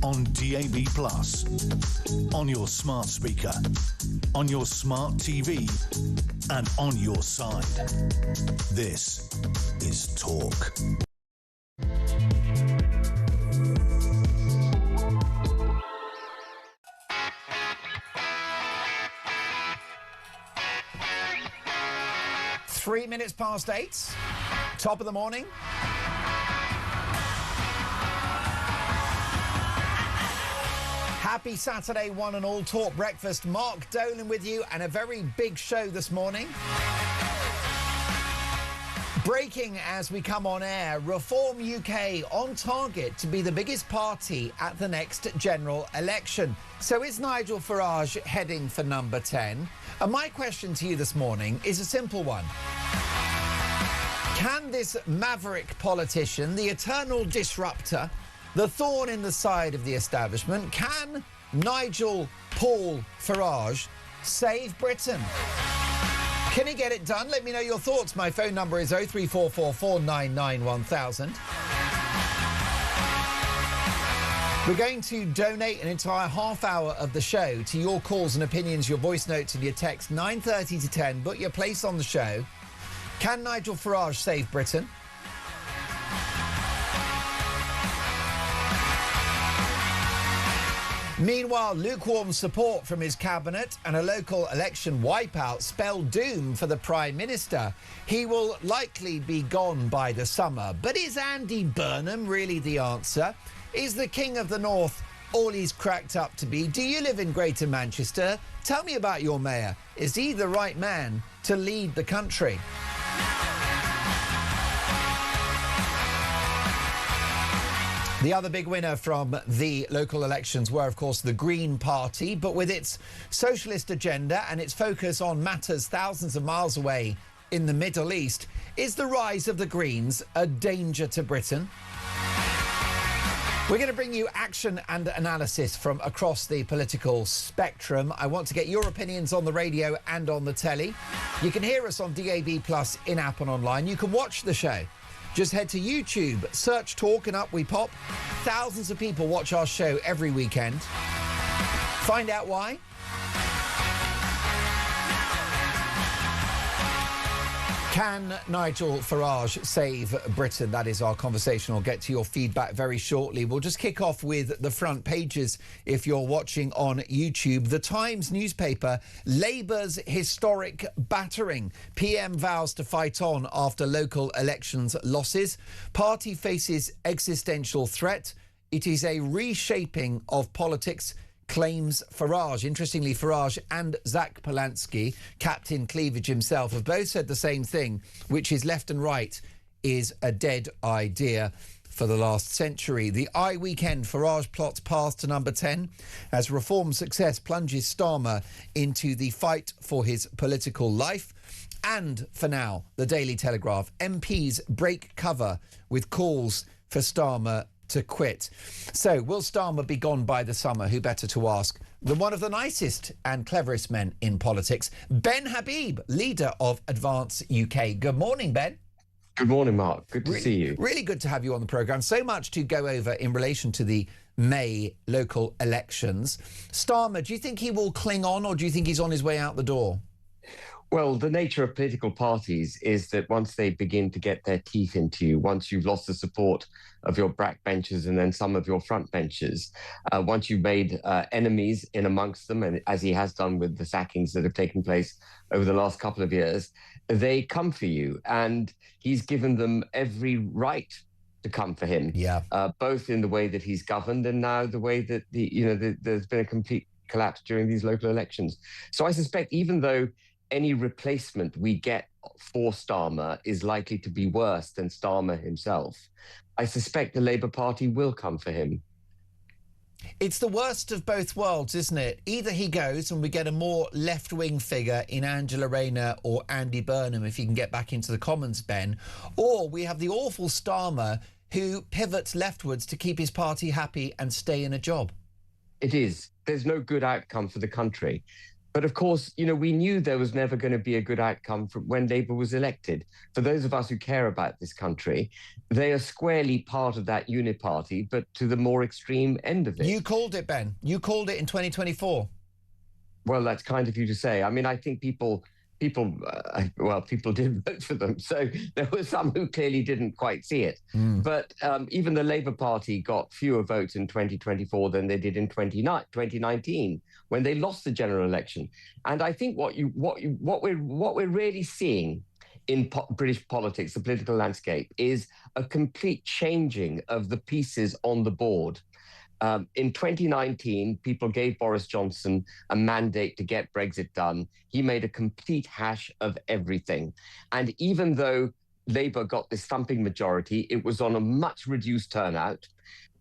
on DAB+, on your smart speaker, on your smart TV, and on your side. This is Talk. Three minutes past 8, top of the morning. Happy Saturday, one and all. Talk Breakfast. Mark Dolan with you, and a very big show this morning. Breaking as we come on air, Reform UK on target to be the biggest party at the next general election. So is Nigel Farage heading for number 10? And my question to you this morning is a simple one. Can this maverick politician, the eternal disruptor, the thorn in the side of the establishment, can Nigel Paul Farage save Britain? Can he get it done? Let me know your thoughts. My phone number is 03444991000. We're going to donate an entire half hour of the show to your calls and opinions, your voice notes and your text, 9:30 to 10. Book your place on the show. Can Nigel Farage save Britain? Meanwhile, lukewarm support from his cabinet and a local election wipeout spell doom for the Prime Minister. He will likely be gone by the summer. But is Andy Burnham really the answer? Is the King of the North all he's cracked up to be? Do you live in Greater Manchester? Tell me about your mayor. Is he the right man to lead the country? The other big winner from the local elections were, of course, the Green Party, but with its socialist agenda and its focus on matters thousands of miles away in the Middle East, is the rise of the Greens a danger to Britain? We're going to bring you action and analysis from across the political spectrum. I want to get your opinions on the radio and on the telly. You can hear us on DAB+, in-app and online. You can watch the show. Just head to YouTube, search Talk, and up we pop. Thousands of people watch our show every weekend. Find out why. Can Nigel Farage save Britain? That is our conversation. I'll get to your feedback very shortly. We'll just kick off with the front pages if you're watching on YouTube. The Times newspaper, Labour's historic battering. PM vows to fight on after local elections losses. Party faces existential threat. It is a reshaping of politics, claims Farage. Interestingly, Farage and Zach Polanski, Captain Cleavage himself, have both said the same thing, which is left and right is a dead idea for the last century. The Eye Weekend, Farage plots path to number 10 as reform success plunges Starmer into the fight for his political life. And for now, the Daily Telegraph, MPs break cover with calls for Starmer to quit. So, will Starmer be gone by the summer? Who better to ask than one of the nicest and cleverest men in politics, Ben Habib, leader of Advance UK. Good morning, Ben. Good morning, Mark. Good to see you. Really good to have you on the programme. So much to go over in relation to the May local elections. Starmer, do you think he will cling on, or do you think he's on his way out the door? Well, the nature of political parties is that once they begin to get their teeth into you, once you've lost the support of your backbenchers and then some of your frontbenchers, once you've made enemies in amongst them, and as he has done with the sackings that have taken place over the last couple of years, they come for you. And he's given them every right to come for him, both in the way that he's governed and now the way that there's been a complete collapse during these local elections. So I suspect even though any replacement we get for Starmer is likely to be worse than Starmer himself, I suspect the Labour Party will come for him. It's the worst of both worlds, isn't it? Either he goes and we get a more left-wing figure in Angela Rayner or Andy Burnham, if he can get back into the Commons, Ben, or we have the awful Starmer who pivots leftwards to keep his party happy and stay in a job. It is. There's no good outcome for the country. But of course, we knew there was never going to be a good outcome from when Labour was elected. For those of us who care about this country, they are squarely part of that uniparty, but to the more extreme end of it. You called it, Ben. You called it in 2024. Well, that's kind of you to say. I mean, I think people did vote for them. So there were some who clearly didn't quite see it. But even the Labour Party got fewer votes in 2024 than they did in 2019 when they lost the general election. And I think what we're really seeing in British politics, the political landscape, is a complete changing of the pieces on the board. In 2019, people gave Boris Johnson a mandate to get Brexit done. He made a complete hash of everything. And even though Labour got this thumping majority, it was on a much reduced turnout.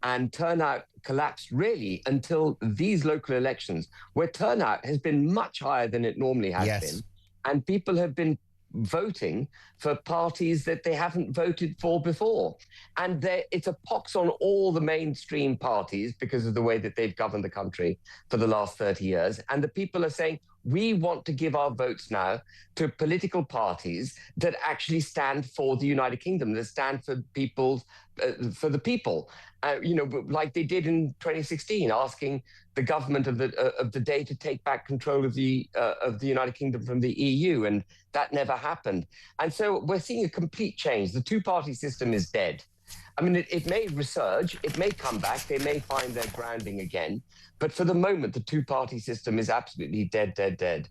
And turnout collapsed really until these local elections, where turnout has been much higher than it normally has been. And people have been voting for parties that they haven't voted for before. And it's a pox on all the mainstream parties because of the way that they've governed the country for the last 30 years. And the people are saying, we want to give our votes now to political parties that actually stand for the United Kingdom, that stand for for the people. Like they did in 2016, asking the government of the day to take back control of the United Kingdom from the EU, and that never happened. And so we're seeing a complete change. The two-party system is dead. I mean, it may resurge, it may come back, they may find their grounding again, but for the moment, the two-party system is absolutely dead, dead, dead.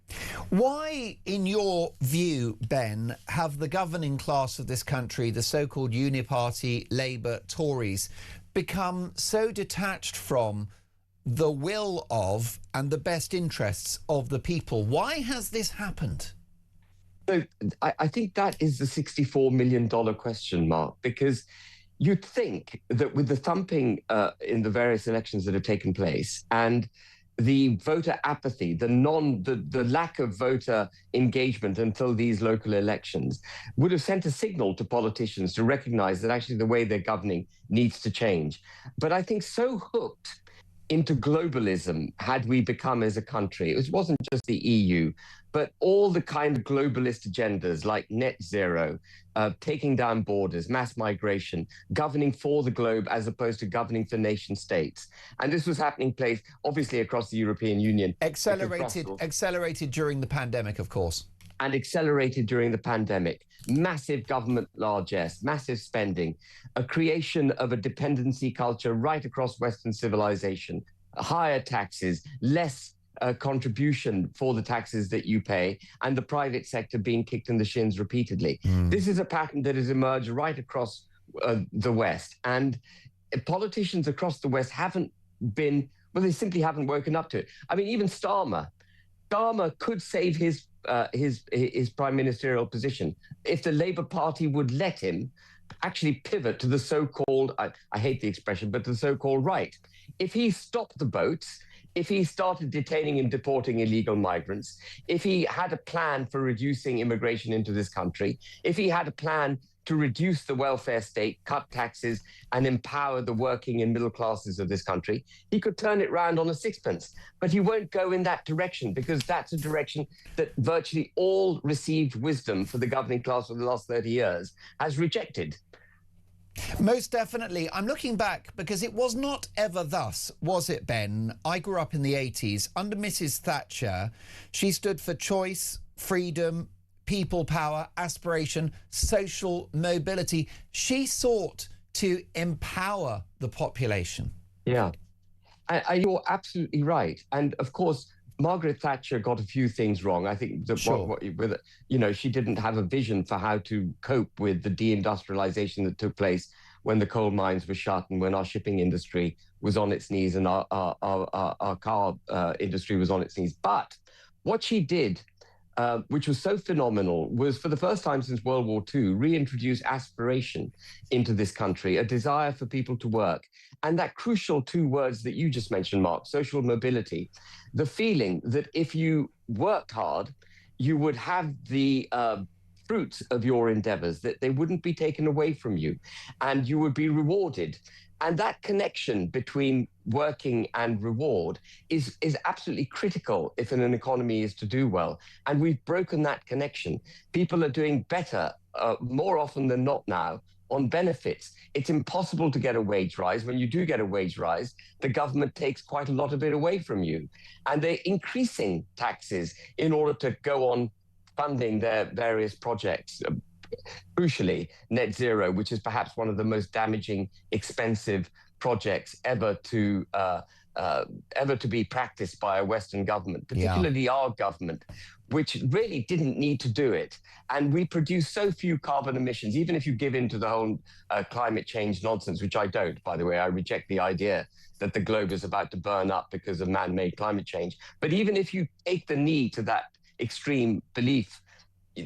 Why, in your view, Ben, have the governing class of this country, the so-called uniparty, Labour, Tories, become so detached from the will of and the best interests of the people. Why has this happened? So I think that is the $64 million question, Mark, because you'd think that with the thumping in the various elections that have taken place and the voter apathy, the lack of voter engagement until these local elections would have sent a signal to politicians to recognize that actually the way they're governing needs to change. But I think so hooked into globalism had we become as a country, it wasn't just the EU, but all the kind of globalist agendas like net zero, taking down borders, mass migration, governing for the globe as opposed to governing for nation states. And this was happening place, obviously, across the European Union. Accelerated during the pandemic, of course. And accelerated during the pandemic. Massive government largesse, massive spending, a creation of a dependency culture right across Western civilization, higher taxes, less contribution for the taxes that you pay, and the private sector being kicked in the shins repeatedly. This is a pattern that has emerged right across the West. And politicians across the West haven't been, well, they simply haven't woken up to it. I mean, even Starmer could save his prime ministerial position if the Labour Party would let him actually pivot to the so-called, I hate the expression, but the so-called right. If he stopped the boats, if he started detaining and deporting illegal migrants, if he had a plan for reducing immigration into this country, if he had a plan to reduce the welfare state, cut taxes, and empower the working and middle classes of this country, he could turn it round on a sixpence. But he won't go in that direction, because that's a direction that virtually all received wisdom for the governing class for the last 30 years has rejected. Most definitely. I'm looking back because it was not ever thus, was it, Ben? I grew up in the 80s. Under Mrs. Thatcher, she stood for choice, freedom, people power, aspiration, social mobility. She sought to empower the population. Yeah, you're absolutely right. And of course, Margaret Thatcher got a few things wrong. I think that she didn't have a vision for how to cope with the deindustrialization that took place when the coal mines were shut and when our shipping industry was on its knees and our car industry was on its knees. But what she did, which was so phenomenal, was for the first time since World War II, reintroduce aspiration into this country, a desire for people to work. And that crucial two words that you just mentioned, Mark, social mobility, the feeling that if you worked hard, you would have the fruits of your endeavors, that they wouldn't be taken away from you, and you would be rewarded. And that connection between working and reward is absolutely critical if an economy is to do well. And we've broken that connection. People are doing better more often than not now on benefits. It's impossible to get a wage rise. When you do get a wage rise, the government takes quite a lot of it away from you. And they're increasing taxes in order to go on funding their various projects. Crucially, net zero, which is perhaps one of the most damaging, expensive projects ever to be practiced by a Western government, particularly our government, which really didn't need to do it. And we produce so few carbon emissions, even if you give in to the whole climate change nonsense, which I don't, by the way. I reject the idea that the globe is about to burn up because of man-made climate change. But even if you take the knee to that extreme belief,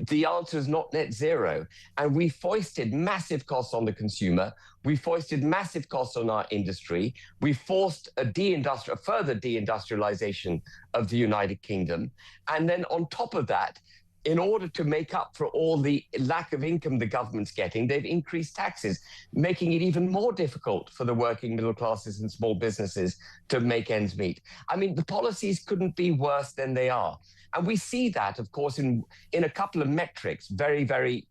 the answer is not net zero. And we foisted massive costs on the consumer. We foisted massive costs on our industry. We forced a further deindustrialization of the United Kingdom. And then on top of that, in order to make up for all the lack of income the government's getting, they've increased taxes, making it even more difficult for the working middle classes and small businesses to make ends meet. I mean, the policies couldn't be worse than they are. And we see that, of course, in a couple of metrics very, very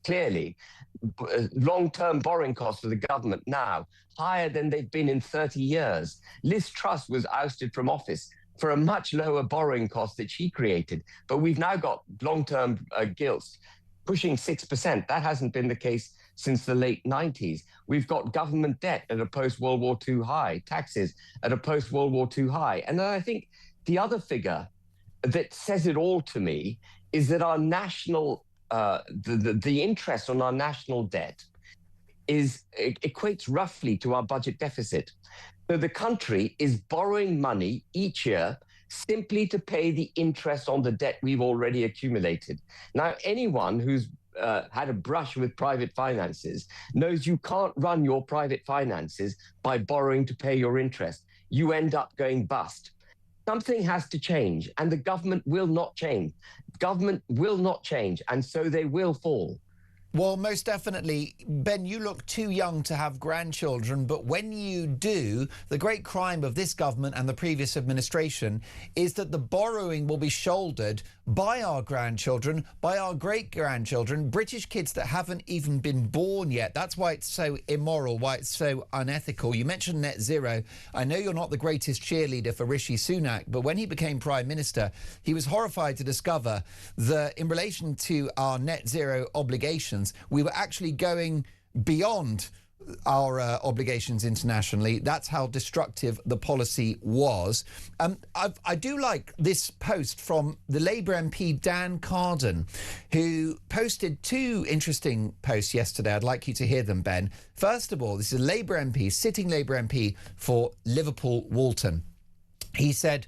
clearly. Long-term borrowing costs for the government now higher than they've been in 30 years. Liz Truss was ousted from office for a much lower borrowing cost that she created. But we've now got long-term gilts pushing 6%. That hasn't been the case since the late 90s. We've got government debt at a post-World War II high, taxes at a post-World War II high. And then I think the other figure that says it all to me is that our national, the interest on our national debt equates roughly to our budget deficit. So the country is borrowing money each year simply to pay the interest on the debt we've already accumulated. Now, anyone who's had a brush with private finances knows you can't run your private finances by borrowing to pay your interest. You end up going bust. Something has to change, and the government will not change. Government will not change, and so they will fall. Well, most definitely. Ben, you look too young to have grandchildren, but when you do, the great crime of this government and the previous administration is that the borrowing will be shouldered by our grandchildren, by our great-grandchildren, British kids that haven't even been born yet. That's why it's so immoral, why it's so unethical. You mentioned net zero. I know you're not the greatest cheerleader for Rishi Sunak, but when he became Prime Minister, he was horrified to discover that in relation to our net zero obligations, we were actually going beyond our obligations internationally. That's how destructive the policy was. I do like this post from the Labour MP Dan Carden, who posted two interesting posts yesterday. I'd like you to hear them, Ben. First of all, this is a Labour MP, sitting Labour MP for Liverpool Walton. He said,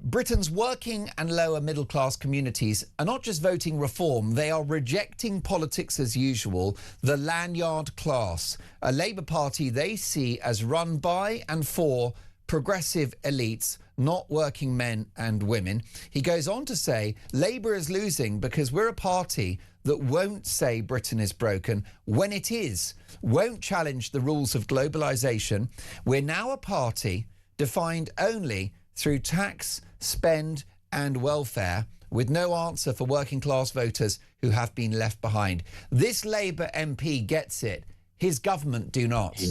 Britain's working and lower middle class communities are not just voting reform, they are rejecting politics as usual, the lanyard class, a Labour Party they see as run by and for progressive elites, not working men and women. He goes on to say, Labour is losing because we're a party that won't say Britain is broken when it is, won't challenge the rules of globalisation. We're now a party defined only through tax, spend and welfare, with no answer for working class voters who have been left behind. This Labour MP gets it. His government do not.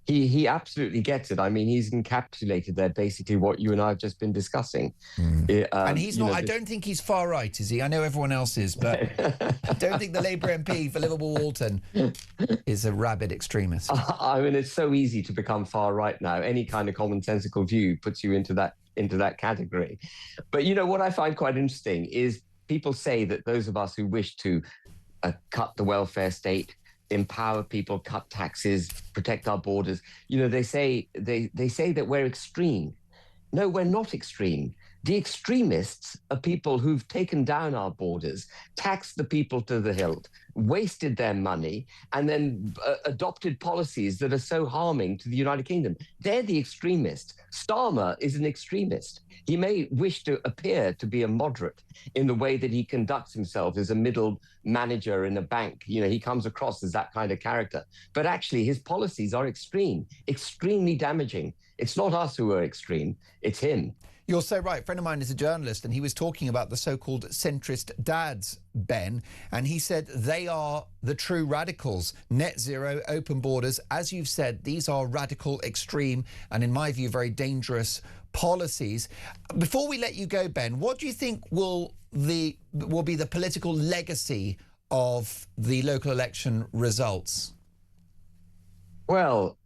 He absolutely gets it. I mean, he's encapsulated there basically what you and I have just been discussing. And he's not, I don't think he's far right, is he? I know everyone else is, but I don't think the Labour MP for Liverpool Walton is a rabid extremist. I mean, it's so easy to become far right now. Any kind of commonsensical view puts you into that category. But, you know, what I find quite interesting is people say that those of us who wish to cut the welfare state, empower people, cut taxes, protect our borders, you know, they say that we're extreme. No, we're not extreme. The extremists are people who've taken down our borders, taxed the people to the hilt, wasted their money, and then adopted policies that are so harming to the United Kingdom. They're the extremists. Starmer is an extremist. He may wish to appear to be a moderate in the way that he conducts himself as a middle manager in a bank. You know, he comes across as that kind of character. But actually, his policies are extreme, extremely damaging. It's not us who are extreme, it's him. You're so right. A friend of mine is a journalist and he was talking about the so-called centrist dads, Ben, and he said they are the true radicals. Net zero, open borders. As you've said, these are radical, extreme, and in my view, very dangerous policies. Before we let you go, Ben, what do you think will be the political legacy of the local election results? Well,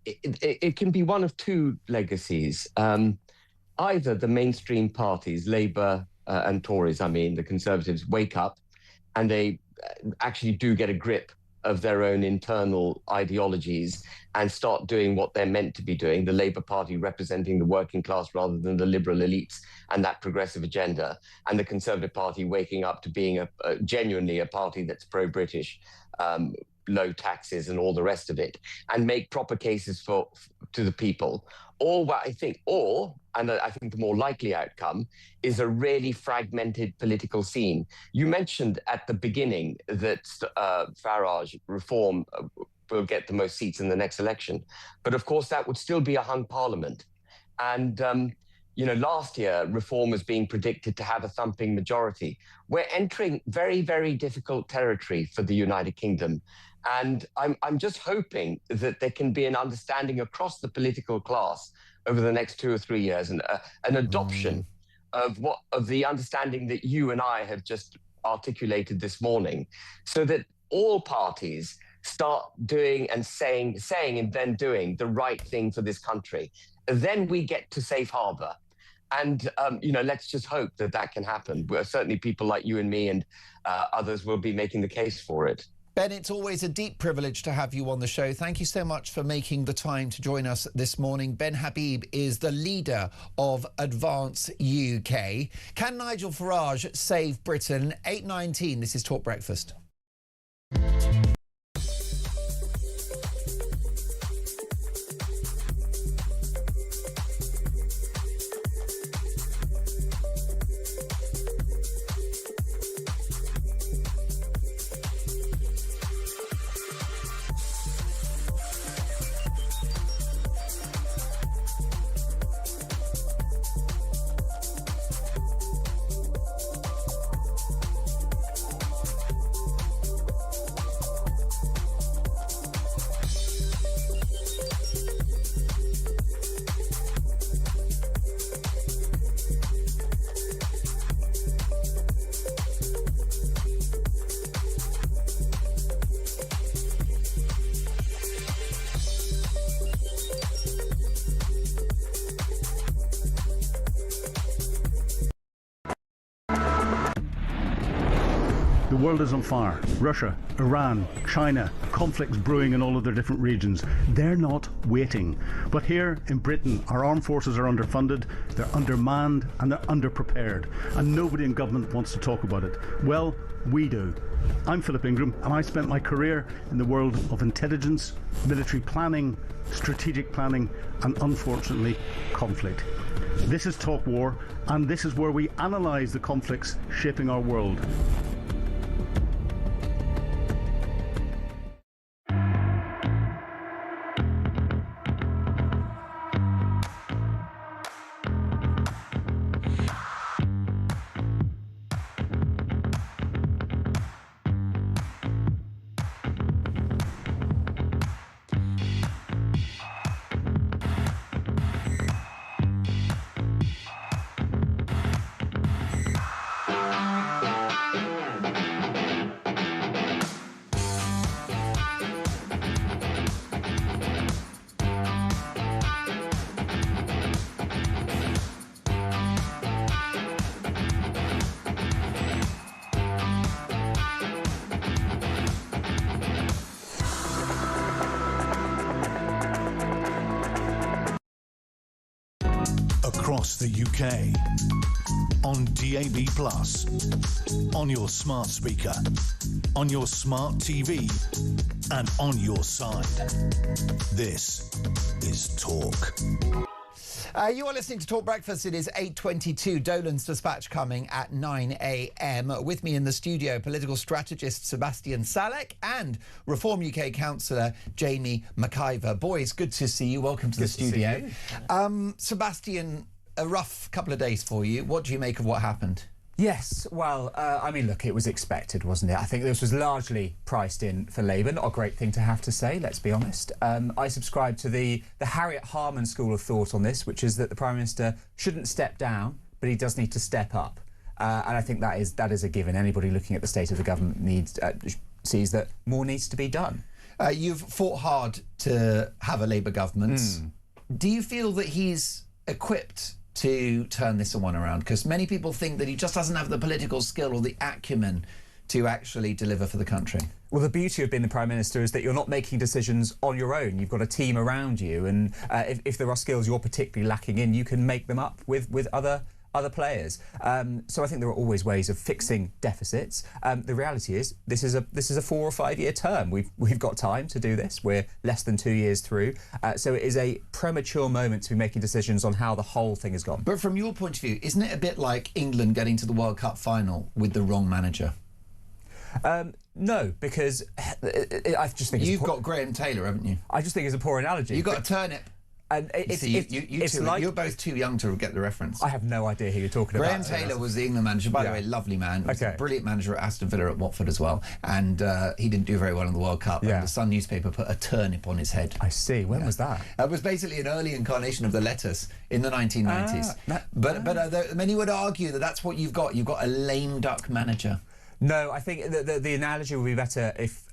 it can be one of two legacies. Either the mainstream parties, Labour and Tories, I mean, the Conservatives, wake up and they actually do get a grip of their own internal ideologies and start doing what they're meant to be doing, the Labour Party representing the working class rather than the liberal elites and that progressive agenda, and the Conservative Party waking up to being genuinely a party that's pro-British, low taxes and all the rest of it, and make proper cases to the people. Or what I think, and I think the more likely outcome, is a really fragmented political scene. You mentioned at the beginning that Farage reform will get the most seats in the next election. But of course, that would still be a hung parliament. And, you know, last year, reform was being predicted to have a thumping majority. We're entering very, very difficult territory for the United Kingdom. And I'm just hoping that there can be an understanding across the political class over the next 2 or 3 years, and an adoption of the understanding that you and I have just articulated this morning, so that all parties start doing and saying and then doing the right thing for this country. Then we get to safe harbor. And, you know, let's just hope that can happen. Certainly people like you and me and others will be making the case for it. Ben, it's always a deep privilege to have you on the show. Thank you so much for making the time to join us this morning. Ben Habib is the leader of Advance UK. Can Nigel Farage save Britain? 8:19, this is Talk Breakfast. The world is on fire. Russia, Iran, China, conflicts brewing in all of their different regions. They're not waiting. But here in Britain, our armed forces are underfunded, they're undermanned, and they're underprepared. And nobody in government wants to talk about it. Well, we do. I'm Philip Ingram, and I spent my career in the world of intelligence, military planning, strategic planning, and unfortunately, conflict. This is Talk War, and this is where we analyse the conflicts shaping our world. Across the UK, on DAB+, on your smart speaker, on your smart TV, and on your side. This is Talk. You are listening to Talk Breakfast. It is 8:22. Dolan's Dispatch coming at 9 a.m. With me in the studio, political strategist Sebastian Salek and Reform UK councillor Jamie McIver. Boys, good to see you. Welcome to the studio. Sebastian, a rough couple of days for you. What do you make of what happened? Yes, well, I mean, look, it was expected, wasn't it? I think this was largely priced in for Labour. Not a great thing to have to say, let's be honest. I subscribe to the Harriet Harman school of thought on this, which is that the Prime Minister shouldn't step down, but he does need to step up. And I think that is a given. Anybody looking at the state of the government sees that more needs to be done. You've fought hard to have a Labour government. Do you feel that he's equipped to turn this one around? Because many people think that he just doesn't have the political skill or the acumen to actually deliver for the country. Well, the beauty of being the Prime Minister is that you're not making decisions on your own. You've got a team around you, and if there are skills you're particularly lacking in, you can make them up with other players. So I think there are always ways of fixing deficits. The reality is this is a 4 or 5 year term. We've got time to do this. We're less than 2 years through. So it is a premature moment to be making decisions on how the whole thing has gone. But from your point of view, isn't it a bit like England getting to the World Cup final with the wrong manager? No, because I just think you've got Graham Taylor, haven't you? I just think it's a poor analogy. You've got a turnip. And you're both too young to get the reference. I have no idea who you're talking about. Graham Taylor was the England manager, by the way, lovely man. Okay. Brilliant manager at Aston Villa, at Watford as well. And he didn't do very well in the World Cup. And the Sun newspaper put a turnip on his head. I see. When was that? It was basically an early incarnation of the lettuce in the 1990s. But many would argue that that's what you've got. You've got a lame duck manager. No, I think the analogy would be better if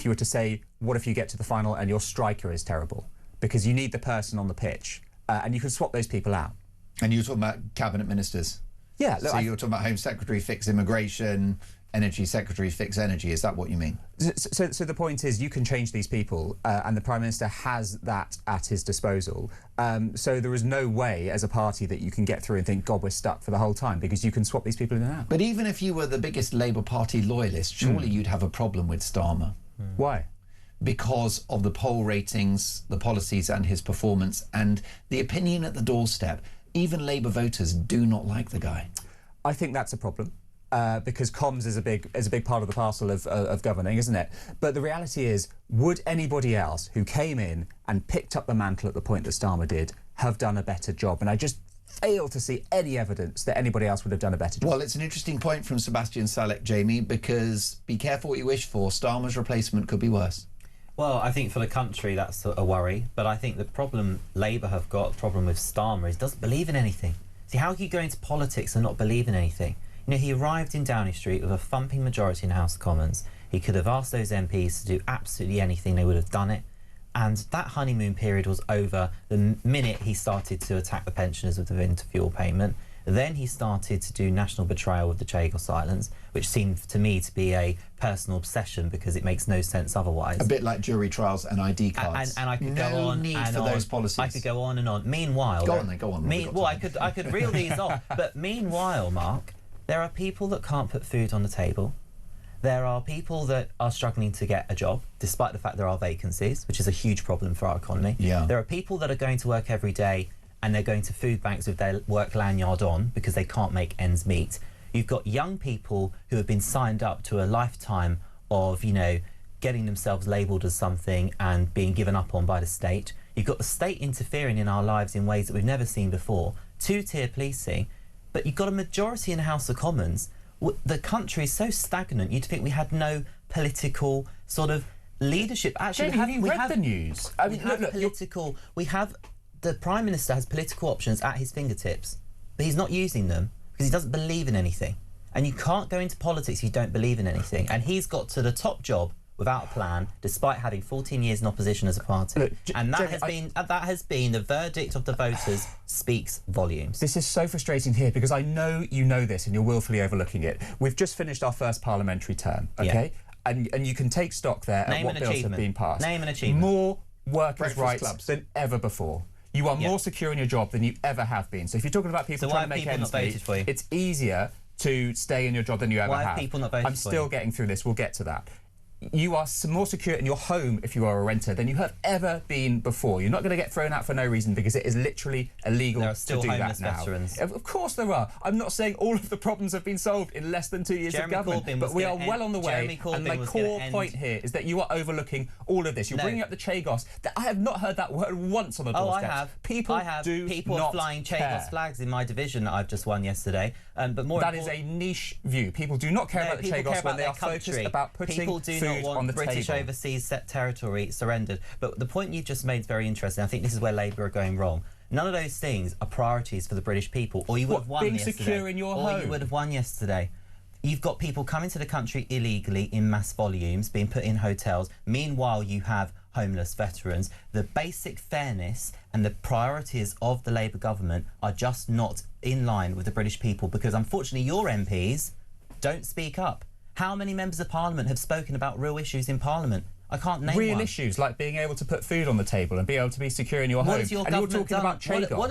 you were to say, what if you get to the final and your striker is terrible? Because you need the person on the pitch, and you can swap those people out. And you're talking about cabinet ministers? Yeah. Look, so you're talking about Home Secretary, fix immigration, Energy Secretary fix energy. Is that what you mean? So the point is, you can change these people, and the Prime Minister has that at his disposal. So there is no way, as a party, that you can get through and think, God, we're stuck for the whole time, because you can swap these people in and out. But even if you were the biggest Labour Party loyalist, surely you'd have a problem with Starmer. Why? Because of the poll ratings, the policies and his performance, and the opinion at the doorstep. Even Labour voters do not like the guy. I think that's a problem. Because comms is a big part of the parcel of governing, isn't it? But the reality is, would anybody else who came in and picked up the mantle at the point that Starmer did have done a better job? And I just fail to see any evidence that anybody else would have done a better job. Well, it's an interesting point from Sebastian Salek, Jamie, because be careful what you wish for. Starmer's replacement could be worse. Well, I think for the country that's a worry, but I think the problem Labour have got, the problem with Starmer, is doesn't believe in anything. See, how can you go into politics and not believe in anything? You know, he arrived in Downing Street with a thumping majority in the House of Commons. He could have asked those MPs to do absolutely anything, they would have done it. And that honeymoon period was over the minute he started to attack the pensioners with the winter fuel payment. Then he started to do national betrayal with the Chagos Islands, which seemed to me to be a personal obsession because it makes no sense otherwise. A bit like jury trials and ID cards. And I could go on need and for on. those policies. I could go on and on. Meanwhile... Go on then, go on. Well, I could reel these off. But meanwhile, Mark, there are people that can't put food on the table. There are people that are struggling to get a job, despite the fact there are vacancies, which is a huge problem for our economy. Yeah. There are people that are going to work every day and they're going to food banks with their work lanyard on because they can't make ends meet. You've got young people who have been signed up to a lifetime of, you know, getting themselves labelled as something and being given up on by the state. You've got the state interfering in our lives in ways that we've never seen before. Two-tier policing. But you've got a majority in the House of Commons. The country is so stagnant, you'd think we had no political sort of leadership. Actually, Jamie, have you read the news? I mean, we have the Prime Minister has political options at his fingertips, but he's not using them because he doesn't believe in anything. And you can't go into politics if you don't believe in anything. And he's got to the top job without a plan, despite having 14 years in opposition as a party. Look, and that Jamie, has been the verdict of the voters speaks volumes. This is so frustrating here because I know you know this and you're willfully overlooking it. We've just finished our first parliamentary term, okay? Yeah. And you can take stock there at what bills have been passed. Name an achievement. More workers' Breakfast rights clubs than ever before. You are more secure in your job than you ever have been. So if you're talking about people trying to make ends meet, it's easier to stay in your job than you ever have. Why have people not voted for you? I'm still getting through this. We'll get to that. You are more secure in your home if you are a renter than you have ever been before. You're not going to get thrown out for no reason because it is literally illegal to do that now. Veterans. Of course there are. I'm not saying all of the problems have been solved in less than 2 years of government, but we are well on the way. And my core point here is that you are overlooking all of this. You're bringing up the Chagos. I have not heard that word once on the doorstep. Oh, I have. People are flying Chagos flags in my division that I've just won yesterday. But more that is a niche view. People do not care about the Chagos when they are focused about putting food on the British table. overseas set territory surrendered. But the point you've just made is very interesting. I think this is where Labour are going wrong. None of those things are priorities for the British people, or you would have won yesterday. Being secure in your home. Or you would have won yesterday. You've got people coming to the country illegally in mass volumes, being put in hotels. Meanwhile, you have homeless veterans. The basic fairness and the priorities of the Labour government are just not in line with the British people because, unfortunately, your MPs don't speak up. How many members of Parliament have spoken about real issues in Parliament? I can't name real one. issues like being able to put food on the table and be able to be secure in your home. Has your and you're government talking done? about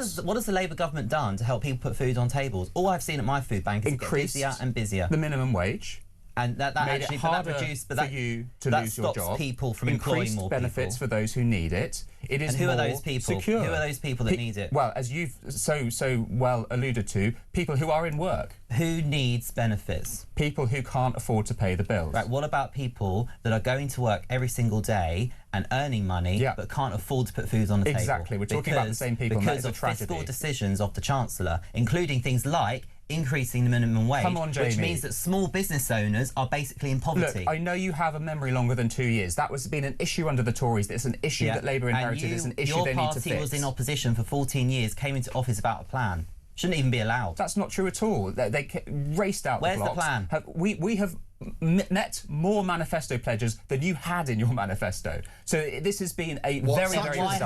Chagos. What has the Labour government done to help people put food on tables? All I've seen at my food bank is increased busier and busier. The minimum wage. And that made actually it harder for you to lose your job. Stops people from employing more benefits people. for those who need it. It is and who more are those people? secure. Who are those people that need it? Well, as you've so well alluded to, people who are in work. Who needs benefits? People who can't afford to pay the bills. Right. What about people that are going to work every single day and earning money but can't afford to put food on the table? Exactly. We're talking about the same people. Because and that is a tragedy. fiscal decisions of the Chancellor, including things like increasing the minimum wage, Come on, Jamie. which means that small business owners are basically in poverty. Look, I know you have a memory longer than 2 years. That was been an issue under the Tories. It's an issue that Labour inherited. It's an issue they need to fix. Your party was in opposition for 14 years, came into office without a plan. Shouldn't even be allowed. That's not true at all. They raced out Where's the blocks. Where's the plan? We have met more manifesto pledges than you had in your manifesto. So this has been a very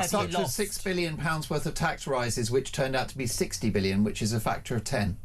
such as £6 billion worth of tax rises, which turned out to be 60 billion, which is a factor of 10.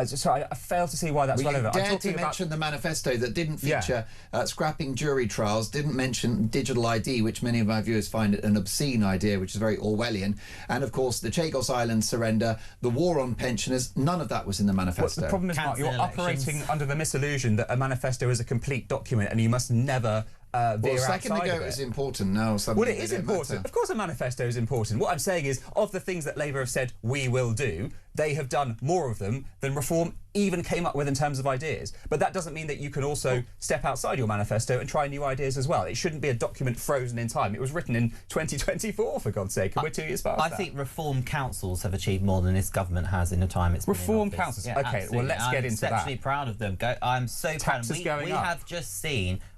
Sorry, I fail to see why that's relevant. You dared to mention the manifesto that didn't feature scrapping jury trials, didn't mention digital ID, which many of my viewers find an obscene idea, which is very Orwellian, and of course the Chagos Island surrender, the war on pensioners. None of that was in the manifesto. The problem is, Mark, you're operating under the misillusion that a manifesto is a complete document and you must never veer outside second ago it was important, now suddenly well, it is important. Matter. Of course a manifesto is important. What I'm saying is, of the things that Labour have said we will do, they have done more of them than Reform even came up with in terms of ideas. But that doesn't mean that you can also step outside your manifesto and try new ideas as well. It shouldn't be a document frozen in time. It was written in 2024, for God's sake, and we're 2 years past I think reform councils have achieved more than this government has in the time it's been Reform in office. councils? Yeah, OK, well, let's get into that. I'm exceptionally proud of them. I'm so proud.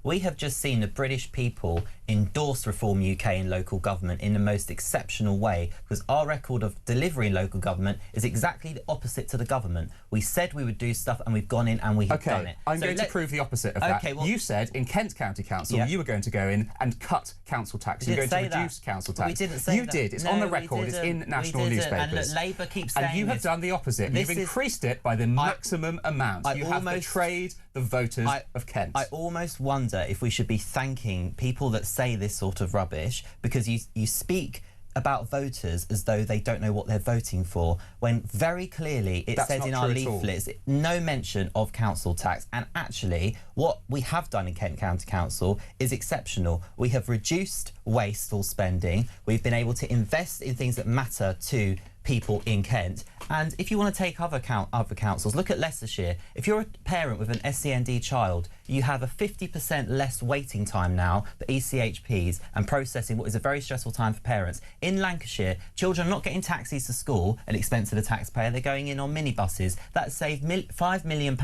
We have just seen the British people endorse Reform UK in local government in the most exceptional way, because our record of delivery in local government is exactly the opposite to the government. We said we would do stuff and we've gone in and we have done it. I'm going to prove the opposite of that. Well, you said in Kent County Council you were going to go in and cut council tax. You're going to reduce council tax. We didn't say you did. It's on the record. It's in national newspapers. And Labour keeps saying and you have done the opposite. You've increased it by the maximum amount. You have betrayed the voters of Kent. I almost wonder if we should be thanking people that say this sort of rubbish, because you speak about voters as though they don't know what they're voting for, when very clearly it says in our leaflets no mention of council tax. And actually what we have done in Kent County Council is exceptional. We have reduced wasteful spending. We've been able to invest in things that matter to people in Kent. And if you want to take other councils, look at Leicestershire. If you're a parent with an SEND child, you have a 50% less waiting time now for ECHPs and processing what is a very stressful time for parents. In Lancashire, children are not getting taxis to school at the expense of the taxpayer. They're going in on minibuses. That saved £5 million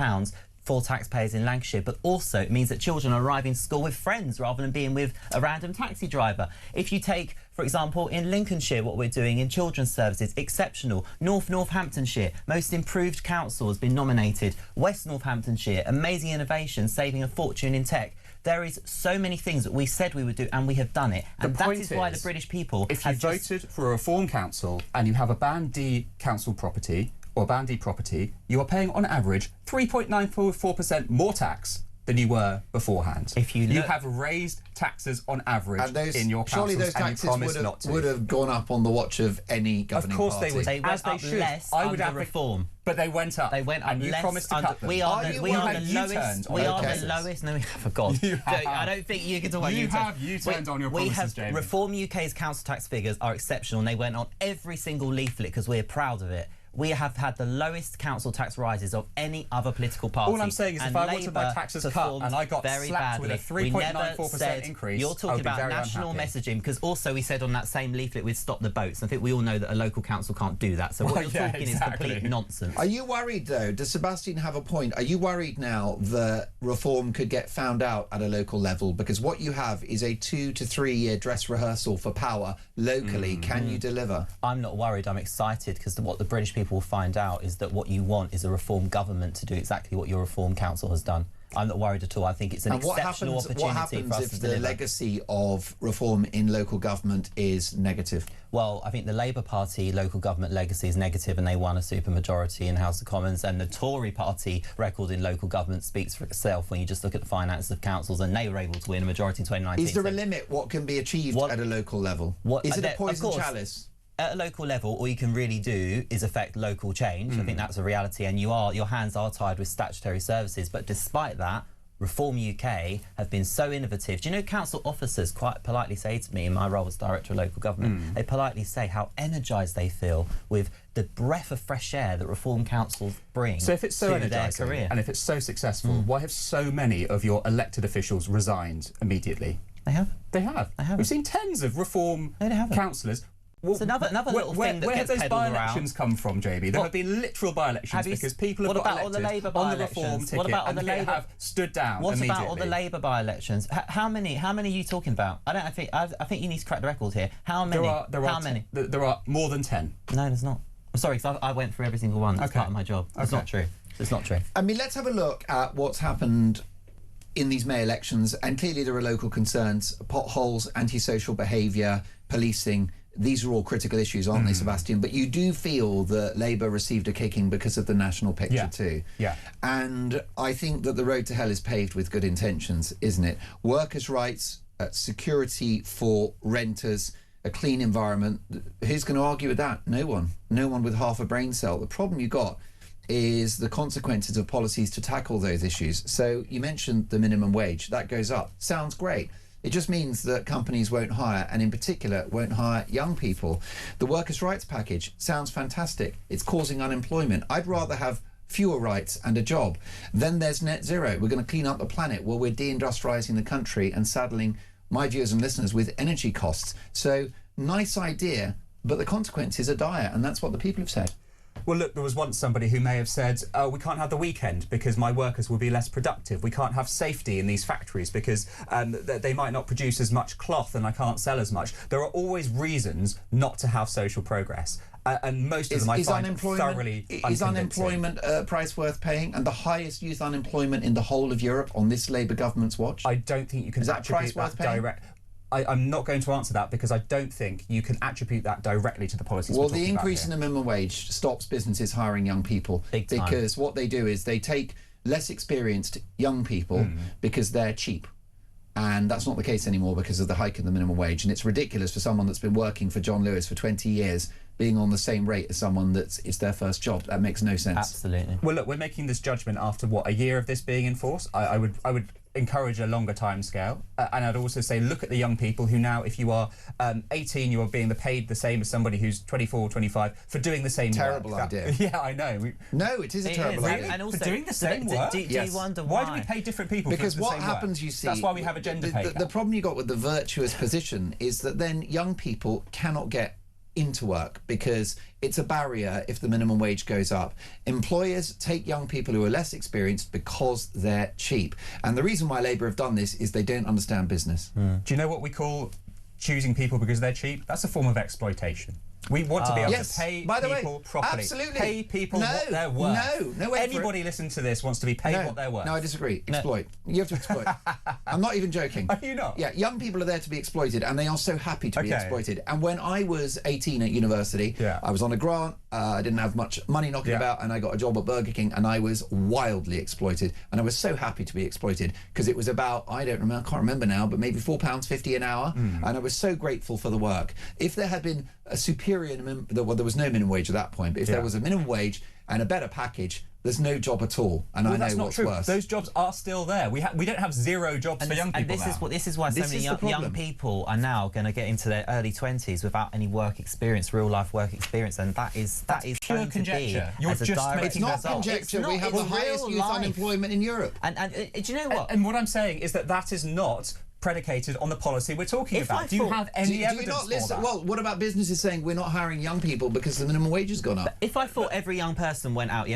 for taxpayers in Lancashire, but also it means that children are arriving to school with friends rather than being with a random taxi driver. If you take, for example, in Lincolnshire, what we're doing in children's services, exceptional. Northamptonshire, most improved council, has been nominated. West Northamptonshire, amazing innovation, saving a fortune in tech. There is so many things that we said we would do, and we have done it. And that is why the British people if you voted for a Reform Council and you have a Band D council property, or Band D property, you are paying on average 3.94% more tax than you were beforehand. If you have raised taxes on average in your councils, surely those taxes would have gone up on the watch of any governing party. Of course they would. They went up less under Reform. But they went up. They went up and you less promised to cut them. We are the lowest. We are the lowest. No, we forgot. I don't think you can talk about you have U-turned on your promises, Jamie. Reform UK's council tax figures are exceptional, and they went on every single leaflet because we're proud of it. We have had the lowest council tax rises of any other political party. All I'm saying is if I wanted my taxes cut and I got slapped with a 3.94% increase, you're talking about national messaging, because also we said on that same leaflet we'd stop the boats. I think we all know that a local council can't do that. So what you're talking is complete nonsense. Are you worried, though? Does Sebastian have a point? Are you worried now that Reform could get found out at a local level? Because what you have is a 2 to 3 year dress rehearsal for power locally. Can you deliver? I'm not worried. I'm excited, because what the British people will find out is that what you want is a Reform government to do exactly what your Reform Council has done. I'm not worried at all. I think it's an exceptional opportunity for us to deliver. What happens if the legacy of Reform in local government is negative? Well, I think the Labour Party local government legacy is negative, and they won a supermajority in House of Commons, and the Tory Party record in local government speaks for itself when you just look at the finances of councils, and they were able to win a majority in 2019. Is there a limit what can be achieved at a local level? Is it a poison chalice? At a local level, all you can really do is affect local change. I think that's a reality, and your hands are tied with statutory services. But despite that, Reform UK have been so innovative. Do you know, council officers quite politely say to me in my role as Director of Local Government, they politely say how energised they feel with the breath of fresh air that Reform councils bring so if it's so to their career. And if it's so successful, why have so many of your elected officials resigned immediately? They have. They have. We've seen tens of Reform councillors. Well, it's another little thing that where gets have those by-elections come from, Jamie? There have been literal by-elections because people have got elected on the Reform ticket and they have stood down immediately. What about all the Labour by-elections? How many are you talking about? I think you need to crack the record here. How many? How many? There are more than 10. No, there's not. I'm sorry, because I went through every single one. That's part of my job. It's not true. It's not true. I mean, let's have a look at what's happened in these May elections, and clearly there are local concerns: potholes, antisocial behaviour, policing, these are all critical issues, aren't they, Sebastian? But you do feel that Labour received a kicking because of the national picture too. Yeah. And I think that the road to hell is paved with good intentions, isn't it? Workers' rights, security for renters, a clean environment. Who's going to argue with that? No one. No one with half a brain cell. The problem you got is the consequences of policies to tackle those issues. So you mentioned the minimum wage. That goes up. Sounds great. It just means that companies won't hire, and in particular won't hire young people. The workers' rights package sounds fantastic. It's causing unemployment. I'd rather have fewer rights and a job. Then there's net zero. We're going to clean up the planet. Well, we're deindustrializing the country and saddling my viewers and listeners with energy costs. So nice idea, but the consequences are dire, and that's what the people have said. Well, look, there was once somebody who may have said, we can't have the weekend because my workers will be less productive. We can't have safety in these factories because they might not produce as much cloth and I can't sell as much. There are always reasons not to have social progress. And most of them I find thoroughly unconvincing. Is unemployment a price worth paying, and the highest youth unemployment in the whole of Europe on this Labour government's watch? I don't think you can attribute that direct. I'm not going to answer that because I don't think you can attribute that directly to the policies. Well, the increase in the minimum wage stops businesses hiring young people because what they do is they take less experienced young people because they're cheap. And that's not the case anymore because of the hike in the minimum wage. And it's ridiculous for someone that's been working for John Lewis for 20 years being on the same rate as someone that's it's their first job. That makes no sense. Absolutely. Well, look, we're making this judgment after what, a year of this being in force. I would encourage a longer time scale, and I'd also say look at the young people who now, if you are 18, you are being paid the same as somebody who's 24, 25 for doing the same terrible work. idea. Yeah, I know. No, it is a terrible idea. And also, for doing the same work. Do you wonder why? Why do we pay different people because for the what same happens work? You see, that's why we have a gender pay the problem you got with the virtuous position is that then young people cannot get into work because it's a barrier if the minimum wage goes up. Employers take young people who are less experienced because they're cheap. And the reason why Labour have done this is they don't understand business. Do you know what we call choosing people because they're cheap? That's a form of exploitation. We want to be able to pay people properly. Absolutely. Pay people what they're worth. No, anybody listening to this wants to be paid what they're worth. No, I disagree. Exploit. You have to exploit. I'm not even joking. Are you not? Yeah, young people are there to be exploited, and they are so happy to be exploited. And when I was 18 at university, I was on a grant, I didn't have much money knocking about, and I got a job at Burger King, and I was wildly exploited. And I was so happy to be exploited, because it was about, I can't remember now, but maybe £4.50 an hour, and I was so grateful for the work. If there had been a superior, well, there was no minimum wage at that point, but if there was a minimum wage and a better package, there's no job at all, and I know that's not what's true. worse. Those jobs are still there. We don't have zero jobs for young people and this is why so many young people are now going to get into their early 20s without any work experience, real life work experience, and that is pure conjecture. You're just making it's not conjecture. We have the highest youth unemployment in Europe. And do you know what? And what I'm saying is that is not predicated on the policy we're talking about. Do you have any evidence for that? Well, what about businesses saying we're not hiring young people because the minimum wage has gone up? If I thought every young person went out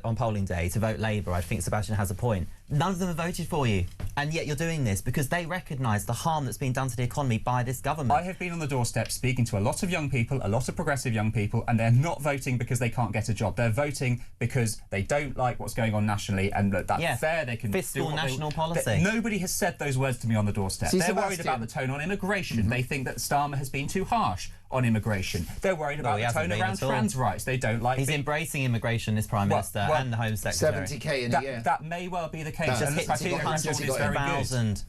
on polling day to vote Labour, I think Sebastian has a point. None of them have voted for you, and yet you're doing this because they recognise the harm that's being done to the economy by this government. I have been on the doorstep speaking to a lot of young people, a lot of progressive young people, and they're not voting because they can't get a job. They're voting because they don't like what's going on nationally, and that's fair. They can fiscal do national policy. Nobody has said those words to me on the doorstep. They're worried about the tone on immigration. They think that Starmer has been too harsh on immigration. They're worried about the tone around trans rights. They don't like. He's embracing immigration, this Prime Minister, and the Home Secretary. 70k in a year. That may well be the case. Just hit 200,000.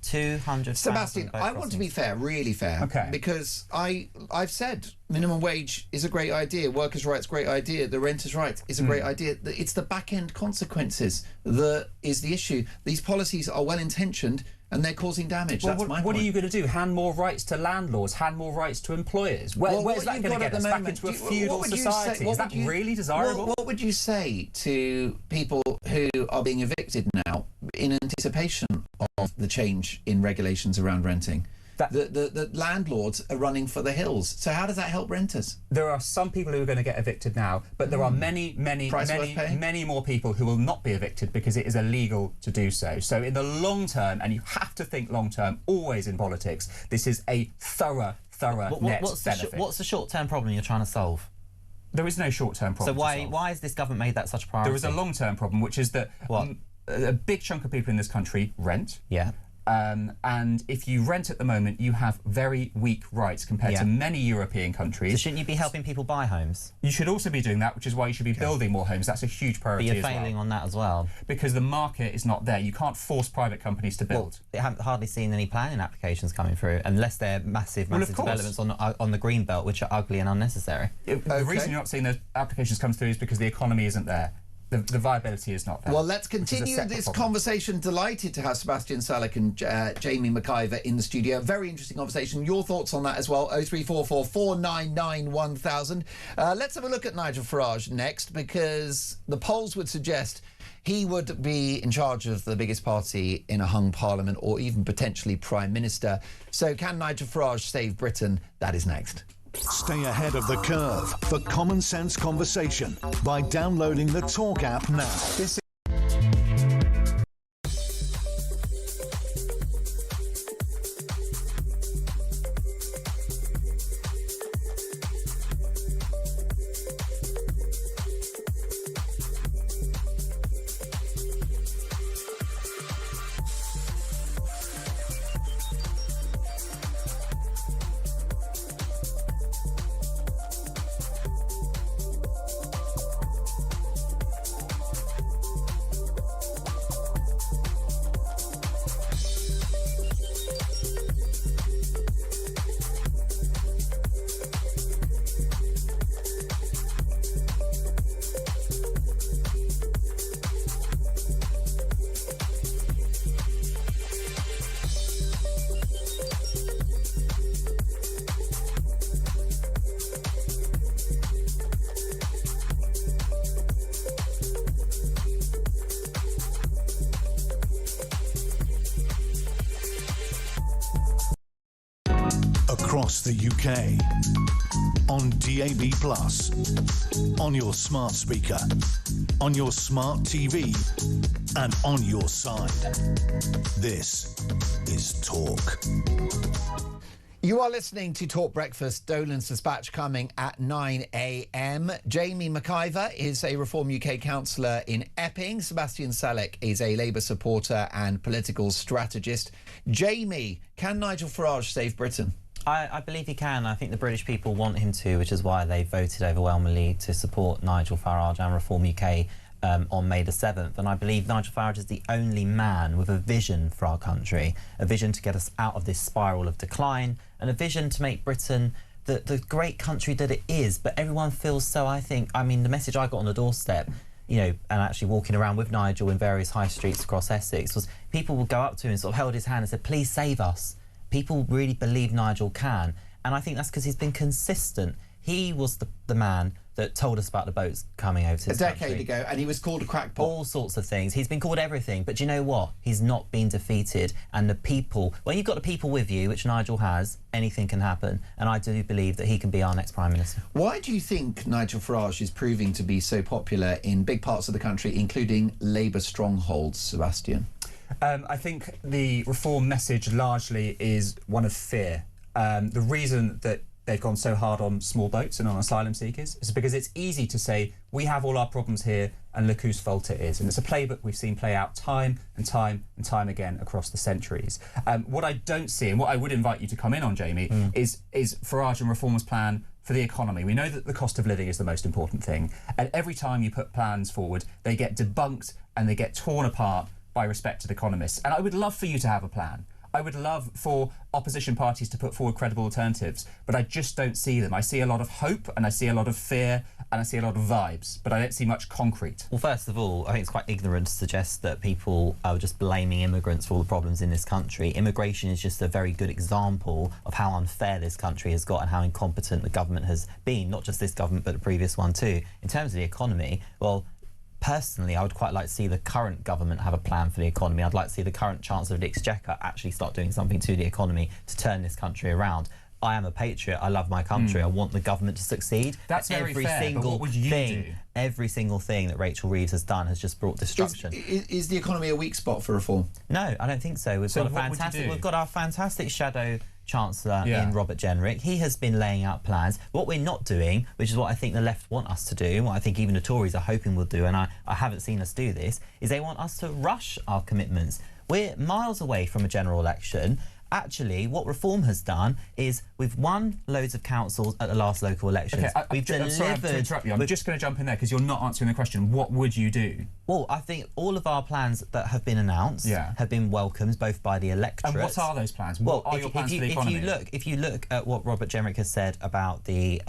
Sebastian, I want to be fair, really fair, because I've said minimum wage is a great idea, workers' rights great idea, the renters' rights is a great idea. It's the back end consequences that is the issue. These policies are well intentioned, and they're causing damage. Well, that's my what point. are you going to do? Hand more rights to landlords? Hand more rights to employers? Where's that going to get us back into a feudal society? Is that really desirable? What would you say to people who are being evicted now in anticipation of the change in regulations around renting? The landlords are running for the hills. So how does that help renters? There are some people who are going to get evicted now, but there are many more people who will not be evicted because it is illegal to do so. So in the long term, and you have to think long term, always in politics, this is a thorough net benefit. What's the short-term problem you're trying to solve? There is no short-term problem. So why has this government made that such a priority? There is a long-term problem, which is that a big chunk of people in this country rent. Yeah. And if you rent at the moment, you have very weak rights compared to many European countries. So shouldn't you be helping people buy homes? You should also be doing that, which is why you should be building more homes. That's a huge priority. But you're failing on that as well. Because the market is not there. You can't force private companies to build. Well, I haven't hardly seen any planning applications coming through, unless they're massive developments on the green belt, which are ugly and unnecessary. The reason you're not seeing those applications come through is because the economy isn't there. The viability is not there. Well, let's continue this conversation. Delighted to have Sebastian Salek and Jamie McIver in the studio. Very interesting conversation. Your thoughts on that as well. 0344 499 1000. Let's have a look at Nigel Farage next, because the polls would suggest he would be in charge of the biggest party in a hung parliament, or even potentially Prime Minister. So can Nigel Farage save Britain? That is next. Stay ahead of the curve for common sense conversation by downloading the Talk app now. Across the UK, on DAB+, on your smart speaker, on your smart TV, and on your side. This is Talk. You are listening to Talk Breakfast. Dolan's Dispatch coming at 9 a.m. Jamie McIver is a Reform UK councillor in Epping. Sebastian Salek is a Labour supporter and political strategist. Jamie, can Nigel Farage save Britain? I believe he can. I think the British people want him to, which is why they voted overwhelmingly to support Nigel Farage and Reform UK on May the 7th. And I believe Nigel Farage is the only man with a vision for our country, a vision to get us out of this spiral of decline, and a vision to make Britain the great country that it is. But everyone feels so, I mean, the message I got on the doorstep, you know, and actually walking around with Nigel in various high streets across Essex, was people would go up to him and sort of held his hand and said, please save us. People really believe Nigel can, and I think that's because he's been consistent. He was the man that told us about the boats coming over to this country. A decade ago, and he was called a crackpot. All sorts of things. He's been called everything, but do you know what? He's not been defeated, and the people, when you've got the people with you, which Nigel has, anything can happen, and I do believe that he can be our next Prime Minister. Why do you think Nigel Farage is proving to be so popular in big parts of the country, including Labour strongholds, Sebastian? I think the reform message largely is one of fear. The reason that they've gone so hard on small boats and on asylum seekers is because it's easy to say, we have all our problems here and look whose fault it is. And it's a playbook we've seen play out time and time and time again across the centuries. What I don't see, and what I would invite you to come in on, Jamie, is Farage and Reform's plan for the economy. We know that the cost of living is the most important thing. And every time you put plans forward, they get debunked and they get torn apart by respected economists. And I would love for you to have a plan. I would love for opposition parties to put forward credible alternatives, but I just don't see them. I see a lot of hope and I see a lot of fear and I see a lot of vibes, but I don't see much concrete. Well, first of all, I think it's quite ignorant to suggest that people are just blaming immigrants for all the problems in this country. Immigration is just a very good example of how unfair this country has got and how incompetent the government has been, not just this government, but the previous one too. In terms of the economy, well, personally, I would quite like to see the current government have a plan for the economy. I'd like to see the current Chancellor of the Exchequer actually start doing something to the economy to turn this country around. I am a patriot. I love my country. I want the government to succeed. That's very fair, but what would you do? Every single thing that Rachel Reeves has done has just brought destruction. Is the economy a weak spot for reform? No, I don't think so. We've got our fantastic shadow Chancellor in Robert Jenrick. He has been laying out plans. What we're not doing, which is what I think the left want us to do, and what I think even the Tories are hoping we'll do, and I haven't seen us do this, is they want us to rush our commitments. We're miles away from a general election. Actually, what Reform has done is we've won loads of councils at the last local elections. Okay, we've delivered... I'm sorry to interrupt you. I'm just going to jump in there because you're not answering the question. What would you do? Well, I think all of our plans that have been announced have been welcomed both by the electorate... And what are those plans? What are your plans for the economy? If you look at what Robert Jenrick has said about the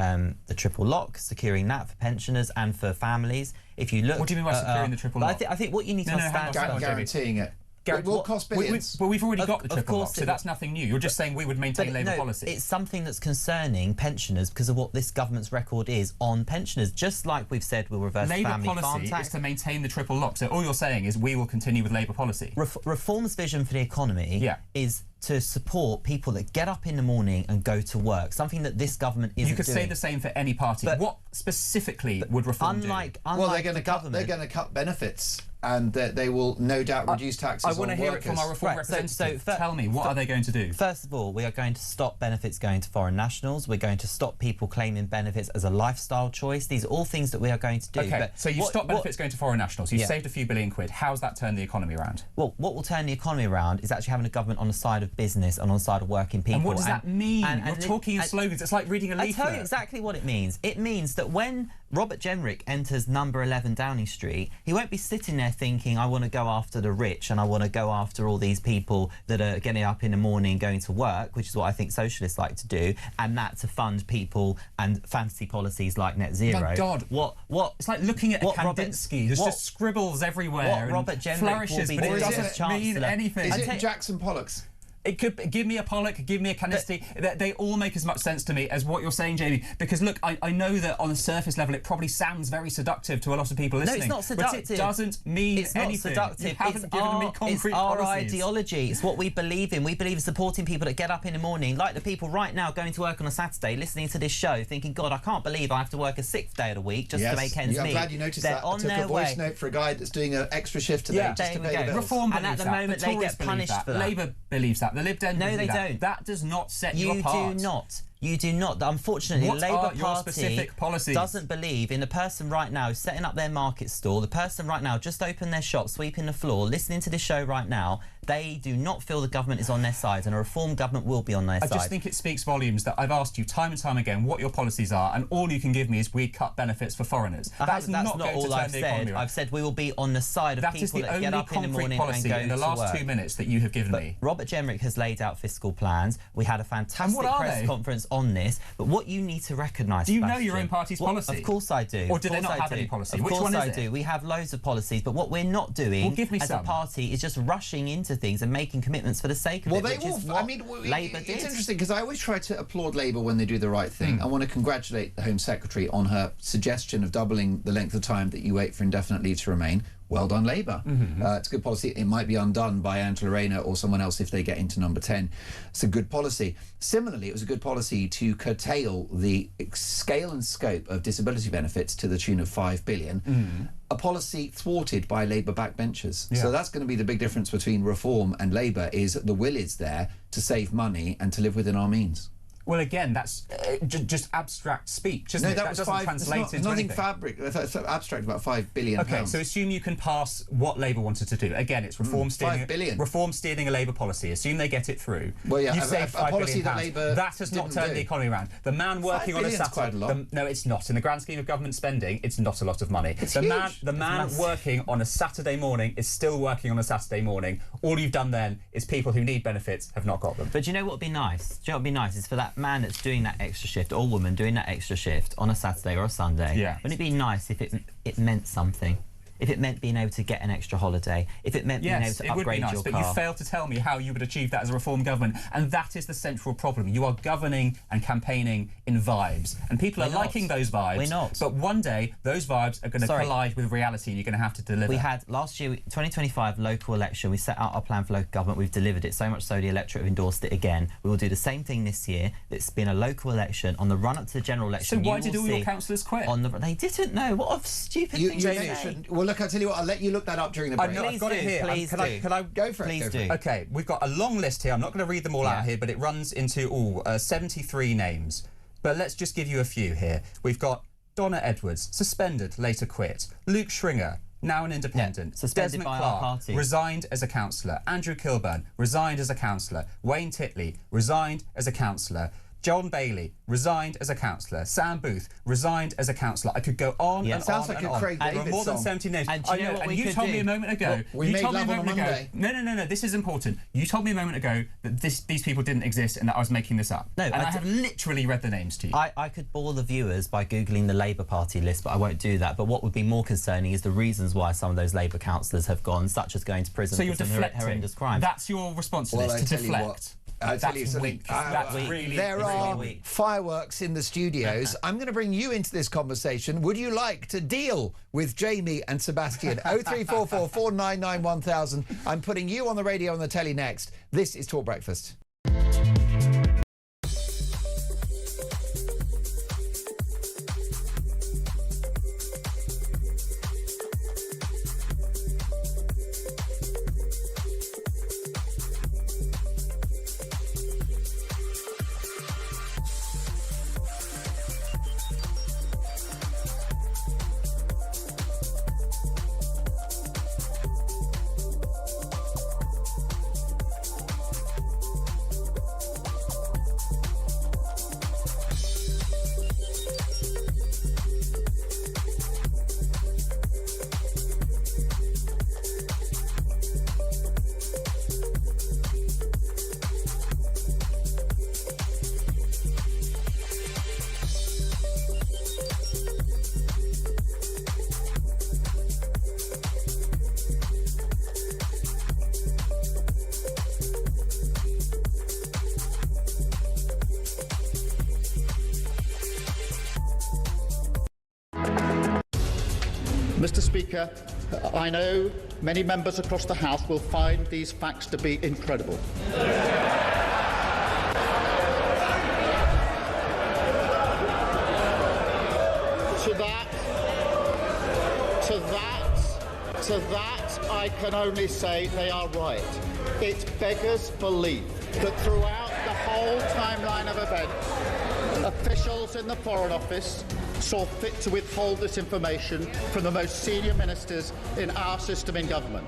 triple lock, securing that for pensioners and for families, if you look... What do you mean by securing the triple lock? I think what you need to understand... Guaranteeing it. It will cost billions. But we've already got the triple lock, so that's nothing new. You're just saying we would maintain Labour policy. It's something that's concerning pensioners because of what this government's record is on pensioners. Just like we've said, we'll reverse family farm tax. Labour policy is to maintain the triple lock. So all you're saying is we will continue with Labour policy. Reform's vision for the economy is to support people that get up in the morning and go to work, something that this government isn't doing. You could say the same for any party. But what specifically would Reform do? Well, they're going to cut benefits, and they will no doubt reduce taxes on workers. I want to hear it from our Reform representative. Tell me, what are they going to do? First of all, we are going to stop benefits going to foreign nationals. We're going to stop people claiming benefits as a lifestyle choice. These are all things that we are going to do. Okay, so you stop benefits going to foreign nationals. You've saved a few billion quid. How's that turned the economy around? Well, what will turn the economy around is actually having a government on the side of business and on the side of working people. And what does that mean? You're talking in slogans. It's like reading a leaflet. I tell you exactly what it means. It means that when Robert Jenrick enters number 11 Downing Street, he won't be sitting there thinking, I want to go after the rich and I want to go after all these people that are getting up in the morning going to work, which is what I think socialists like to do, and that to fund people and fantasy policies like net zero. My God, what? It's like looking at a Kandinsky. There's just scribbles everywhere. What Robert Jenrick flourishes, but it doesn't mean anything. Is it Jackson Pollock's? It could give me a Pollock, give me a Kandinsky. They all make as much sense to me as what you're saying, Jamie. Because look, I know that on a surface level, it probably sounds very seductive to a lot of people listening. No, it's not seductive. But it doesn't mean anything. It's not seductive. You haven't given me concrete It's our policies. ideology. It's what we believe in. We believe in supporting people that get up in the morning, like the people right now going to work on a Saturday, listening to this show, thinking, God, I can't believe I have to work a 6th day of the week just to make ends meet. I'm glad you noticed that. I took a voice note for a guy that's doing an extra shift today just to pay the bills. Reform and at the moment they get punished for that. Labour believes that. The Lib Dem no, they don't. That does not set you apart. You do not. You do not. Unfortunately, what Labour are your Party specific policies? Doesn't believe in the person right now who's setting up their market stall, the person right now just opened their shop, sweeping the floor, listening to this show right now. They do not feel the government is on their side, and a Reform government will be on their side. I just think it speaks volumes that I've asked you time and time again what your policies are, and all you can give me is we cut benefits for foreigners. That's not all I've said. I've said we will be on the side of people that get up in the morning and go to work. That is the only concrete policy in the last 2 minutes that you have given me. Robert Jenrick has laid out fiscal plans. We had a fantastic press conference on this, but what you need to recognise... Do you know your own party's policy? Of course I do. Or do they not have any policy? Which one is it? I do. We have loads of policies, but what we're not doing as a party is just rushing into things and making commitments for the sake of it, which is what Labour did. It's interesting because I always try to applaud Labour when they do the right thing. I want to congratulate the Home Secretary on her suggestion of doubling the length of time that you wait for indefinite leave to remain. Well done, Labour. It's a good policy. It might be undone by Angela Rayner or someone else if they get into number 10. It's a good policy. Similarly, it was a good policy to curtail the scale and scope of disability benefits to the tune of $5 billion. A policy thwarted by Labour backbenchers. So that's going to be the big difference between Reform and Labour, is that the will is there to save money and to live within our means. Well, again, that's just abstract speech, isn't it? That was doesn't translate into nothing anything. abstract about £5 billion. Okay, so assume you can pass what Labour wanted to do. Again, it's reform steering a Labour policy. Assume they get it through. Well, yeah, you save £5 billion. that Labour that has not turned the economy around. The man working on a Saturday. Quite a lot. No, it's not. In the grand scheme of government spending, it's not a lot of money. It's huge. The man working on a Saturday morning is still working on a Saturday morning. All you've done then is people who need benefits have not got them. But do you know what would be nice? Do you know what would be nice is for that man that's doing that extra shift, or woman doing that extra shift on a Saturday or a Sunday. Wouldn't it be nice if it meant something? If it meant being able to get an extra holiday, if it meant being able to upgrade your car. But you failed to tell me how you would achieve that as a Reform government, and that is the central problem. You are governing and campaigning in vibes, and people are liking those vibes. We're not. But one day, those vibes are going to collide with reality, and you're going to have to deliver. We had, last year, 2025 local election, we set out our plan for local government, we've delivered it, so much so the electorate have endorsed it again. We will do the same thing this year. It's been a local election. On the run-up to the general election, so why did all your councillors quit? They didn't know. What a stupid thing to say. Well, look, I'll tell you what, I'll let you look that up during the break. I've got it here. Can I go for it? Okay, we've got a long list here. I'm not going to read them all out here, but it runs into 73 names. But let's just give you a few here. We've got Donna Edwards, suspended, later quit. Luke Schringer, now an independent. Suspended Desmond by Clark, our party. resigned as a councillor. Andrew Kilburn, resigned as a councillor. Wayne Titley, resigned as a councillor. John Bailey, resigned as a councillor. Sam Booth, resigned as a councillor. I could go on and sounds on like and a on. Craig There are David more than song. 70 names. And do you know what we could told me do? a moment ago. We made love on a Monday. No, this is important. You told me a moment ago that these people didn't exist and that I was making this up. No, and I have literally read the names to you. I could bore the viewers by Googling the Labour Party list, but I won't do that. But what would be more concerning is the reasons why some of those Labour councillors have gone, such as going to prison So you're for some deflecting. horrendous crimes. That's your response to this, to deflect. I'll tell you something. That's really There are fireworks in the studios. I'm going to bring you into this conversation. Would you like to deal with Jamie and Sebastian? 0344 499 1000. I'm putting you on the radio and the telly next. This is Talk Breakfast. Mr. Speaker, I know many members across the House will find these facts to be incredible. To that, I can only say they are right. It beggars belief that throughout the whole timeline of events, officials in the Foreign Office saw fit to withhold this information from the most senior ministers in our system in government.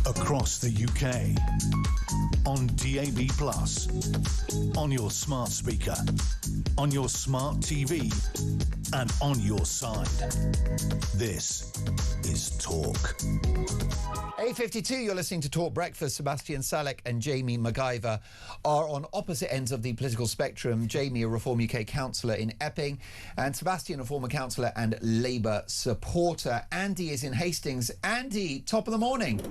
Across the UK, on DAB+, on your smart speaker, on your smart TV, and on your side. This is Talk. 8:52, you're listening to Talk Breakfast. Sebastian Salek and Jamie McIver are on opposite ends of the political spectrum. Jamie, a Reform UK councillor in Epping, and Sebastian, a former councillor and Labour supporter. Andy is in Hastings. Andy, top of the morning.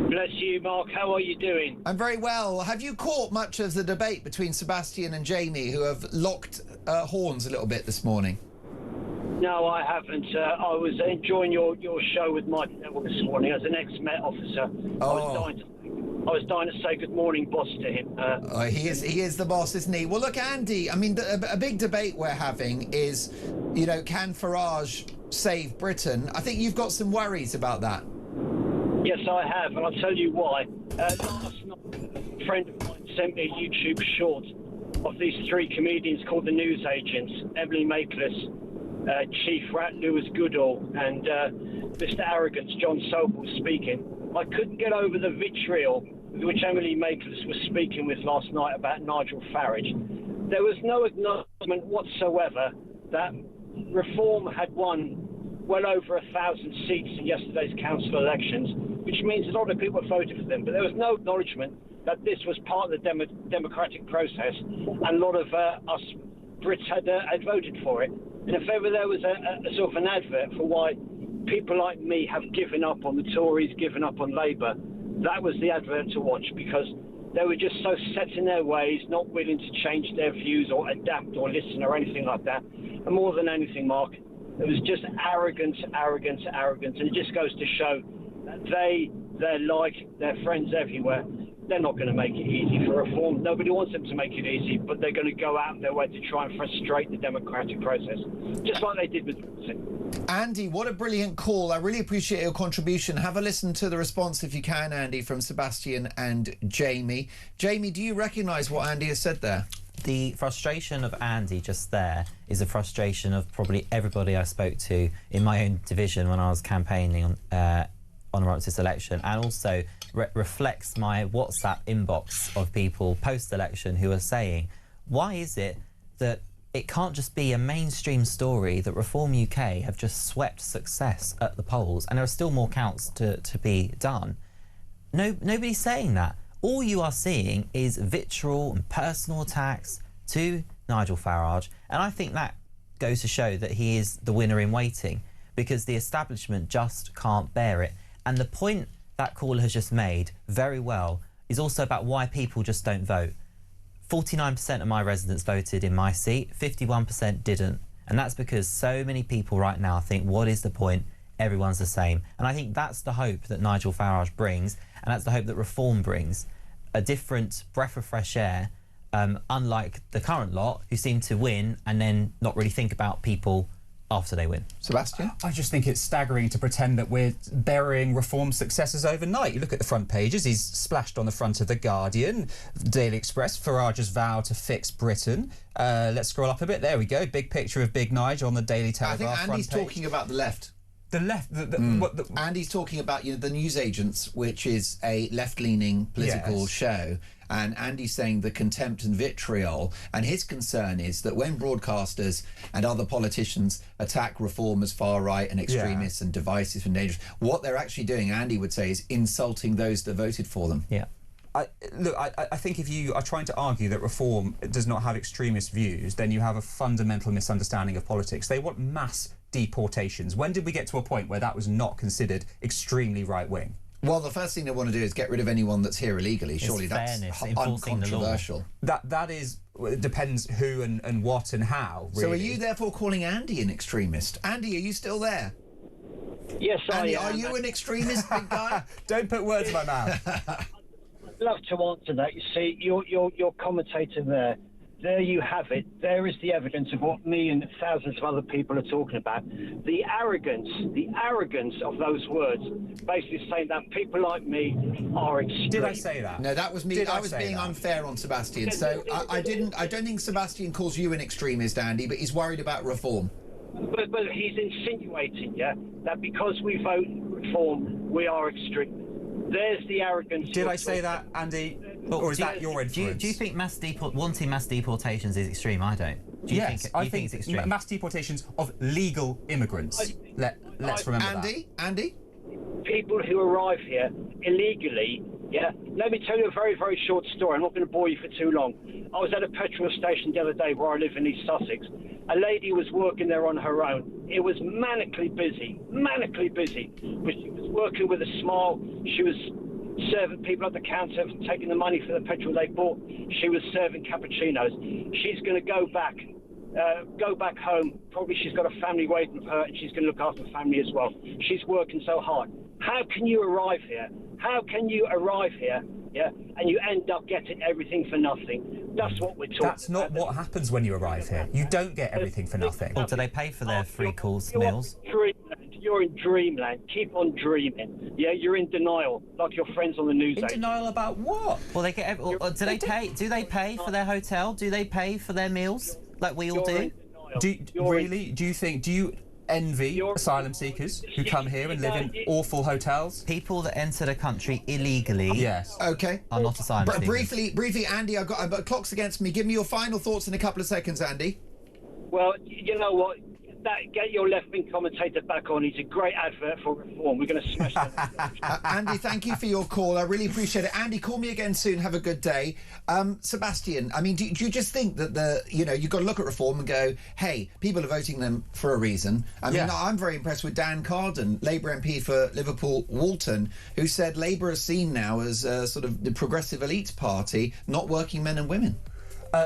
Bless you, Mark. How are you doing? I'm very well. Have you caught much of the debate between Sebastian and Jamie, who have locked horns a little bit this morning? No, I haven't. I was enjoying your show with Mike Neville this morning as an ex-Met officer. Oh. I was dying to say good morning, boss, to him. He is the boss, isn't he? Well, look, Andy, I mean, a big debate we're having is, you know, can Farage save Britain? I think you've got some worries about that. Yes, I have, and I'll tell you why. Last night, a friend of mine sent me a YouTube short of these three comedians called the News Agents, Emily Maitlis, Chief Rat Lewis Goodall and Mr. Arrogance John Sobel was speaking, I couldn't get over the vitriol which Emily Maitlis was speaking with last night about Nigel Farage. There was no acknowledgement whatsoever that Reform had won well over 1,000 seats in yesterday's council elections, which means a lot of people voted for them. But there was no acknowledgement that this was part of the democratic process, and a lot of us Brits had voted for it. And if ever there was a sort of an advert for why people like me have given up on the Tories, given up on Labour, that was the advert to watch, because they were just so set in their ways, not willing to change their views or adapt or listen or anything like that. And more than anything, Mark, it was just arrogance, arrogance, arrogance. And it just goes to show that they're like their friends everywhere. They're not going to make it easy for Reform. Nobody wants them to make it easy, but they're going to go out their way to try and frustrate the democratic process, just like they did with Brexit. Andy, what a brilliant call. I really appreciate your contribution. Have a listen to the response, if you can, Andy, from Sebastian and Jamie. Jamie, do you recognise what Andy has said there? The frustration of Andy just there is a frustration of probably everybody I spoke to in my own division when I was campaigning on this election, and also reflects my WhatsApp inbox of people post-election who are saying, why is it that it can't just be a mainstream story that Reform UK have just swept success at the polls, and there are still more counts to be done? Nobody's saying that. All you are seeing is vitriol and personal attacks to Nigel Farage, and I think that goes to show that he is the winner in waiting, because the establishment just can't bear it. And the point that caller has just made very well is also about why people just don't vote. 49% of my residents voted in my seat, 51% didn't. And that's because so many people right now think, what is the point? Everyone's the same. And I think that's the hope that Nigel Farage brings, and that's the hope that Reform brings. A different breath of fresh air, unlike the current lot, who seem to win and then not really think about people after they win. Sebastian? I just think it's staggering to pretend that we're burying Reform's successes overnight. You look at the front pages, he's splashed on the front of The Guardian, Daily Express, Farage's vow to fix Britain. Let's scroll up a bit. There we go. Big picture of Big Nigel on the Daily Telegraph. I think Andy's talking about the left. The left? Andy's talking about, you know, the Newsagents, which is a left-leaning political show. And Andy's saying the contempt and vitriol, and his concern is that when broadcasters and other politicians attack Reform as far right and extremists and divisive and dangerous, what they're actually doing, Andy would say, is insulting those that voted for them. Yeah. I think if you are trying to argue that Reform does not have extremist views, then you have a fundamental misunderstanding of politics. They want mass deportations. When did we get to a point where that was not considered extremely right-wing? Well, the first thing they want to do is get rid of anyone that's here illegally. Surely that's uncontroversial. That is, it depends who and what and how, really. So are you therefore calling Andy an extremist? Andy, are you still there? Yes, Andy, I am. Are you an extremist, big guy? Don't put words in my mouth. I'd love to answer that. You see, your commentator there. There you have it. There is the evidence of what me and thousands of other people are talking about. The arrogance of those words, basically saying that people like me are extreme. Did I say that? No, that was me. I was being unfair on Sebastian. So I don't think Sebastian calls you an extremist, Andy, but he's worried about Reform. But he's insinuating, that because we vote Reform, we are extreme. There's the arrogance. Did I say that, Andy? Or is that your influence? Do you think wanting mass deportations is extreme? I don't. Do you think it's extreme? Mass deportations of legal immigrants. Let's remember that. Andy? People who arrive here illegally, Let me tell you a very, very short story. I'm not going to bore you for too long. I was at a petrol station the other day where I live in East Sussex. A lady was working there on her own. It was manically busy. But she was working with a smile. She was serving people at the counter, taking the money for the petrol they bought. She was serving cappuccinos. She's going to go back home. Probably she's got a family waiting for her, and she's going to look after the family as well. She's working so hard. How can you arrive here? And you end up getting everything for nothing? That's what we're talking about. That's not what happens when you arrive here. You don't get everything for nothing. Well, do they pay for their free meals? You're in dreamland. Keep on dreaming. Yeah, you're in denial, like your friends on the news. In denial about what? Well, they get. Do they pay for their hotel? Do they pay for their meals like we all do? Do you envy asylum seekers who come here and live in awful hotels? People that enter the country illegally, yes, okay, are not asylum seekers. Briefly, Andy, I've got clock's against me. Give me your final thoughts in a couple of seconds, Andy. Well, you know what? Get your left-wing commentator back on. He's a great advert for reform. We're going to smash that. Andy, thank you for your call. I really appreciate it. Andy, call me again soon. Have a good day. Sebastian, I mean, do you just think that you've got to look at reform and go, hey, people are voting them for a reason? I mean, I'm very impressed with Dan Carden, Labour MP for Liverpool Walton, who said Labour is seen now as sort of the progressive elite party, not working men and women.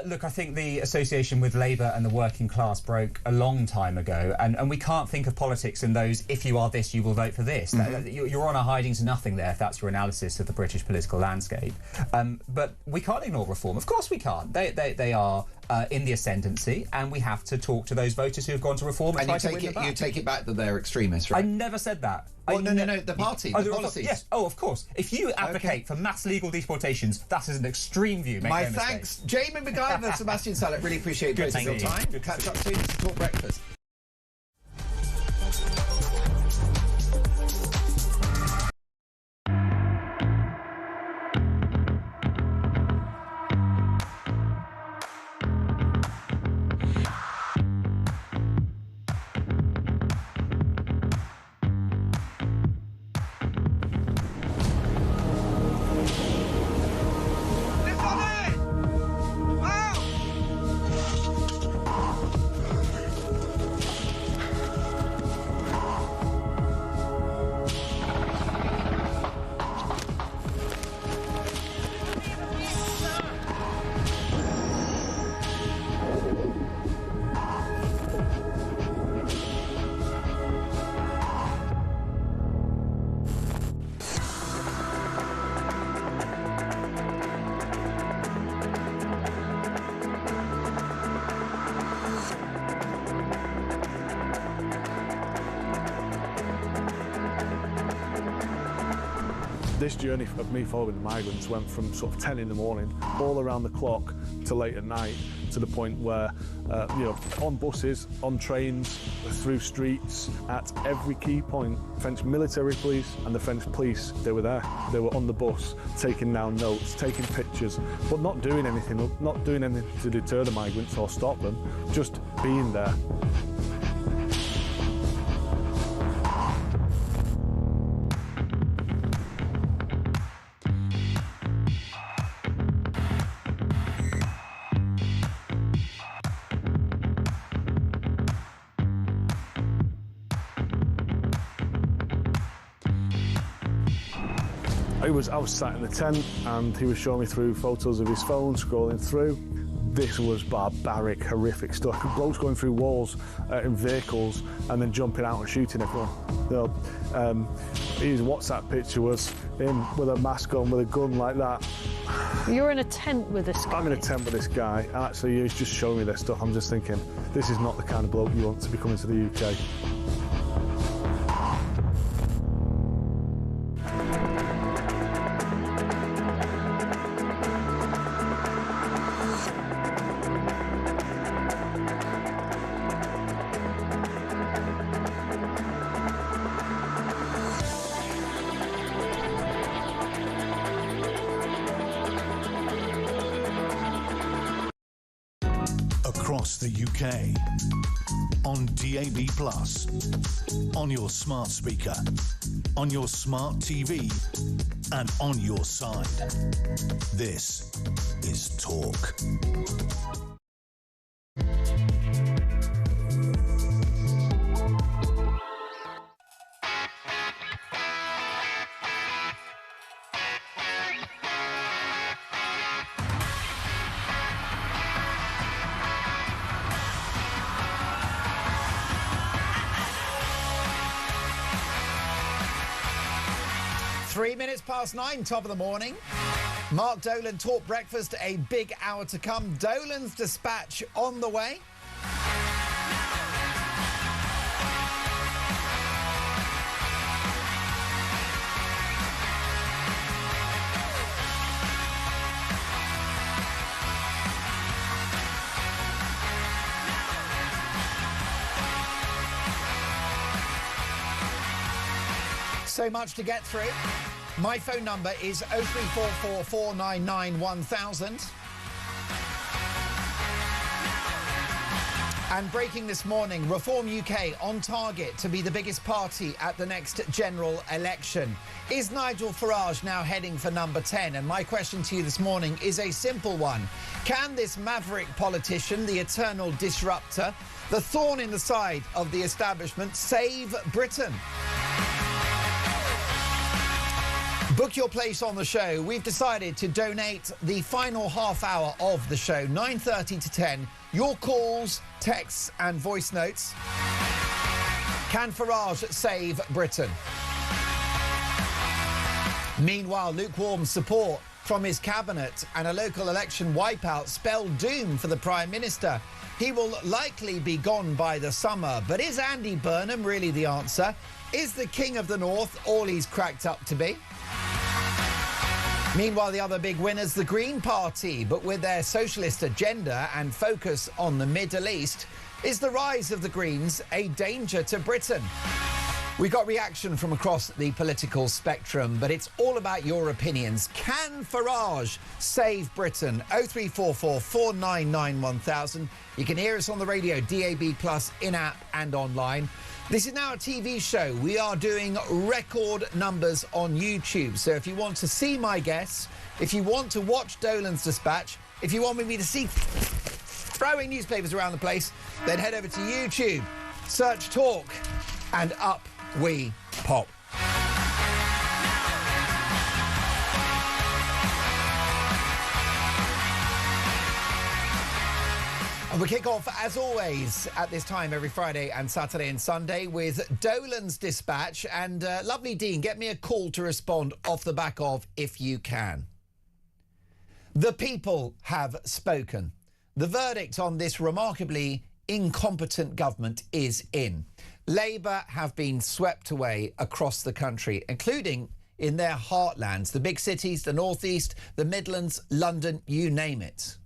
Look, I think the association with Labour and the working class broke a long time ago, and we can't think of politics in those, if you are this, you will vote for this. You're on a hiding to nothing there if that's your analysis of the British political landscape. But we can't ignore reform. Of course we can't. They are in the ascendancy, and we have to talk to those voters who have gone to reform and try to win them back. You take it back that they're extremists, right? I never said that. Oh, no, the party, the policies. Yes, of course. If you advocate for mass legal deportations, that is an extreme view. My thanks, Jamie McGiver, Sebastian Sallet. Really appreciate both of your time. Catch up soon. This is Talk Breakfast. This journey of me following the migrants went from sort of 10 in the morning all around the clock to late at night, to the point where, on buses, on trains, through streets, at every key point, French military police and the French police, they were there. They were on the bus, taking down notes, taking pictures, but not doing anything to deter the migrants or stop them, just being there. I was sat in the tent and he was showing me through photos of his phone, scrolling through. This was barbaric, horrific stuff. Blokes going through walls in vehicles and then jumping out and shooting everyone. His WhatsApp picture was him with a mask on, with a gun like that. You're in a tent with this guy? I'm in a tent with this guy, and actually he's just showing me this stuff. I'm just thinking, this is not the kind of bloke you want to be coming to the UK. Across the UK, on DAB+, on your smart speaker, on your smart TV, and on your side. This is Talk. Past 9, top of the morning. Mark Dolan, Talk Breakfast, a big hour to come. Dolan's dispatch on the way. So much to get through. My phone number is 0344 499 1000. And breaking this morning, Reform UK on target to be the biggest party at the next general election. Is Nigel Farage now heading for number 10? And my question to you this morning is a simple one. Can this maverick politician, the eternal disruptor, the thorn in the side of the establishment, save Britain? Book your place on the show. We've decided to donate the final half hour of the show, 9:30 to 10. Your calls, texts and voice notes. Can Farage save Britain? Meanwhile, lukewarm support from his cabinet and a local election wipeout spell doom for the Prime Minister. He will likely be gone by the summer. But is Andy Burnham really the answer? Is the King of the North all he's cracked up to be? Meanwhile, the other big winners, the Green Party, but with their socialist agenda and focus on the Middle East, is the rise of the Greens a danger to Britain? We got reaction from across the political spectrum, but it's all about your opinions. Can Farage save Britain? 0344 499 1000. You can hear us on the radio, DAB+, in-app and online. This is now a TV show. We are doing record numbers on YouTube. So if you want to see my guests, if you want to watch Dolan's Dispatch, if you want me to see throwing newspapers around the place, then head over to YouTube, search Talk, and up we pop. And we kick off, as always, at this time every Friday and Saturday and Sunday with Dolan's Dispatch. And lovely Dean, get me a call to respond off the back of if you can. The people have spoken. The verdict on this remarkably incompetent government is in. Labour have been swept away across the country, including in their heartlands, the big cities, the northeast, the Midlands, London, you name it.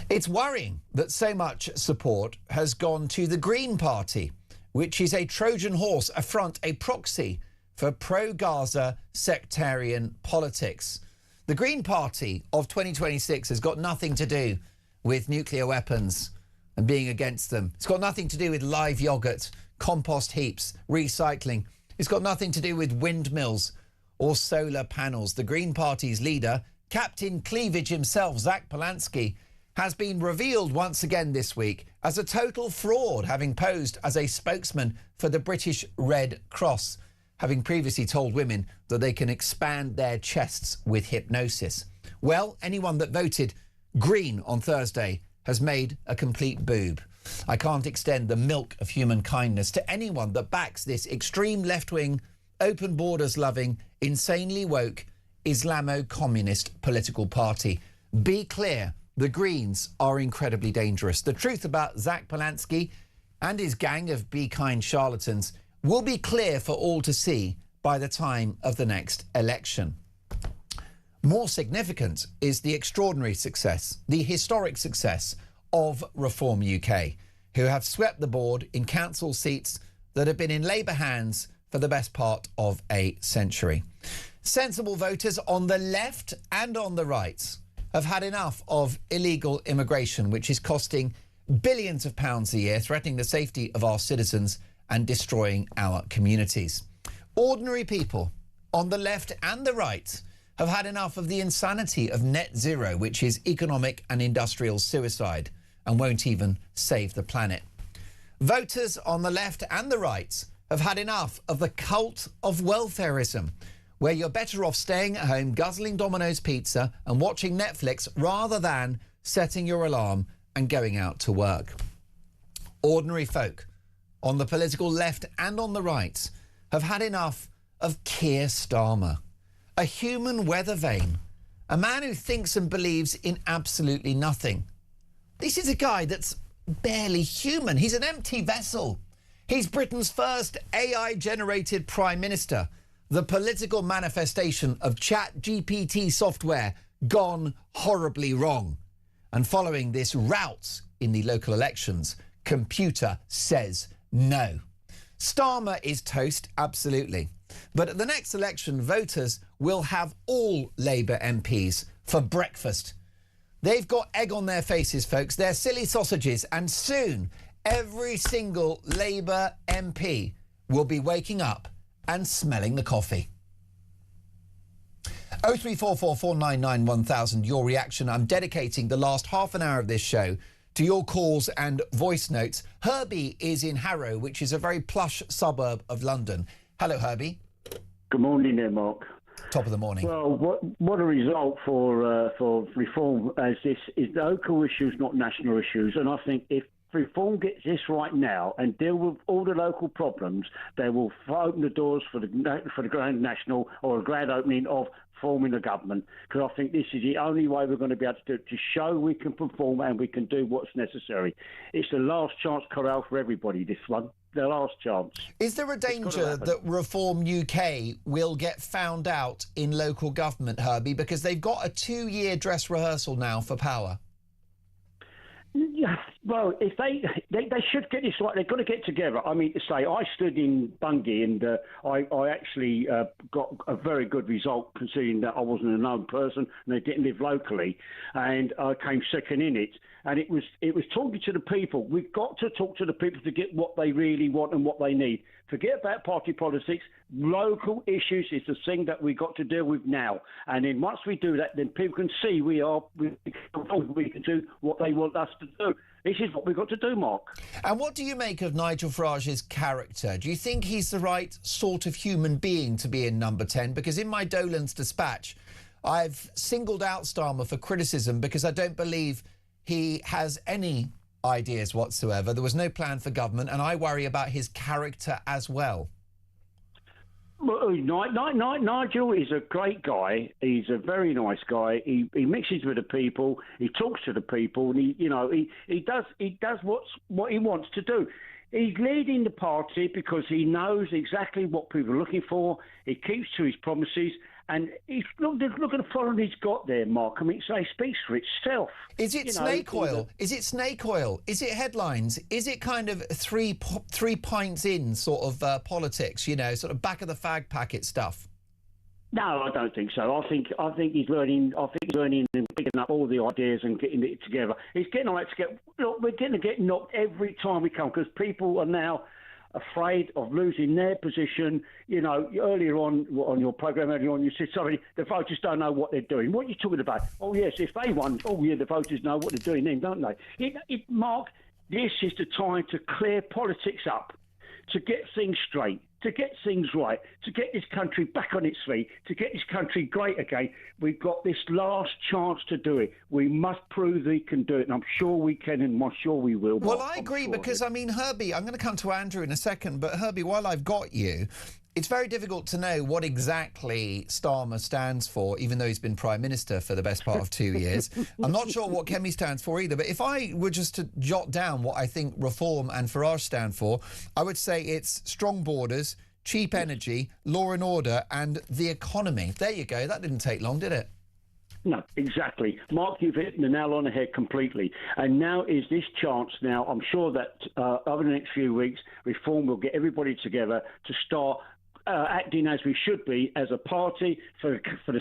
It's worrying that so much support has gone to the Green Party, which is a Trojan horse, a front, a proxy for pro-Gaza sectarian politics. The Green Party of 2026 has got nothing to do with nuclear weapons and being against them. It's got nothing to do with live yoghurt, compost heaps, recycling. It's got nothing to do with windmills or solar panels. The Green Party's leader, Captain Cleavage himself, Zach Polanski, has been revealed once again this week as a total fraud, having posed as a spokesman for the British Red Cross, having previously told women that they can expand their chests with hypnosis. Well, anyone that voted Green on Thursday has made a complete boob. I can't extend the milk of human kindness to anyone that backs this extreme left-wing, open borders-loving, insanely woke, Islamo-communist political party. Be clear, the Greens are incredibly dangerous. The truth about Zach Polanski and his gang of be kind charlatans will be clear for all to see by the time of the next election. More significant is the extraordinary success, the historic success of Reform UK, who have swept the board in council seats that have been in Labour hands for the best part of a century. Sensible voters on the left and on the right have had enough of illegal immigration, which is costing billions of pounds a year, threatening the safety of our citizens and destroying our communities. Ordinary people on the left and the right have had enough of the insanity of net zero, which is economic and industrial suicide and won't even save the planet. Voters on the left and the right have had enough of the cult of welfarism, where you're better off staying at home, guzzling Domino's pizza and watching Netflix rather than setting your alarm and going out to work. Ordinary folk on the political left and on the right have had enough of Keir Starmer, a human weather vane, a man who thinks and believes in absolutely nothing. This is a guy that's barely human. He's an empty vessel. He's Britain's first AI-generated Prime Minister, the political manifestation of ChatGPT software gone horribly wrong. And following this rout in the local elections, computer says no. Starmer is toast, absolutely. But at the next election, voters will have all Labour MPs for breakfast. They've got egg on their faces, folks. They're silly sausages. And soon, every single Labour MP will be waking up and smelling the coffee. 0344 499 1000, your reaction. I'm dedicating the last half an hour of this show to your calls and voice notes. Herbie is in Harrow, which is a very plush suburb of London. Hello, Herbie. Good morning there, Mark. Top of the morning. Well, what a result for reform as this is local issues, not national issues. And I think if reform gets this right now and deal with all the local problems, they will open the doors for the grand national or a grand opening of forming a government, because I think this is the only way we're going to be able to do it, to show we can perform and we can do what's necessary. It's the last chance corral for everybody, this one. The last chance. Is there a danger that Reform UK will get found out in local government, Herbie, because they've got a 2-year dress rehearsal now for power? Yeah, well, if they should get this right. They've got to get together. I mean, to say, I stood in Bungay and I actually got a very good result, considering that I wasn't a known person and they didn't live locally, and I came second in it. And it was talking to the people. We've got to talk to the people to get what they really want and what they need. Forget about party politics. Local issues is the thing that we've got to deal with now. And then once we do that, then people can see we can do what they want us to do. This is what we've got to do, Mark. And what do you make of Nigel Farage's character? Do you think he's the right sort of human being to be in number 10? Because in my Dolan's dispatch, I've singled out Starmer for criticism because I don't believe he has any ideas whatsoever. There was no plan for government, and I worry about his character as well. Well, Nigel is a great guy. He's a very nice guy. He mixes with the people. He talks to the people, and he does what he wants to do. He's leading the party because he knows exactly what people are looking for. He keeps to his promises. And look at the following he's got there, Mark. I mean, it speaks for itself. Is it snake oil? Is it snake oil? Is it headlines? Is it kind of three pints in sort of politics, sort of back of the fag packet stuff? No, I don't think so. I think he's learning. I think he's learning and picking up all the ideas and getting it together. He's getting all that together. Look, we're going to get knocked every time we come because people are now afraid of losing their position. Earlier on your programme, you said, sorry, the voters don't know what they're doing. What are you talking about? Oh, yes, if they won, the voters know what they're doing then, don't they? Mark, this is the time to clear politics up, to get things straight, to get things right, to get this country back on its feet, to get this country great again. We've got this last chance to do it. We must prove we can do it, and I'm sure we can, and I'm sure we will. Well, I agree, because, Herbie, I'm going to come to Andrew in a second, but Herbie, while I've got you, it's very difficult to know what exactly Starmer stands for, even though he's been Prime Minister for the best part of 2 years. I'm not sure what Kemi stands for either, but if I were just to jot down what I think Reform and Farage stand for, I would say it's strong borders, cheap energy, law and order, and the economy. There you go. That didn't take long, did it? No, exactly. Mark, you've hit the nail on the head completely. And now is this chance now. I'm sure that over the next few weeks, Reform will get everybody together to start acting as we should be as a party for the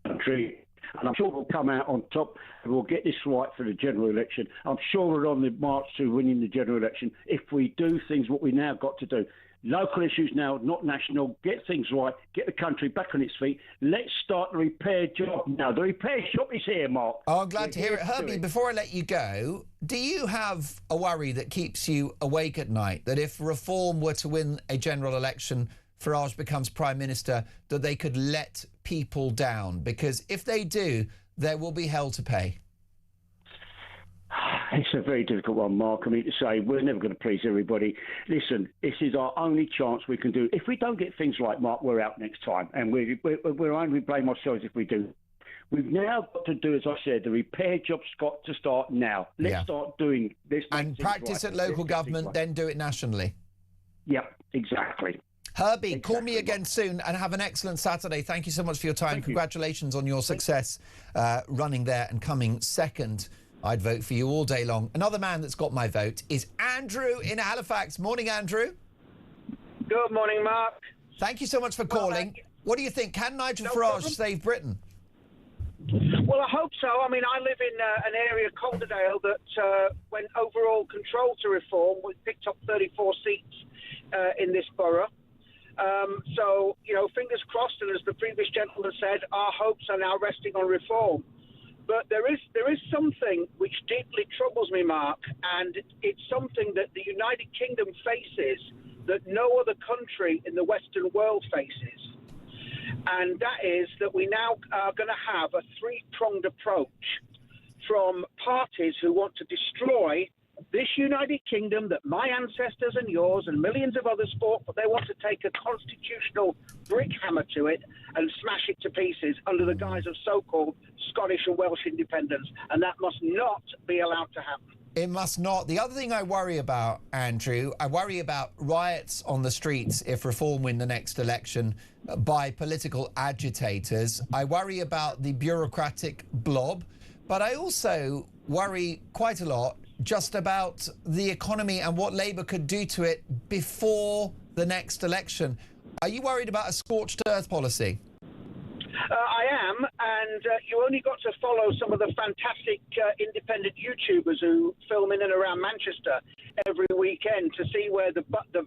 country. And I'm sure we'll come out on top and we'll get this right for the general election. I'm sure we're on the march to winning the general election if we do things what we now got to do. Local issues now, not national. Get things right. Get the country back on its feet. Let's start the repair job now. The repair shop is here, Mark. Oh, I'm glad to hear it. Herbie, before I let you go, do you have a worry that keeps you awake at night, that if Reform were to win a general election, Farage becomes Prime Minister, that they could let people down? Because if they do, there will be hell to pay. It's a very difficult one, Mark. I mean, to say we're never going to please everybody. Listen, this is our only chance we can do. If we don't get things right, Mark, we're out next time. And we're only blame ourselves if we do. We've now got to do, as I said, the repair job's got to start now. Let's start doing this. And practice at local government, then do it nationally. Yep, exactly. Herbie, call me again soon and have an excellent Saturday. Thank you so much for your time. Congratulations on your success running there and coming second. I'd vote for you all day long. Another man that's got my vote is Andrew in Halifax. Morning, Andrew. Good morning, Mark. Thank you so much for calling. What do you think? Can Nigel Farage save Britain? Well, I hope so. I mean, I live in an area, Calderdale, that when overall control to reform, we picked up 34 seats in this borough. So, you know, fingers crossed, and as the previous gentleman said, our hopes are now resting on reform. But there is something which deeply troubles me, Mark, and it's something that the United Kingdom faces that no other country in the Western world faces. And that is that we now are going to have a three-pronged approach from parties who want to destroy this United Kingdom that my ancestors and yours and millions of others fought, but they want to take a constitutional brick hammer to it and smash it to pieces under the guise of so-called Scottish and Welsh independence. And that must not be allowed to happen. It must not. The other thing I worry about, Andrew, I worry about riots on the streets if Reform win the next election by political agitators. I worry about the bureaucratic blob, but I also worry quite a lot just about the economy and what Labour could do to it before the next election. Are you worried about a scorched earth policy? I am, and you only got to follow some of the fantastic independent YouTubers who film in and around Manchester every weekend to see where the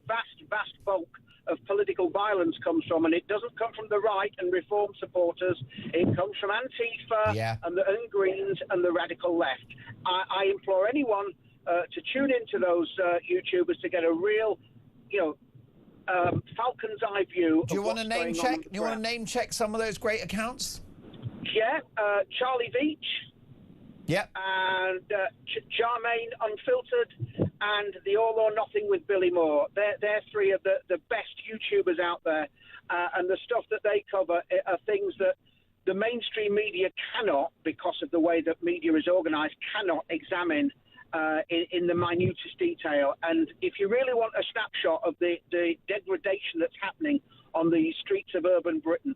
vast bulk of political violence comes from, and it doesn't come from the right and Reform supporters. It comes from Antifa and Greens and the radical left. I implore anyone to tune into those YouTubers to get a real, Falcon's eye view. Do you want to name check? Do you want to name check some of those great accounts? Yeah, Charlie Veach. Yep. And Charmaine Unfiltered and the All or Nothing with Billy Moore. They're three of the best YouTubers out there. And the stuff that they cover are things that the mainstream media cannot, because of the way that media is organised, cannot examine in the minutest detail. And if you really want a snapshot of the degradation that's happening on the streets of urban Britain,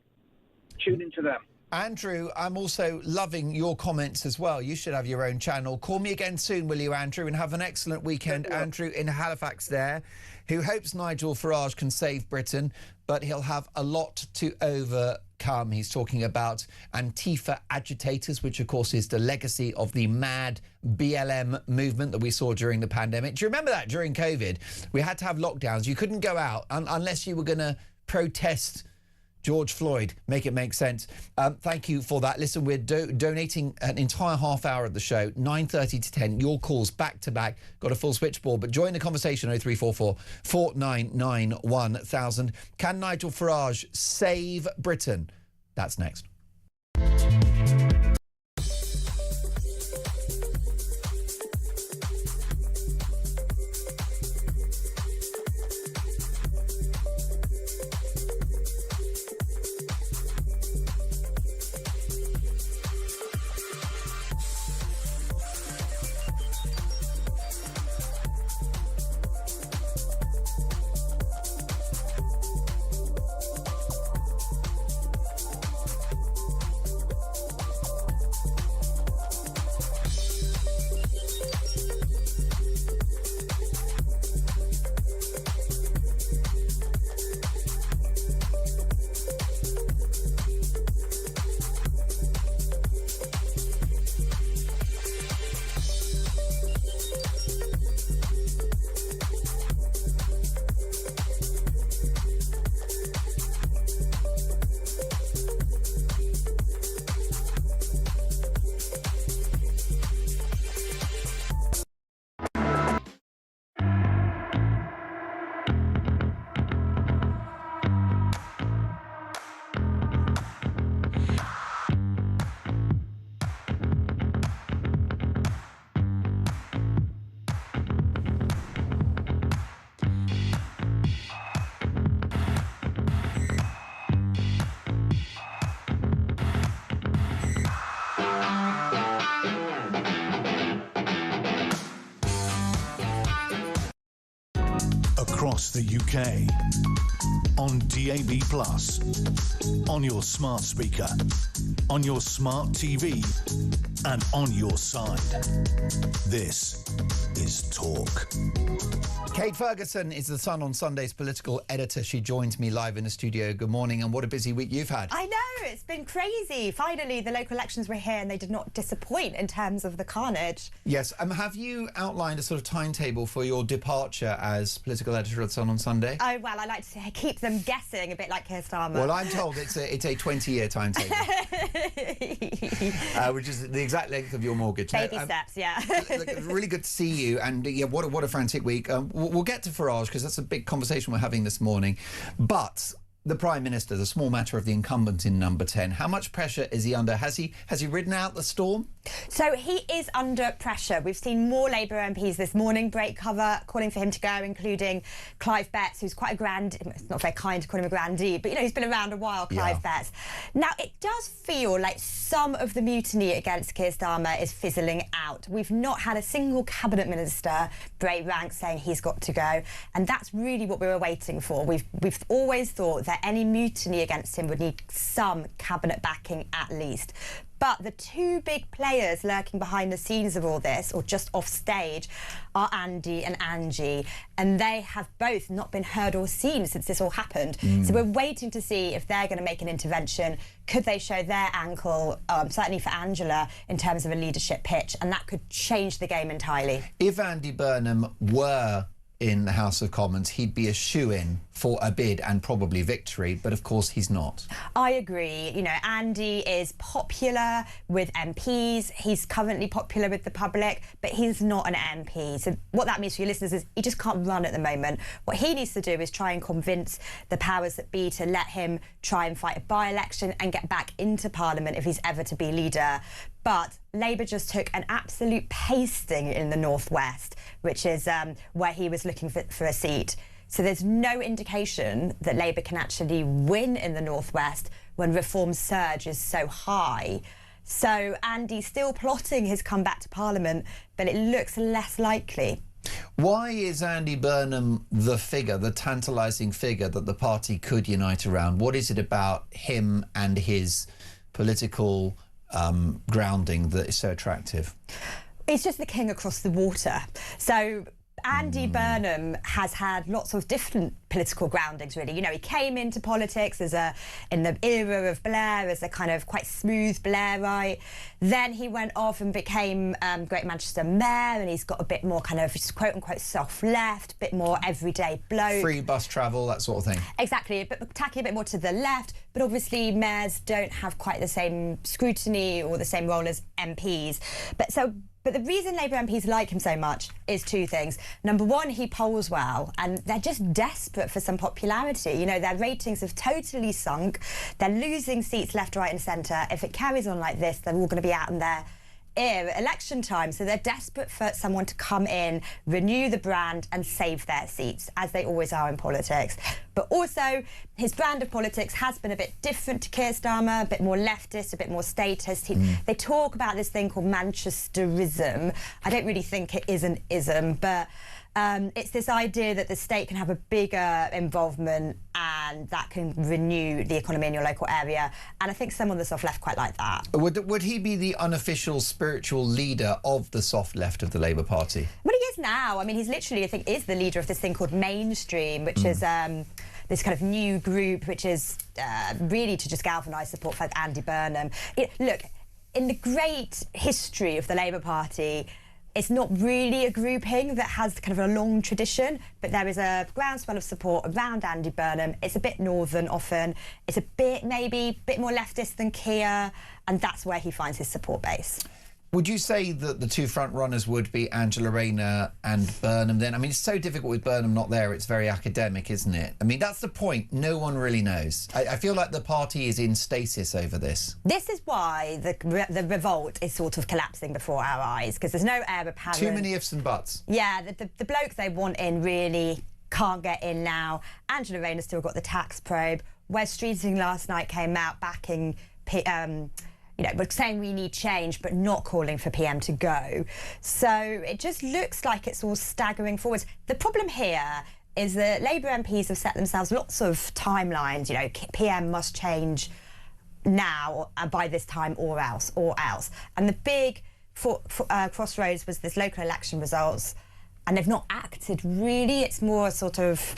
tune into them. Andrew, I'm also loving your comments as well. You should have your own channel. Call me again soon, will you, Andrew? And have an excellent weekend. Andrew in Halifax there, who hopes Nigel Farage can save Britain, but he'll have a lot to overcome. He's talking about Antifa agitators, which, of course, is the legacy of the mad BLM movement that we saw during the pandemic. Do you remember that during COVID? We had to have lockdowns. You couldn't go out unless you were going to protest George Floyd. Make it make sense. Thank you for that. Listen, we're donating an entire half hour of the show, 9:30 to 10. Your calls back to back. Got a full switchboard, but join the conversation, 0344 499 1000. Can Nigel Farage save Britain? That's next. across the UK. On DAB+, on your smart speaker, on your smart TV, and on your side. This is Talk. Kate Ferguson is the Sun on Sunday's political editor. She joins me live in the studio. Good morning, and what a busy week you've had. I know, it's been crazy. Finally, the local elections were here and they did not disappoint in terms of the carnage. Yes, have you outlined a sort of timetable for your departure as political editor of the Sun on Sunday? Oh, well, I like to keep them guessing, a bit like Keir Starmer. Well, I'm told it's a 20-year timetable, which is the exact length of your mortgage. Baby steps, yeah. Really good to see you, and yeah, what a frantic week. We'll get to Farage because that's a big conversation we're having this morning, but the Prime Minister, the small matter of the incumbent in number 10. How much pressure is he under? Has he ridden out the storm? So he is under pressure. We've seen more Labour MPs this morning break cover, calling for him to go, including Clive Betts, who's quite a it's not very kind to call him a grandee, but, you know, he's been around a while, Clive Betts. Now, it does feel like some of the mutiny against Keir Starmer is fizzling out. We've not had a single cabinet minister break ranks saying he's got to go, and that's really what we were waiting for. We've always thought that any mutiny against him would need some cabinet backing at least. But the two big players lurking behind the scenes of all this, or just off stage, are Andy and Angie, and they have both not been heard or seen since this all happened. So we're waiting to see if they're going to make an intervention. Could they show their ankle, certainly for Angela, in terms of a leadership pitch, and that could change the game entirely. If Andy Burnham were in the House of Commons, he'd be a shoo-in for a bid and probably victory, but of course he's not. I agree. You know, Andy is popular with MPs, he's currently popular with the public, but he's not an MP. So what that means for your listeners is he just can't run at the moment. What he needs to do is try and convince the powers that be to let him try and fight a by-election and get back into Parliament if he's ever to be leader. But Labour just took an absolute pasting in the North West, which is where he was looking for a seat. So there's no indication that Labour can actually win in the North West when Reform surge is so high. So Andy's still plotting his comeback to Parliament, but it looks less likely. Why is Andy Burnham the figure, the tantalising figure that the party could unite around? What is it about him and his political grounding that is so attractive? It's just the king across the water. So Andy Burnham has had lots of different political groundings, really. You know, he came into politics in the era of Blair as a kind of quite smooth Blairite. Then he went off and became Great Manchester Mayor, and he's got a bit more kind of quote-unquote soft left, a bit more everyday bloke. Free bus travel, that sort of thing. Exactly, but tacking a bit more to the left. But obviously mayors don't have quite the same scrutiny or the same role as MPs. But the reason Labour MPs like him so much is two things. Number one, he polls well, and they're just desperate for some popularity. You know, their ratings have totally sunk. They're losing seats left, right and centre. If it carries on like this, they're all going to be out in their ear at election time. So they're desperate for someone to come in, renew the brand and save their seats, as they always are in politics. But also, his brand of politics has been a bit different to Keir Starmer, a bit more leftist, a bit more statist. They talk about this thing called Manchesterism. I don't really think it is an ism, but it's this idea that the state can have a bigger involvement and that can renew the economy in your local area. And I think some on the soft left quite like that. Would he be the unofficial spiritual leader of the soft left of the Labour Party? Well, he is now. I mean, he's literally, I think, is the leader of this thing called Mainstream, which is this kind of new group, which is really to just galvanise support for Andy Burnham. Look, in the great history of the Labour Party, it's not really a grouping that has kind of a long tradition, but there is a groundswell of support around Andy Burnham. It's a bit northern often. It's a bit, maybe, a bit more leftist than Keir, and that's where he finds his support base. Would you say that the two front runners would be Angela Rayner and Burnham then? I mean, it's so difficult with Burnham not there. It's very academic, isn't it? I mean, that's the point. No one really knows. I feel like the party is in stasis over this. This is why the revolt is sort of collapsing before our eyes, because there's no heir apparent. Too many ifs and buts. Yeah, the bloke they want in really can't get in now. Angela Rayner's still got the tax probe. Wes Streeting last night came out backing you know, we're saying we need change, but not calling for PM to go. So it just looks like it's all staggering forwards. The problem here is that Labour MPs have set themselves lots of timelines. You know, PM must change now by this time or else. And the big crossroads was this local election results, and they've not acted really. It's more sort of,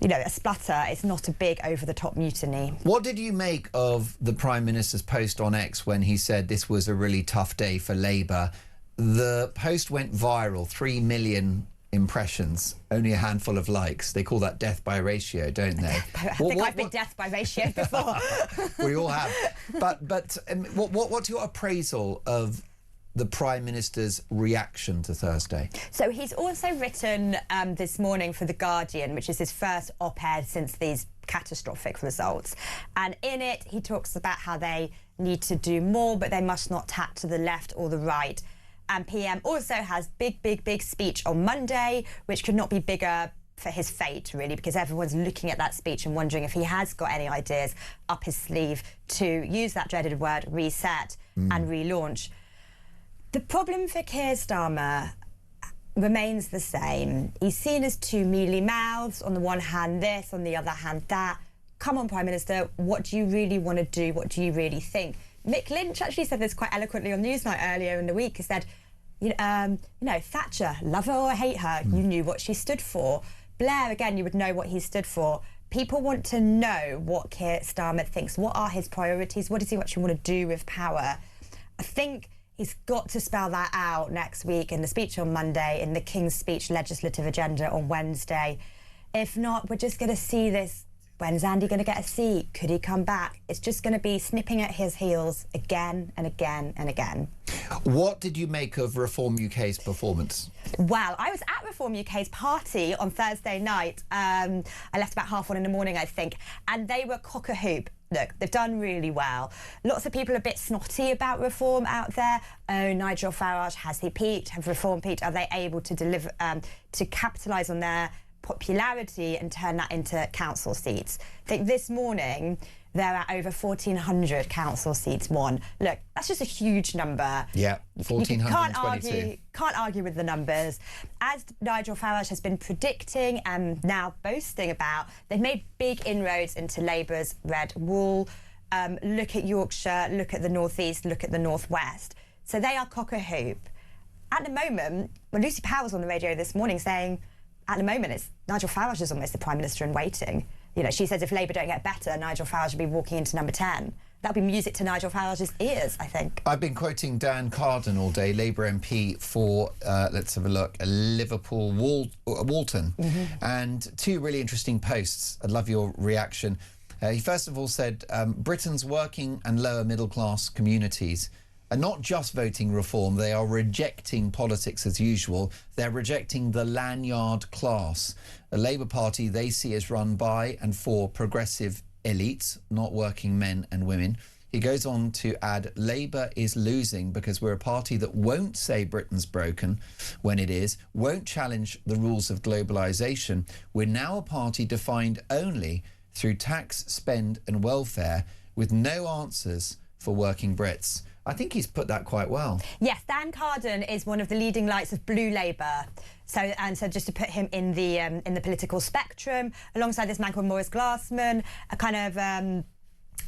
you know, a splutter. It's not a big over-the-top mutiny. What did you make of the Prime Minister's post on X when he said this was a really tough day for Labour? The post went viral, 3 million impressions, only a handful of likes. They call that death by ratio, don't they? I think I've been death by ratio before. We all have. But what's your appraisal of the Prime Minister's reaction to Thursday? So he's also written this morning for The Guardian, which is his first op-ed since these catastrophic results. And in it, he talks about how they need to do more, but they must not tack to the left or the right. And PM also has big speech on Monday, which could not be bigger for his fate, really, because everyone's looking at that speech and wondering if he has got any ideas up his sleeve to use that dreaded word, reset, and relaunch. The problem for Keir Starmer remains the same. He's seen as two mealy mouths. On the one hand this, on the other hand that. Come on, Prime Minister, what do you really want to do? What do you really think? Mick Lynch actually said this quite eloquently on Newsnight earlier in the week. He said, you know, Thatcher, love her or hate her, you knew what she stood for. Blair, again, you would know what he stood for. People want to know what Keir Starmer thinks. What are his priorities? What does he actually want to do with power? I think he's got to spell that out next week in the speech on Monday, in the King's Speech legislative agenda on Wednesday. If not, we're just going to see this. When's Andy going to get a seat? Could he come back? It's just going to be snipping at his heels again and again and again. What did you make of Reform UK's performance? Well, I was at Reform UK's party on Thursday night. I left about 1:30 in the morning, I think, and they were cock-a-hoop. Look, they've done really well. Lots of people are a bit snotty about Reform out there. Oh, Nigel Farage, has he peaked? Have Reform peaked? Are they able to deliver, to capitalise on their popularity and turn that into council seats? I think this morning there are over 1,400 council seats won. Look, that's just a huge number. Yeah, 1,422. Can't argue with the numbers. As Nigel Farage has been predicting and now boasting about, they've made big inroads into Labour's red wall. Look at Yorkshire, look at the North East, look at the North West. So they are cock-a-hoop. At the moment, well, Lucy Powell's on the radio this morning saying, at the moment, it's Nigel Farage is almost the Prime Minister in waiting. You know, she says if Labour don't get better, Nigel Farage will be walking into number 10. That'll be music to Nigel Farage's ears, I think. I've been quoting Dan Carden all day, Labour MP for, let's have a look, Liverpool Walton. And two really interesting posts. I'd love your reaction. He first of all said, Britain's working and lower middle class communities are not just voting Reform, they are rejecting politics as usual. They're rejecting the lanyard class. The Labour Party they see as run by and for progressive elites, not working men and women. He goes on to add, Labour is losing because we're a party that won't say Britain's broken when it is, won't challenge the rules of globalisation. We're now a party defined only through tax, spend and welfare with no answers for working Brits. I think he's put that quite well. Yes, Dan Carden is one of the leading lights of Blue Labour. So just to put him in the political spectrum, alongside this man called Maurice Glassman, a kind of...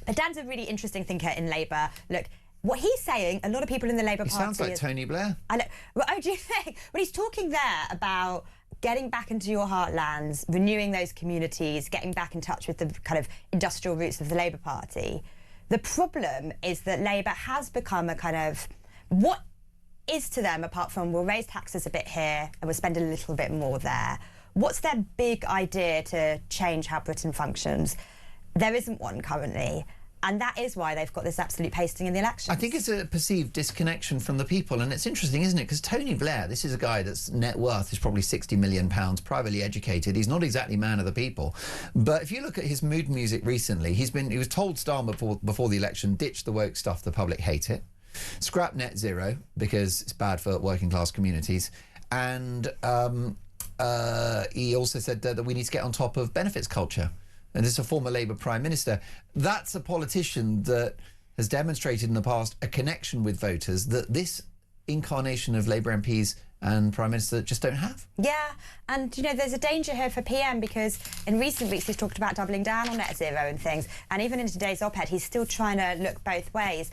But Dan's a really interesting thinker in Labour. Look, what he's saying, a lot of people in the Labour Party... He sounds like Tony Blair. I know. Well, oh, do you think? Well, he's talking there about getting back into your heartlands, renewing those communities, getting back in touch with the kind of industrial roots of the Labour Party. The problem is that Labour has become a kind of... What is to them, apart from we'll raise taxes a bit here and we'll spend a little bit more there? What's their big idea to change how Britain functions? There isn't one currently. And that is why they've got this absolute pasting in the elections. I think it's a perceived disconnection from the people. And it's interesting, isn't it? Because Tony Blair, this is a guy that's net worth is probably £60 million, privately educated. He's not exactly man of the people. But if you look at his mood music recently, he was told Starmer before the election, ditch the woke stuff, the public hate it. Scrap net zero, because it's bad for working class communities. And he also said that we need to get on top of benefits culture. And this is a former Labour Prime Minister. That's a politician that has demonstrated in the past a connection with voters that this incarnation of Labour MPs and Prime Minister just don't have. Yeah, and you know, there's a danger here for PM because in recent weeks he's talked about doubling down on net zero and things, and even in today's op-ed he's still trying to look both ways.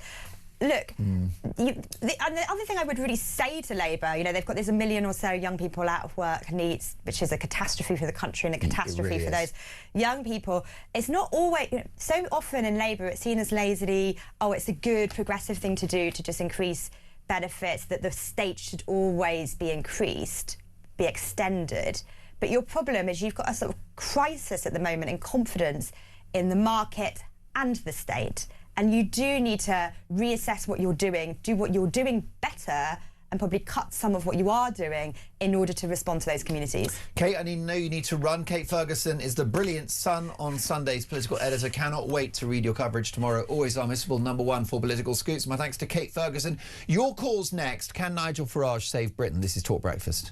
Look, and the other thing I would really say to Labour, you know, they've got there's 1 million or so young people out of work, needs, which is a catastrophe for the country and a catastrophe really for those young people. It's not always, you know, so often in Labour it's seen as lazily, oh, it's a good progressive thing to do to just increase benefits, that the state should always be increased, be extended. But your problem is you've got a sort of crisis at the moment in confidence in the market and the state. And you do need to reassess what you're doing, do what you're doing better, and probably cut some of what you are doing in order to respond to those communities. Kate, I know you need to run. Kate Ferguson is the brilliant Sun on Sunday's political editor. Cannot wait to read your coverage tomorrow. Always unmissable, #1 for political scoops. My thanks to Kate Ferguson. Your calls next. Can Nigel Farage save Britain? This is Talk Breakfast.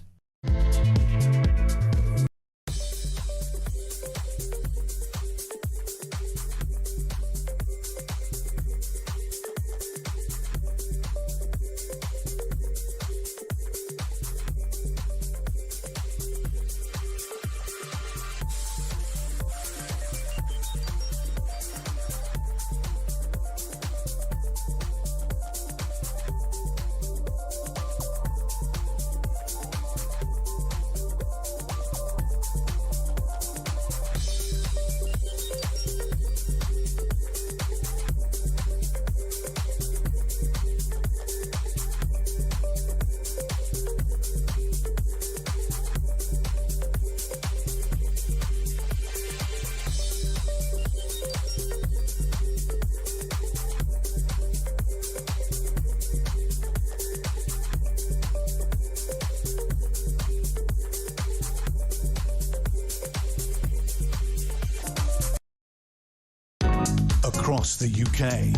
Across the UK,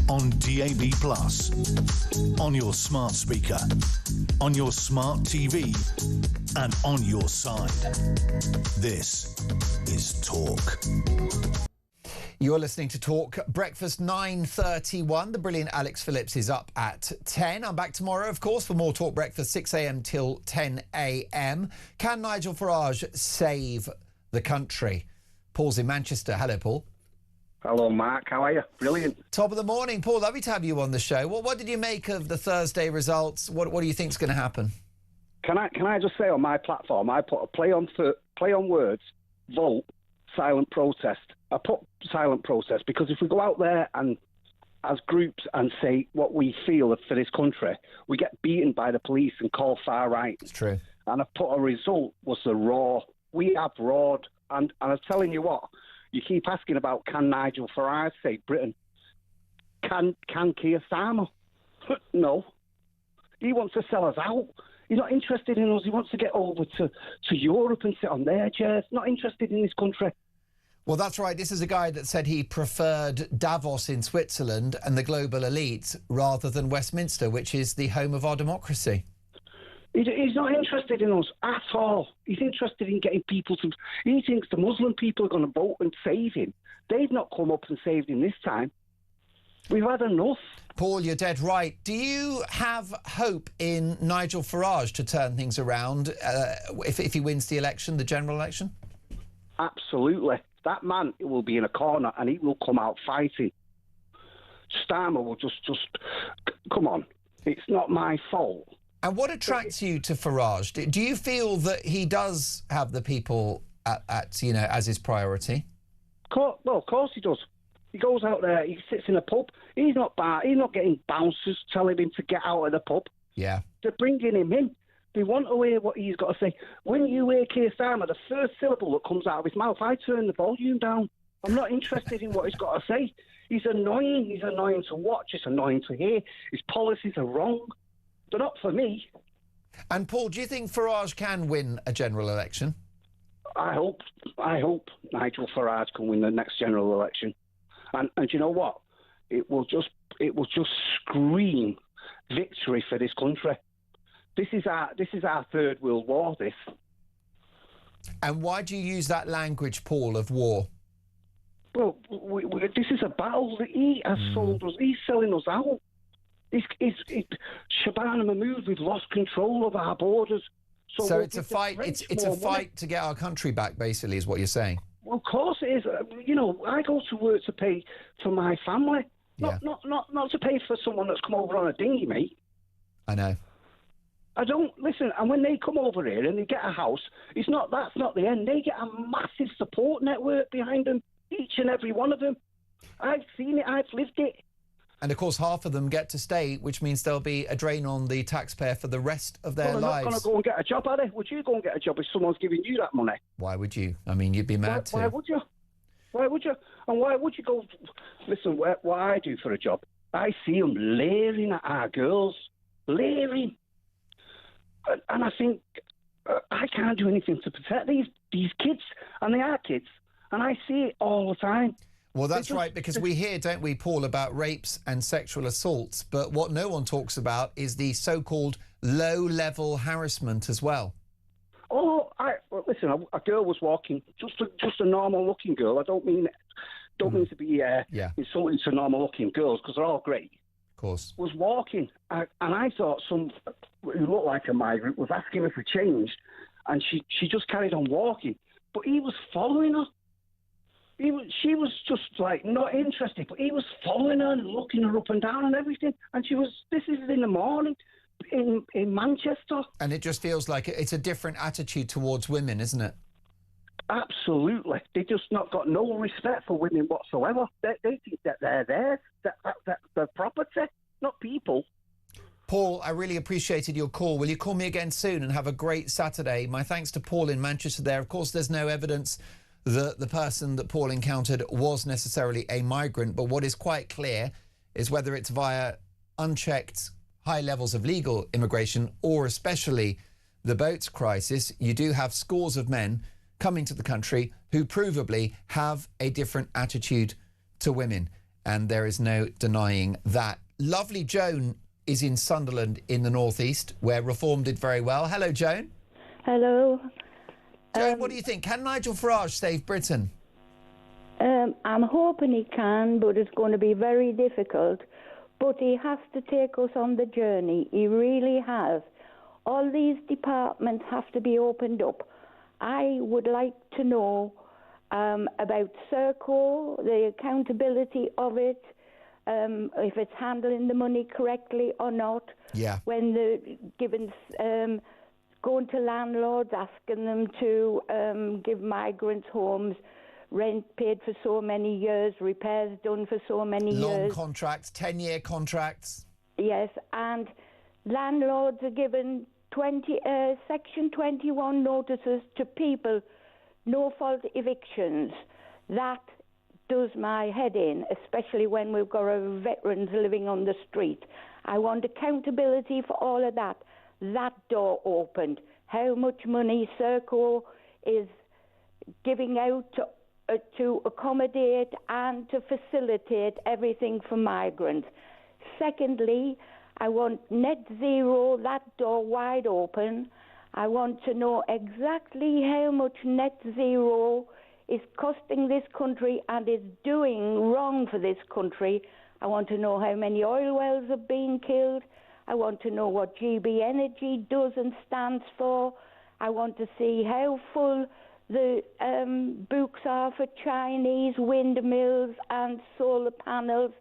on DAB+, on your smart speaker, on your smart TV, and on your side. This is Talk. You're listening to Talk Breakfast, 9:31. The brilliant Alex Phillips is up at 10. I'm back tomorrow, of course, for more Talk Breakfast, 6 a.m. till 10 a.m. Can Nigel Farage save the country? Paul's in Manchester. Hello, Paul. Hello, Mark. How are you? Brilliant. Top of the morning, Paul. Lovely to have you on the show. What did you make of the Thursday results? What do you think's going to happen? Can I just say on my platform, I put a play on words, vote, silent protest. I put silent protest because if we go out there and as groups and say what we feel for this country, we get beaten by the police and called far right. It's true. And I put a result was the roar. We have roared. And I was telling you what, you keep asking about can Nigel Farage save Britain? Can Keir Starmer? No. He wants to sell us out. He's not interested in us. He wants to get over to Europe and sit on their chairs. Not interested in this country. Well, that's right. This is a guy that said he preferred Davos in Switzerland and the global elite rather than Westminster, which is the home of our democracy. He's not interested in us at all. He's interested in getting people to... He thinks the Muslim people are going to vote and save him. They've not come up and saved him this time. We've had enough. Paul, you're dead right. Do you have hope in Nigel Farage to turn things around if he wins the election, the general election? Absolutely. That man will be in a corner and he will come out fighting. Starmer will just come on. It's not my fault. And what attracts you to Farage? Do you feel that he does have the people at as his priority? Well, of course he does. He goes out there, he sits in a pub. He's not getting bouncers telling him to get out of the pub. Yeah. They're bringing him in. They want to hear what he's got to say. When you hear Keir Starmer, the first syllable that comes out of his mouth, I turn the volume down. I'm not interested in what he's got to say. He's annoying. He's annoying to watch. It's annoying to hear. His policies are wrong. They're not for me. And Paul, do you think Farage can win a general election? I hope Nigel Farage can win the next general election. And you know what? It will just scream victory for this country. This is our third world war. This. And why do you use that language, Paul, of war? Well, this is a battle that he has sold us. He's selling us out. Shabana Mahmood, we've lost control of our borders. So it's a fight. It's a fight to get our country back, basically, is what you're saying. Well, of course it is. You know, I go to work to pay for my family, not to pay for someone that's come over on a dinghy, mate. I know. I don't listen. And when they come over here and they get a house, that's not the end. They get a massive support network behind them, each and every one of them. I've seen it. I've lived it. And of course, half of them get to stay, which means there'll be a drain on the taxpayer for the rest of their lives. They're not going to go and get a job, are they? Would you go and get a job if someone's giving you that money? Why would you? I mean, you'd be mad to. Why would you? Why would you? And why would you go? Listen, what I do for a job, I see them leering at our girls, leering, and I think I can't do anything to protect these kids, and they are kids, and I see it all the time. Well, that's right, because we hear, don't we, Paul, about rapes and sexual assaults, but what no one talks about is the so-called low-level harassment as well. Oh, listen, a girl was walking, just a normal-looking girl. I don't mean to be insulting to normal-looking girls, because they're all great. Of course. Was walking, and I thought some who looked like a migrant was asking her for change, and she just carried on walking, but he was following her. She was just like not interested, but he was following her and looking her up and down and everything. And this is in the morning in Manchester. And it just feels like it's a different attitude towards women, isn't it? Absolutely. They just not got no respect for women whatsoever. They think that they're theirs, that they're property, not people. Paul, I really appreciated your call. Will you call me again soon and have a great Saturday? My thanks to Paul in Manchester there. Of course, there's no evidence that the person that Paul encountered was necessarily a migrant, but what is quite clear is whether it's via unchecked high levels of legal immigration or especially the boats crisis, you do have scores of men coming to the country who provably have a different attitude to women, and there is no denying that. Lovely Joan is in Sunderland in the northeast, where Reform did very well. Hello, Joan. Hello. Joan, what do you think? Can Nigel Farage save Britain? I'm hoping he can, but it's going to be very difficult. But he has to take us on the journey. He really has. All these departments have to be opened up. I would like to know about Serco, the accountability of it, if it's handling the money correctly or not. Yeah. When they're given... going to landlords, asking them to give migrants homes, rent paid for so many years, repairs done for so many years. Long contracts, 10-year contracts. Yes, and landlords are given Section 21 notices to people, no-fault evictions. That does my head in, especially when we've got our veterans living on the street. I want accountability for all of that. That door opened. How much money Serco is giving out to accommodate and to facilitate everything for migrants. Secondly, I want net zero, that door wide open. I want to know exactly how much net zero is costing this country and is doing wrong for this country. I want to know how many oil wells are being killed. I want to know what GB Energy does and stands for. I want to see how full the books are for Chinese windmills and solar panels,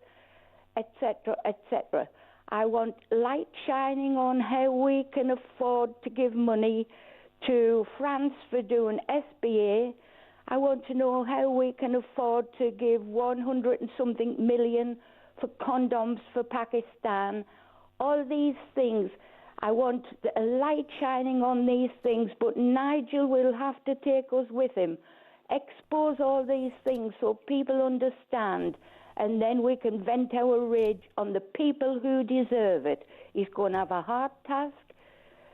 etc., etc. I want light shining on how we can afford to give money to France for doing SBA. I want to know how we can afford to give 100 and something million for condoms for Pakistan. All these things, I want a light shining on these things, but Nigel will have to take us with him. Expose all these things so people understand, and then we can vent our rage on the people who deserve it. He's going to have a hard task.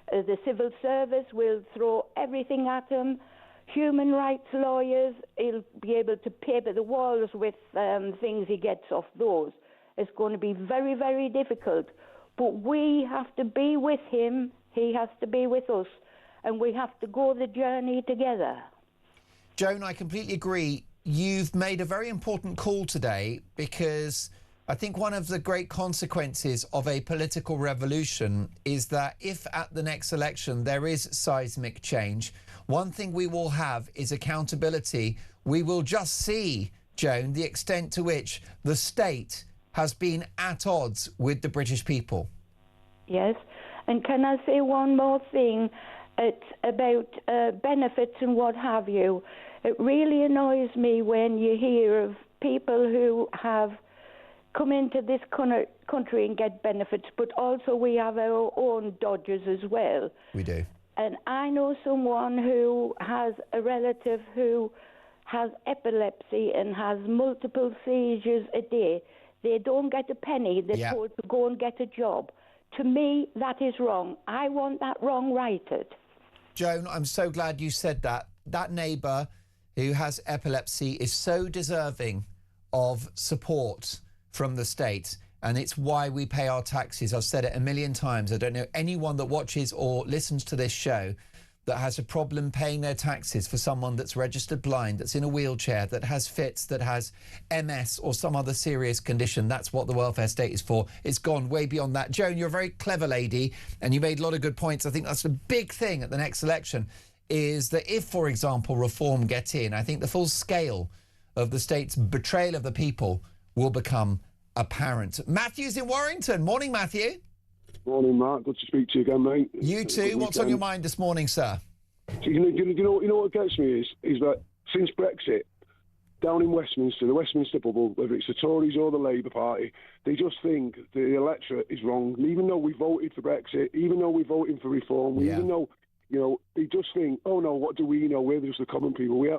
The civil service will throw everything at him. Human rights lawyers, he'll be able to paper the walls with things he gets off those. It's going to be very, very difficult. But we have to be with him, he has to be with us, and we have to go the journey together. Joan, I completely agree. You've made a very important call today because I think one of the great consequences of a political revolution is that if at the next election there is seismic change, one thing we will have is accountability. We will just see, Joan, the extent to which the state has been at odds with the British people. Yes, and can I say one more thing? It's about benefits and what have you. It really annoys me when you hear of people who have come into this country and get benefits, but also we have our own dodgers as well. We do. And I know someone who has a relative who has epilepsy and has multiple seizures a day. They don't get a penny. They're told to go and get a job. To me, that is wrong. I want that wrong righted. Joan, I'm so glad you said that. That neighbour who has epilepsy is so deserving of support from the state, and it's why we pay our taxes. I've said it a million times. I don't know anyone that watches or listens to this show that has a problem paying their taxes for someone that's registered blind, that's in a wheelchair, that has fits, that has MS or some other serious condition. That's what the welfare state is for. It's gone way beyond that. Joan, you're a very clever lady, and you made a lot of good points. I think that's the big thing at the next election, is that if, for example, Reform get in, I think the full scale of the state's betrayal of the people will become apparent. Matthew's in Warrington. Morning, Matthew. Morning, Mark. Good to speak to you again, mate. You too. What's on your mind this morning, sir? You know what gets me is that since Brexit, down in Westminster, the Westminster bubble, whether it's the Tories or the Labour Party, they just think the electorate is wrong. And even though we voted for Brexit, even though we're voting for reform, even though, you know, they just think, oh no, what do we know? We're just the common people. We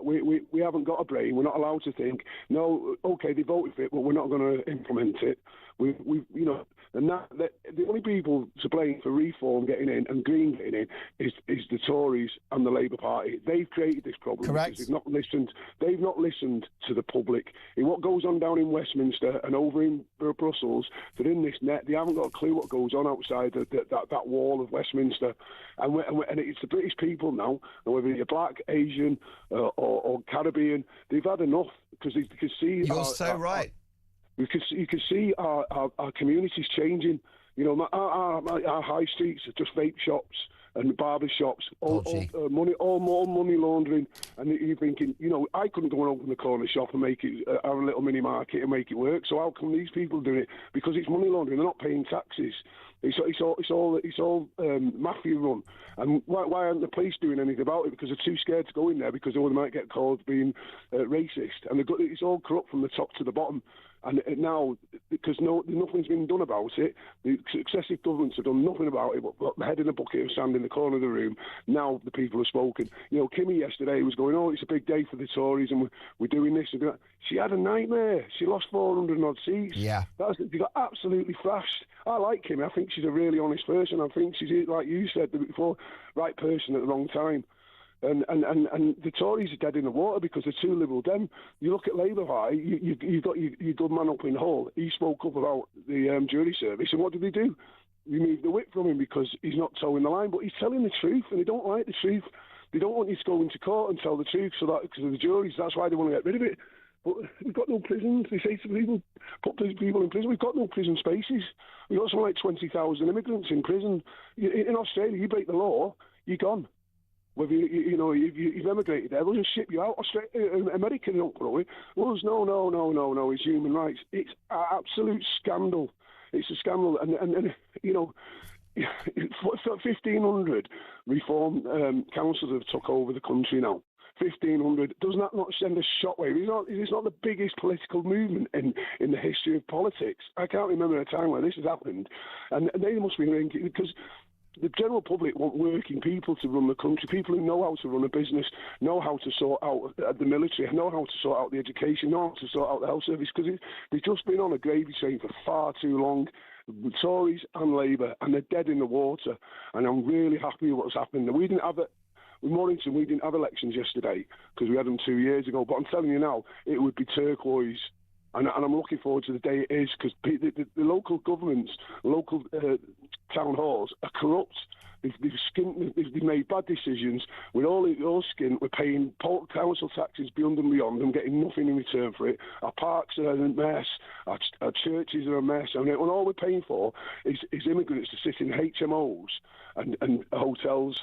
haven't got a brain. We're not allowed to think. No, okay, they voted for it, but we're not going to implement it. We you know, and that the only people to blame for reform getting in and Green getting in is the Tories and the Labour Party. They've created this problem. Correct. They've not listened to the public. In what goes on down in Westminster and over in Brussels, they're in this net. They haven't got a clue what goes on outside that wall of Westminster. And it's the British people now, and whether you're black, Asian, or Caribbean, they've had enough because they can see. You're so right. You can see our communities changing. You know, our high streets are just vape shops and barber shops, all more money laundering. And you're thinking, you know, I couldn't go and open the corner shop and make it have a little mini market and make it work. So how come these people do it? Because it's money laundering. They're not paying taxes. It's all mafia run. And why aren't the police doing anything about it? Because they're too scared to go in there because they might get called being racist. And it's all corrupt from the top to the bottom. And now, because nothing's been done about it, the successive governments have done nothing about it, but the head in a bucket of sand in the corner of the room. Now the people have spoken. You know, Kimmy yesterday was going, oh, it's a big day for the Tories and we're doing this and that. She had a nightmare. She lost 400 odd seats. Yeah. They got absolutely thrashed. I like Kimmy. I think she's a really honest person. I think she's, like you said before, right person at the wrong time. And the Tories are dead in the water because they're too liberal. Then you look at Labour Party, you've got your good man up in Hull. He spoke up about the jury service, and what did they do? Remove the whip from him because he's not towing the line, but he's telling the truth, and they don't like the truth. They don't want you to go into court and tell the truth, so that because of the juries, that's why they want to get rid of it. But we've got no prisons. They say to people, put people in prison. We've got no prison spaces. We've got something like 20,000 immigrants in prison. In Australia, you break the law, you're gone. Whether you've emigrated there, they'll just ship you out. America, they don't put away. Well, no, it's human rights. It's an absolute scandal. It's a scandal. And you know, 1,500 reform councils have took over the country now. 1,500. Does that not send a shockwave? It's not the biggest political movement in the history of politics. I can't remember a time where this has happened. And they must be thinking, because the general public want working people to run the country, people who know how to run a business, know how to sort out the military, know how to sort out the education, know how to sort out the health service, because they've just been on a gravy train for far too long, the Tories and Labour, and they're dead in the water. And I'm really happy with what's happened. We didn't have in Mornington, we didn't have elections yesterday because we had them 2 years ago, but I'm telling you now, it would be turquoise. And I'm looking forward to the day it is, because the local governments, local town halls are corrupt. They've made bad decisions. We're all skint. We're paying council taxes beyond and beyond and getting nothing in return for it. Our parks are a mess. Our churches are a mess. And all we're paying for is immigrants to sit in HMOs and hotels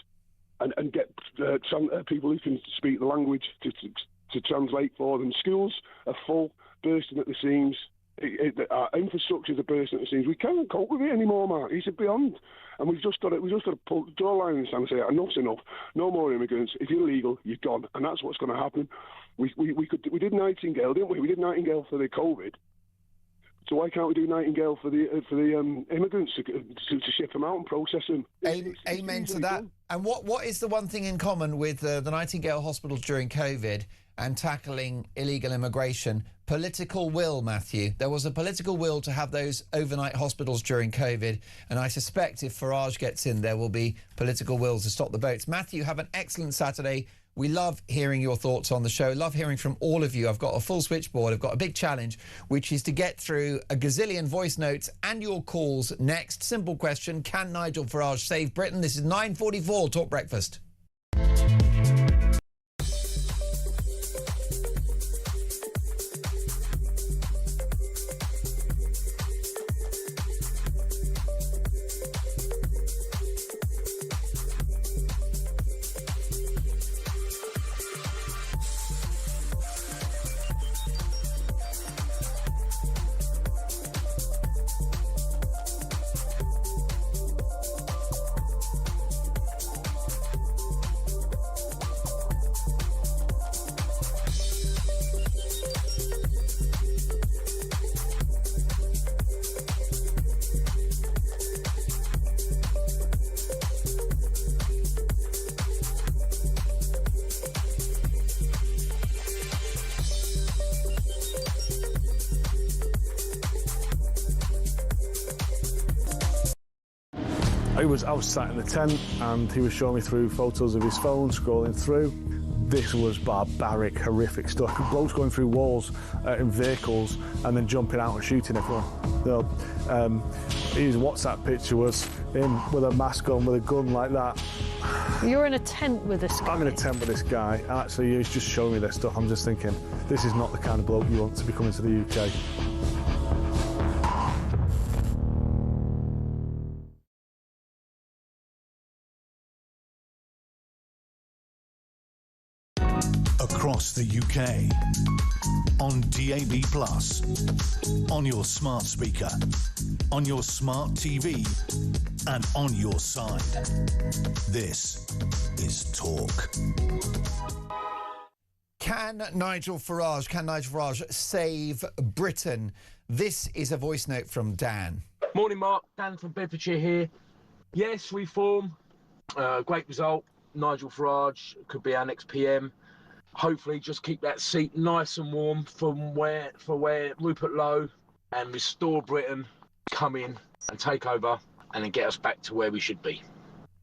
and get people who can speak the language to translate for them. Schools are full, bursting at the seams. Our infrastructures are bursting at the seams. We can't cope with it anymore, Mark. It's beyond. And we've just got to draw a line in the sand and say, enough's enough. No more immigrants. If you're illegal, you're gone. And that's what's going to happen. We did Nightingale, didn't we? We did Nightingale for the COVID. So why can't we do Nightingale for the immigrants to ship them out and process them? Amen to that. And what is the one thing in common with the Nightingale hospitals during COVID and tackling illegal immigration? Political will, Matthew. There was a political will to have those overnight hospitals during COVID, and I suspect if Farage gets in, there will be political will to stop the boats. Matthew, have an excellent Saturday. We love hearing your thoughts on the show. Love hearing from all of you. I've got a full switchboard. I've got a big challenge, which is to get through a gazillion voice notes and your calls next. Simple question. Can Nigel Farage save Britain? This is 9:44 Talk Breakfast. I was sat in the tent and he was showing me through photos of his phone, scrolling through. This was barbaric, horrific stuff. Blokes going through walls in vehicles and then jumping out and shooting everyone. His WhatsApp picture was him with a mask on, with a gun like that. You're in a tent with this guy? I'm in a tent with this guy. Actually, he's just showing me this stuff. I'm just thinking, this is not the kind of bloke you want to be coming to the UK. Across the UK, on DAB+, on your smart speaker, on your smart TV, and on your side. This is Talk. Can Nigel Farage save Britain? This is a voice note from Dan. Morning, Mark. Dan from Bedfordshire here. Yes, Reform. Great result. Nigel Farage could be our next PM. Hopefully just keep that seat nice and warm for where Rupert Lowe and restore Britain, come in and take over and then get us back to where we should be.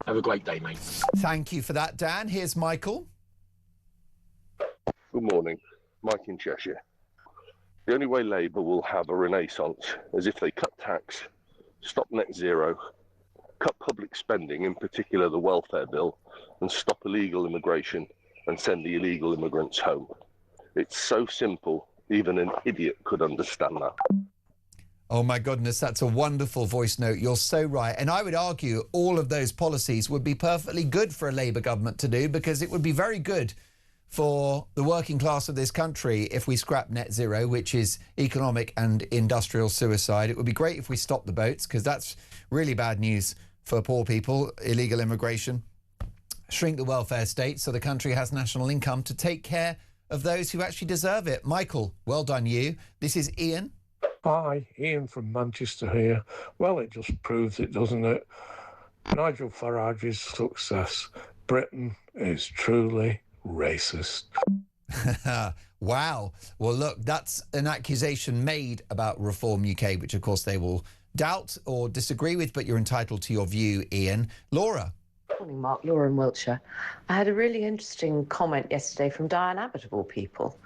Have a great day, mate. Thank you for that, Dan. Here's Michael. Good morning. Mike in Cheshire. The only way Labour will have a renaissance is if they cut tax, stop net zero, cut public spending, in particular the welfare bill, and stop illegal immigration and send the illegal immigrants home. It's so simple, even an idiot could understand that. Oh my goodness, that's a wonderful voice note. You're so right. And I would argue all of those policies would be perfectly good for a Labour government to do, because it would be very good for the working class of this country if we scrap net zero, which is economic and industrial suicide. It would be great if we stopped the boats, because that's really bad news for poor people, illegal immigration. Shrink the welfare state so the country has national income to take care of those who actually deserve it. Michael, well done you. This is Ian. Hi, Ian from Manchester here. Well, it just proves it, doesn't it? Nigel Farage's success. Britain is truly racist. Wow. Well, look, that's an accusation made about Reform UK, which, of course, they will doubt or disagree with, but you're entitled to your view, Ian. Laura. Morning, Mark. Laura in Wiltshire. I had a really interesting comment yesterday from Diane Abbott, of all people,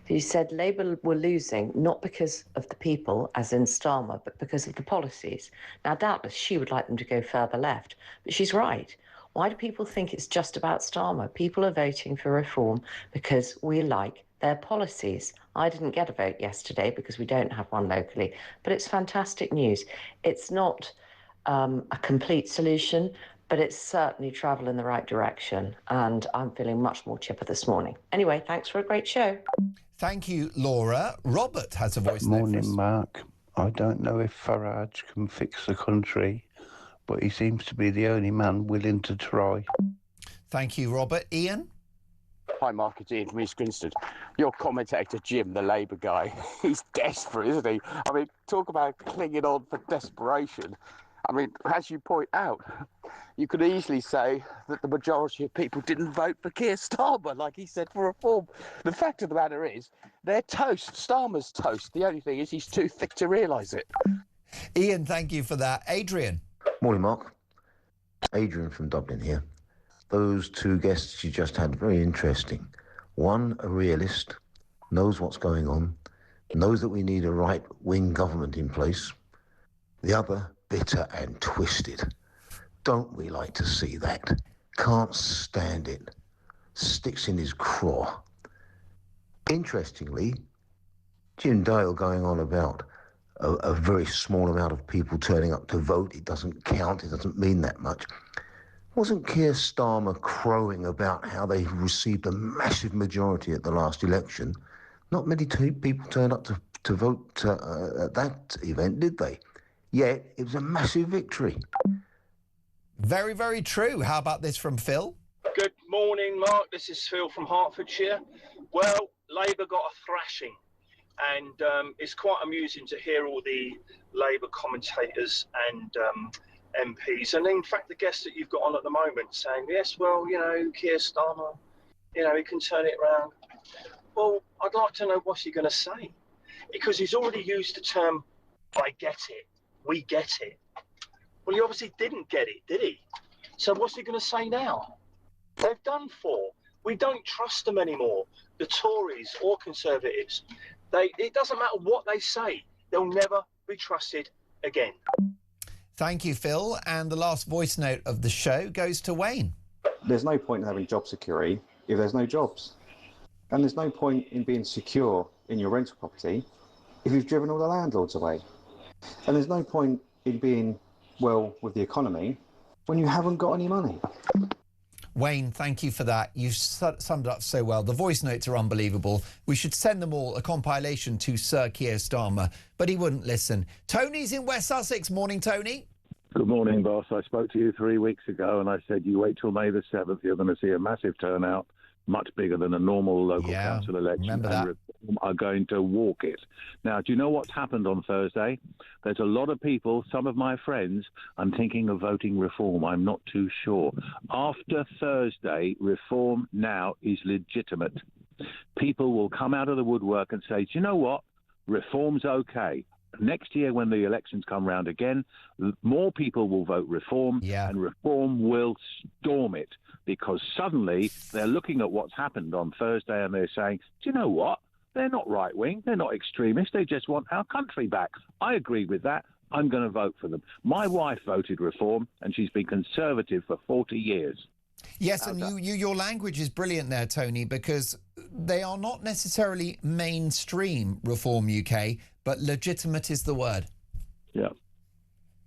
who said Labour were losing not because of the people, as in Starmer, but because of the policies. Now, doubtless she would like them to go further left, but she's right. Why do people think it's just about Starmer? People are voting for reform because we like their policies. I didn't get a vote yesterday because we don't have one locally, but it's fantastic news. It's not a complete solution, but it's certainly travel in the right direction, and I'm feeling much more chipper this morning. Anyway, thanks for a great show. Thank you, Laura. Robert has a voice note for us. Morning, Mark. I don't know if Farage can fix the country, but he seems to be the only man willing to try. Thank you, Robert. Ian? Hi, Mark. It's Ian from East Grinstead. Your commentator, Jim, the Labour guy, he's desperate, isn't he? I mean, talk about clinging on for desperation. I mean, as you point out, you could easily say that the majority of people didn't vote for Keir Starmer, like he said, for reform. The fact of the matter is, they're toast. Starmer's toast. The only thing is he's too thick to realise it. Ian, thank you for that. Adrian? Morning, Mark. Adrian from Dublin here. Those two guests you just had, very interesting. One, a realist, knows what's going on, knows that we need a right-wing government in place. The other, bitter and twisted. Don't we like to see that? Can't stand it. Sticks in his craw. Interestingly, Jim Dale going on about a very small amount of people turning up to vote. It doesn't count. It doesn't mean that much. Wasn't Keir Starmer crowing about how they received a massive majority at the last election? Not many people turned up to vote at that event, did they? Yet it was a massive victory. Very, very true. How about this from Phil? Good morning, Mark. This is Phil from Hertfordshire. Well, Labour got a thrashing, and it's quite amusing to hear all the Labour commentators and MPs, and in fact the guest that you've got on at the moment saying, yes, well, you know, Keir Starmer, you know, he can turn it around. Well, I'd like to know what's he going to say, because he's already used the term, I get it, we get it. Well, he obviously didn't get it, did he? So what's he going to say now? They've done for. We don't trust them anymore, the Tories or Conservatives. It doesn't matter what they say, they'll never be trusted again. Thank you, Phil. And the last voice note of the show goes to Wayne. There's no point in having job security if there's no jobs. And there's no point in being secure in your rental property if you've driven all the landlords away. And there's no point in being well with the economy when you haven't got any money. Wayne, thank you for that. You've summed it up so well. The voice notes are unbelievable. We should send them all, a compilation to Sir Keir Starmer, but he wouldn't listen. Tony's in West Sussex. Morning, Tony. Good morning, boss. I spoke to you 3 weeks ago and I said, you wait till May the 7th, you're going to see a massive turnout, much bigger than a normal local council election. Remember that. And Reform are going to walk it. Now, do you know what's happened on Thursday? There's a lot of people, some of my friends, I'm thinking of voting Reform. I'm not too sure. After Thursday, Reform now is legitimate. People will come out of the woodwork and say, do you know what? Reform's okay. Next year, when the elections come round again, more people will vote Reform, and Reform will storm it, because suddenly they're looking at what's happened on Thursday and they're saying, do you know what? They're not right-wing, they're not extremists, they just want our country back. I agree with that. I'm going to vote for them. My wife voted Reform, and she's been Conservative for 40 years. Yes, and your language is brilliant there, Tony, because they are not necessarily mainstream Reform UK, but legitimate is the word. Yeah.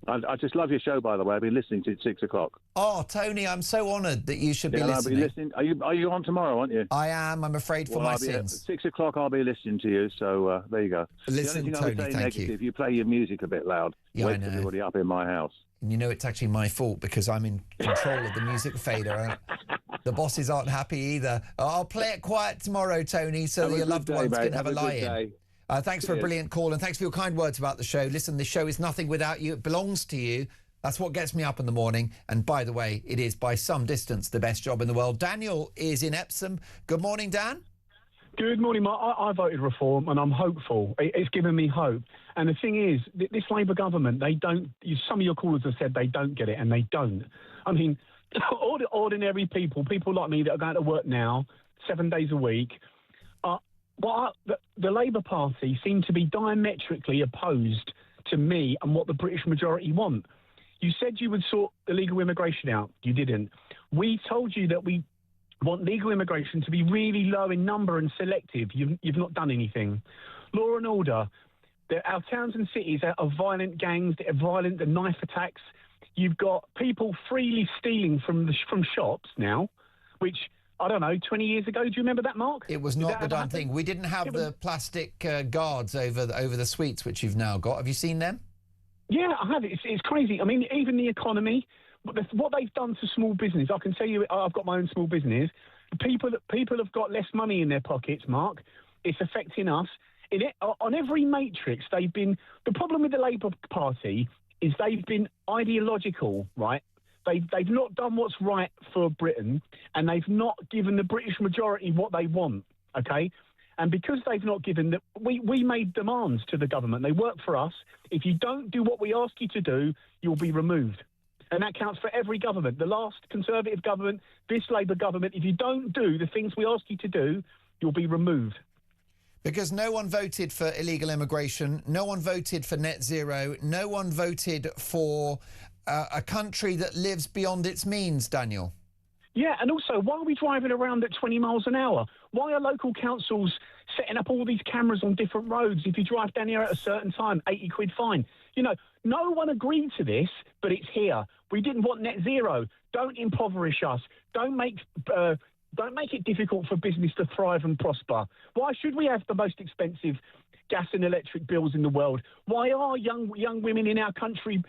I just love your show, by the way. I've been listening to it at 6 o'clock. Oh, Tony, I'm so honoured that you should be I'll listening. be listening. Are you on tomorrow, aren't you? I am, I'm afraid, for my I'll be sins. At 6 o'clock, I'll be listening to you, so there you go. Listen, the only thing Tony, I would say thank negative, you play your music a bit loud. Yeah, I Wakes know. everybody up in my house. And you know it's actually my fault because I'm in control of the music fader. The bosses aren't happy either. I'll play it quiet tomorrow, Tony, so that your loved ones can have a lie-in. Thanks for a brilliant call, and thanks for your kind words about the show. Listen, this show is nothing without you. It belongs to you. That's what gets me up in the morning. And by the way, it is by some distance the best job in the world. Daniel is in Epsom. Good morning, Dan. Good morning, Mark. I voted Reform and I'm hopeful. It's given me hope. And the thing is, this Labour government, they don't. Some of your callers have said they don't get it, and they don't. I mean, ordinary people like me that are going to work now 7 days a week, the Labour Party seem to be diametrically opposed to me and what the British majority want. You said you would sort illegal immigration out. You didn't. We told you that we want legal immigration to be really low in number and selective. You've not done anything. Law and order. Our towns and cities are violent gangs, they're violent, the knife attacks. You've got people freely stealing from shops now, which, I don't know, 20 years ago, do you remember that, Mark? It was not the done thing. We didn't have the plastic guards over the sweets, which you've now got. Have you seen them? Yeah, I have. It's crazy. I mean, even the economy, what they've done to small business, I can tell you, I've got my own small business. People have got less money in their pockets, Mark. It's affecting us. On every matrix, they've been... The problem with the Labour Party is they've been ideological, right? They've not done what's right for Britain, and they've not given the British majority what they want, okay? And because they've not given... We made demands to the government. They work for us. If you don't do what we ask you to do, you'll be removed. And that counts for every government. The last Conservative government, this Labour government, if you don't do the things we ask you to do, you'll be removed. Because no one voted for illegal immigration, no one voted for net zero, no one voted for a country that lives beyond its means, Daniel. Yeah, and also, why are we driving around at 20 miles an hour? Why are local councils setting up all these cameras on different roads? If you drive down here at a certain time, 80 quid fine. You know, no one agreed to this, but it's here. We didn't want net zero. Don't impoverish us. Don't make it difficult for business to thrive and prosper. Why should we have the most expensive gas and electric bills in the world? Why are young women in our country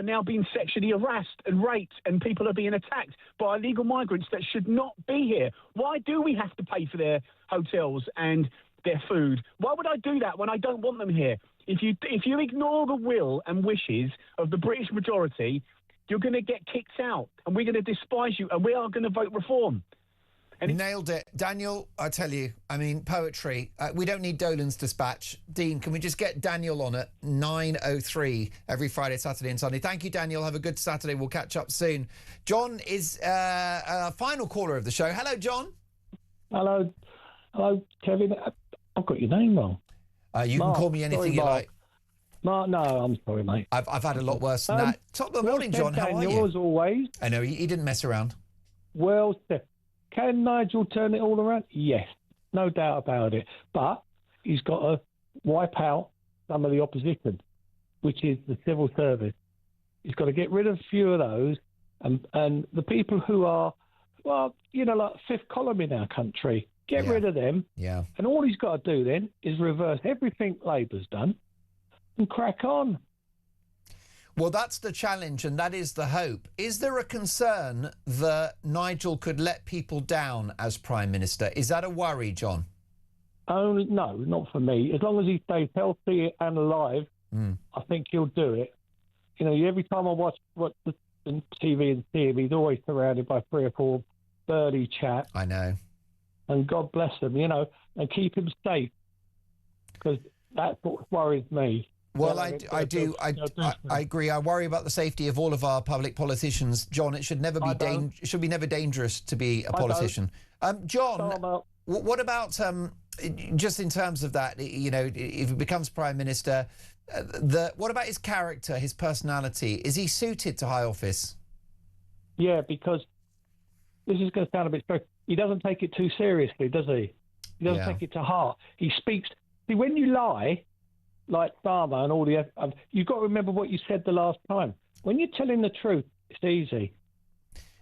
now being sexually harassed and raped, and people are being attacked by illegal migrants that should not be here? Why do we have to pay for their hotels and their food? Why would I do that when I don't want them here? If you ignore the will and wishes of the British majority, you're going to get kicked out, and we're going to despise you, and we are going to vote reform. Nailed it. Daniel, I tell you, I mean, poetry. We don't need Dolan's dispatch. Dean, can we just get Daniel on at 9:03 every Friday, Saturday and Sunday? Thank you, Daniel. Have a good Saturday. We'll catch up soon. John is a final caller of the show. Hello, John. Hello, Kevin. I've got your name wrong. You Mark, can call me anything you like. Mark, no, I'm sorry, mate. I've had a lot worse than that. Top of the morning, John. How are you? you? As always. I know, he didn't mess around. Well said. Can Nigel turn it all around? Yes, no doubt about it. But he's got to wipe out some of the opposition, which is the civil service. He's got to get rid of a few of those, and the people who are, well, you know, like fifth column in our country. Get rid of them. Yeah. And all he's got to do then is reverse everything Labour's done and crack on. Well, that's the challenge, and that is the hope. Is there a concern that Nigel could let people down as Prime Minister? Is that a worry, John? Oh, no, not for me. As long as he stays healthy and alive, I think he'll do it. You know, every time I watch the TV and see him, he's always surrounded by 3 or 4 burly chaps. I know. And God bless him, you know, and keep him safe, because that's what worries me. Well, I agree. I worry about the safety of all of our public politicians, John. It should never be it should be never dangerous to be a politician. John, what about just in terms of that? You know, if he becomes Prime Minister, what about his character, his personality? Is he suited to high office? Yeah, because this is going to sound a bit strange. He doesn't take it too seriously, does he? He doesn't take it to heart. He speaks. See, when you lie, like Farmer and all the... you've got to remember what you said the last time. When you're telling the truth, it's easy.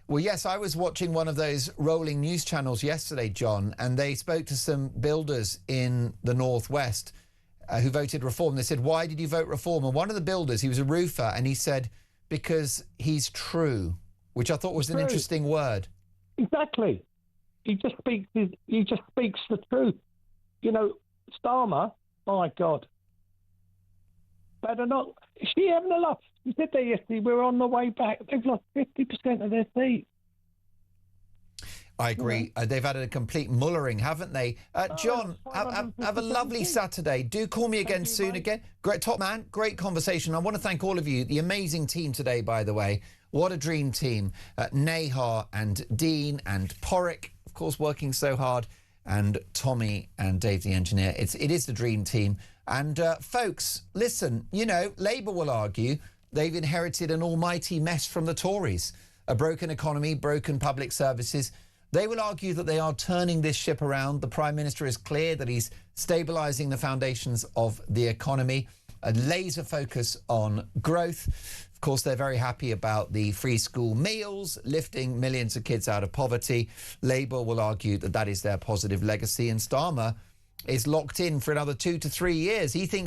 Well, yes, I was watching one of those rolling news channels yesterday, John, and they spoke to some builders in the Northwest who voted Reform. They said, why did you vote Reform? And one of the builders, he was a roofer, and he said, because he's true, which I thought was an interesting word. Exactly. He just speaks the truth. You know, Starmer, my God. Better not. Is she having a laugh? You said that yesterday. We're on the way back. They've lost 50% of their seats. I agree. They've had a complete mullering, haven't they? John, have a lovely Saturday. Do call me again soon again. Great, top man, great conversation. I want to thank all of you, the amazing team today, by the way. What a dream team. Nahar and Dean and Porrick, of course, working so hard, and Tommy and Dave, the engineer. It is the dream team. And folks, listen, you know, Labour will argue they've inherited an almighty mess from the Tories. A broken economy, broken public services. They will argue that they are turning this ship around. The Prime Minister is clear that he's stabilising the foundations of the economy, a laser focus on growth. Of course, they're very happy about the free school meals, lifting millions of kids out of poverty. Labour will argue that that is their positive legacy, and Starmer is locked in for another 2 to 3 years. He thinks